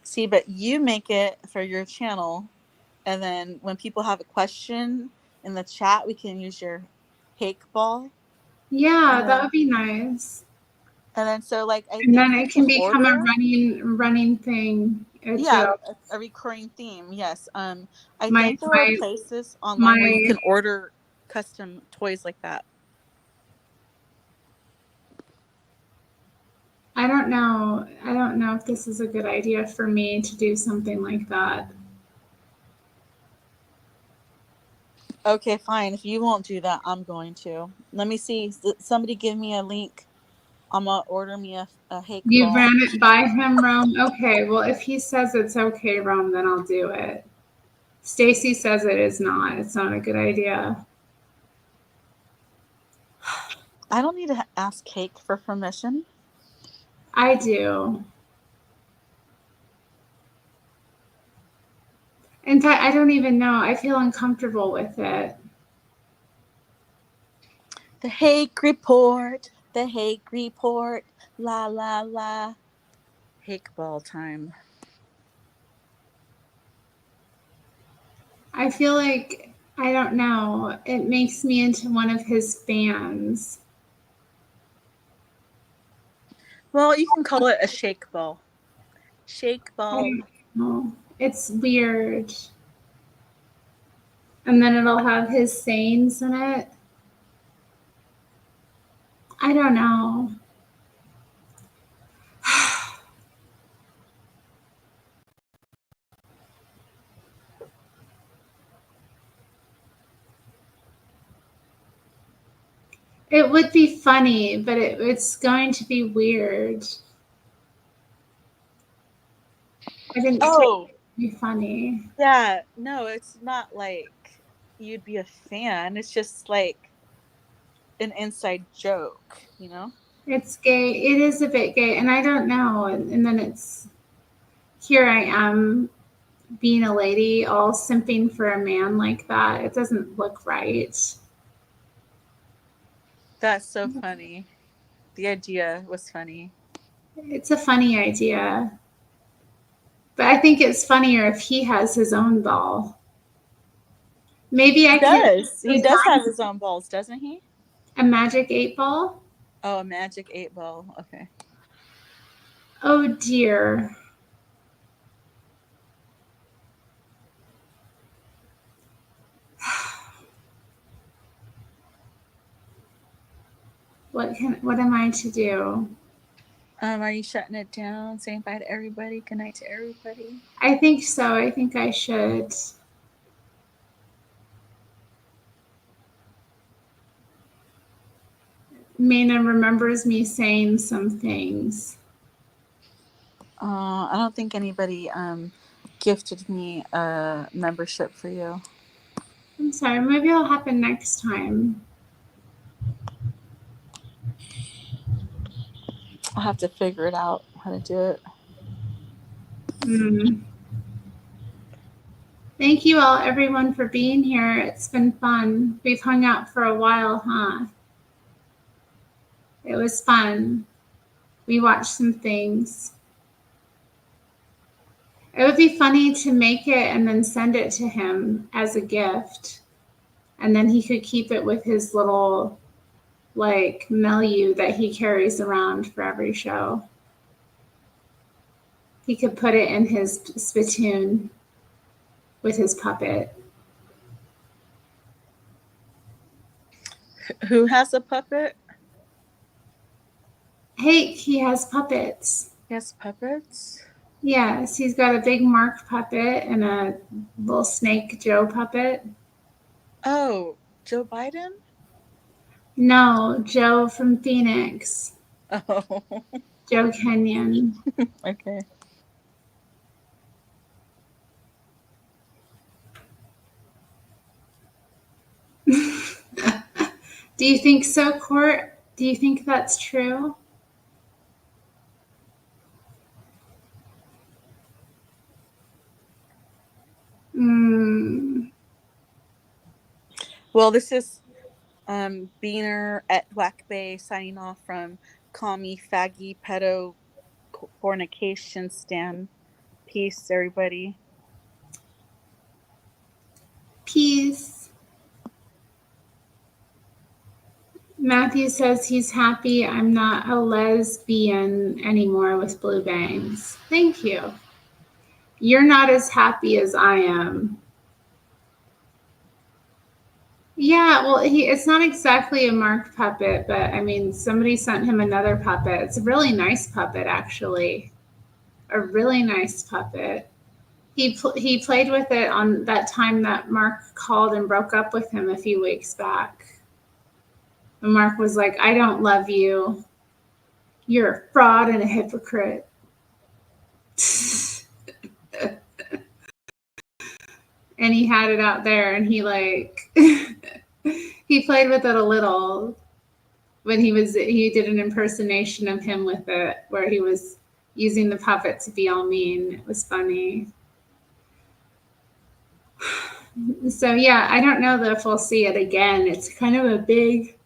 See, but you make it for your channel, and then when people have a question in the chat, we can use your hake ball.
Yeah, that would be nice.
And then so like I
And
think
then
you
it can
can
become
order.
a running thing.
Yeah, a recurring theme. Yes. I
My
think there are
my
places online where you
my
can order custom toys like that.
I don't know. I don't know if this is a good idea for me to do something like that.
Okay, fine. If you won't do that, I'm going to. Let me see. Somebody give me a link. I'm gonna order me a hake
You
ball.
ran it by him, Rome? Okay, well, if he says it's okay, Rome, then I'll do it. Stacy says it is not. It's not a good idea.
I don't need to ask Cake for permission.
I do. In fact, I don't even know. I feel uncomfortable with it.
The hake report. The hake report. La la la. Hake ball time.
I feel like, I don't know, it makes me into one of his fans.
Well, you can call it a shake ball. Shake
I
ball.
don't know. It's weird. And then it'll have his sayings in it. I don't know. It would be funny, but it's going to be weird. I didn't say it would be funny.
Yeah, no, it's not like you'd be a fan. It's just like an inside joke, you know?
It's gay. It is a bit gay, and I don't know. And then it's here I am being a lady, all simping for a man like that. It doesn't look right.
That's so funny. The idea was funny.
It's a funny idea. But I think it's funnier if he has his own ball. Maybe I could.
He does have his own balls, doesn't he?
A magic 8-ball?
Oh, a magic 8-ball. Okay.
Oh dear. What am I to do?
Are you shutting it down? Saying bye to everybody? Good night to everybody?
I think so. I think I should. Mina remembers me saying some things.
I don't think anybody gifted me a membership for you.
I'm sorry. Maybe it'll happen next time.
I'll have to figure it out how to do it.
Thank you all, everyone, for being here. It's been fun. We've hung out for a while, huh? It was fun. We watched some things. It would be funny to make it and then send it to him as a gift. And then he could keep it with his little, like, milieu that he carries around for every show. He could put it in his spittoon with his puppet.
Who has a puppet?
Hey, he has puppets.
He has puppets?
Yes, he's got a big Mark puppet and a little Snake Joe puppet.
Oh, Joe Biden?
No, Joe from Phoenix.
Oh.
Joe Kenyon.
Okay.
Do you think so, Court? Do you think that's true?
Well, this is Beaner at Black Bay signing off from Commie Faggy Pedo Fornication Stan. Peace, everybody.
Peace. Matthew says he's happy I'm not a lesbian anymore with blue bangs. Thank you. You're not as happy as I am. Yeah, well, it's not exactly a marked puppet, but I mean, somebody sent him another puppet. It's a really nice puppet, actually. A really nice puppet. He played with it on that time that Mark called and broke up with him a few weeks back. And Mark was like, I don't love you. You're a fraud and a hypocrite. And he had it out there, and he like he played with it a little when he did an impersonation of him with it, where he was using the puppet to be all mean. It was funny. So yeah, I don't know if we'll see it again. It's kind of a big,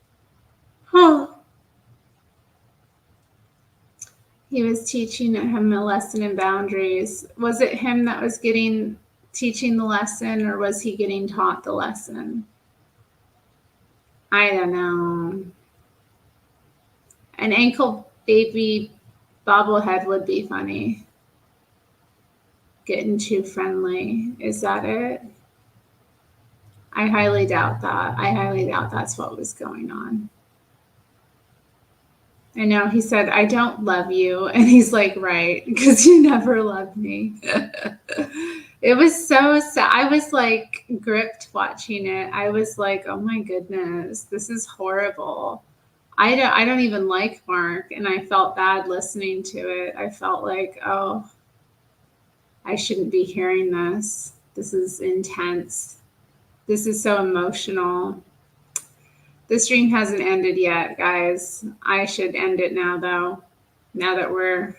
He was teaching him a lesson in boundaries. Was it him that was teaching the lesson, or was he getting taught the lesson? I don't know. An ankle baby bobblehead would be funny. Getting too friendly. Is that it? I highly doubt that. I highly doubt that's what was going on. I know he said, I don't love you. And he's like, right, because you never loved me. It was so sad. I was like gripped watching it. I was like, oh my goodness, this is horrible. I don't even like Mark, and I felt bad listening to it. I felt like, oh, I shouldn't be hearing this. This is intense. This is so emotional. The stream hasn't ended yet, guys. I should end it now, though. Now that we're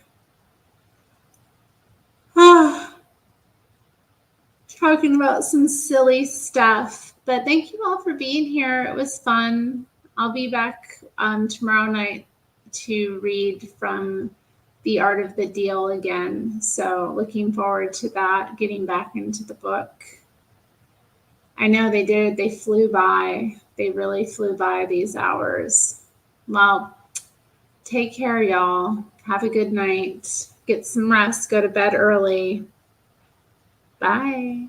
talking about some silly stuff. But thank you all for being here. It was fun. I'll be back tomorrow night to read from The Art of the Deal again. So looking forward to that, getting back into the book. I know they did. They flew by. They really flew by these hours. Well, take care, y'all. Have a good night. Get some rest. Go to bed early. Bye.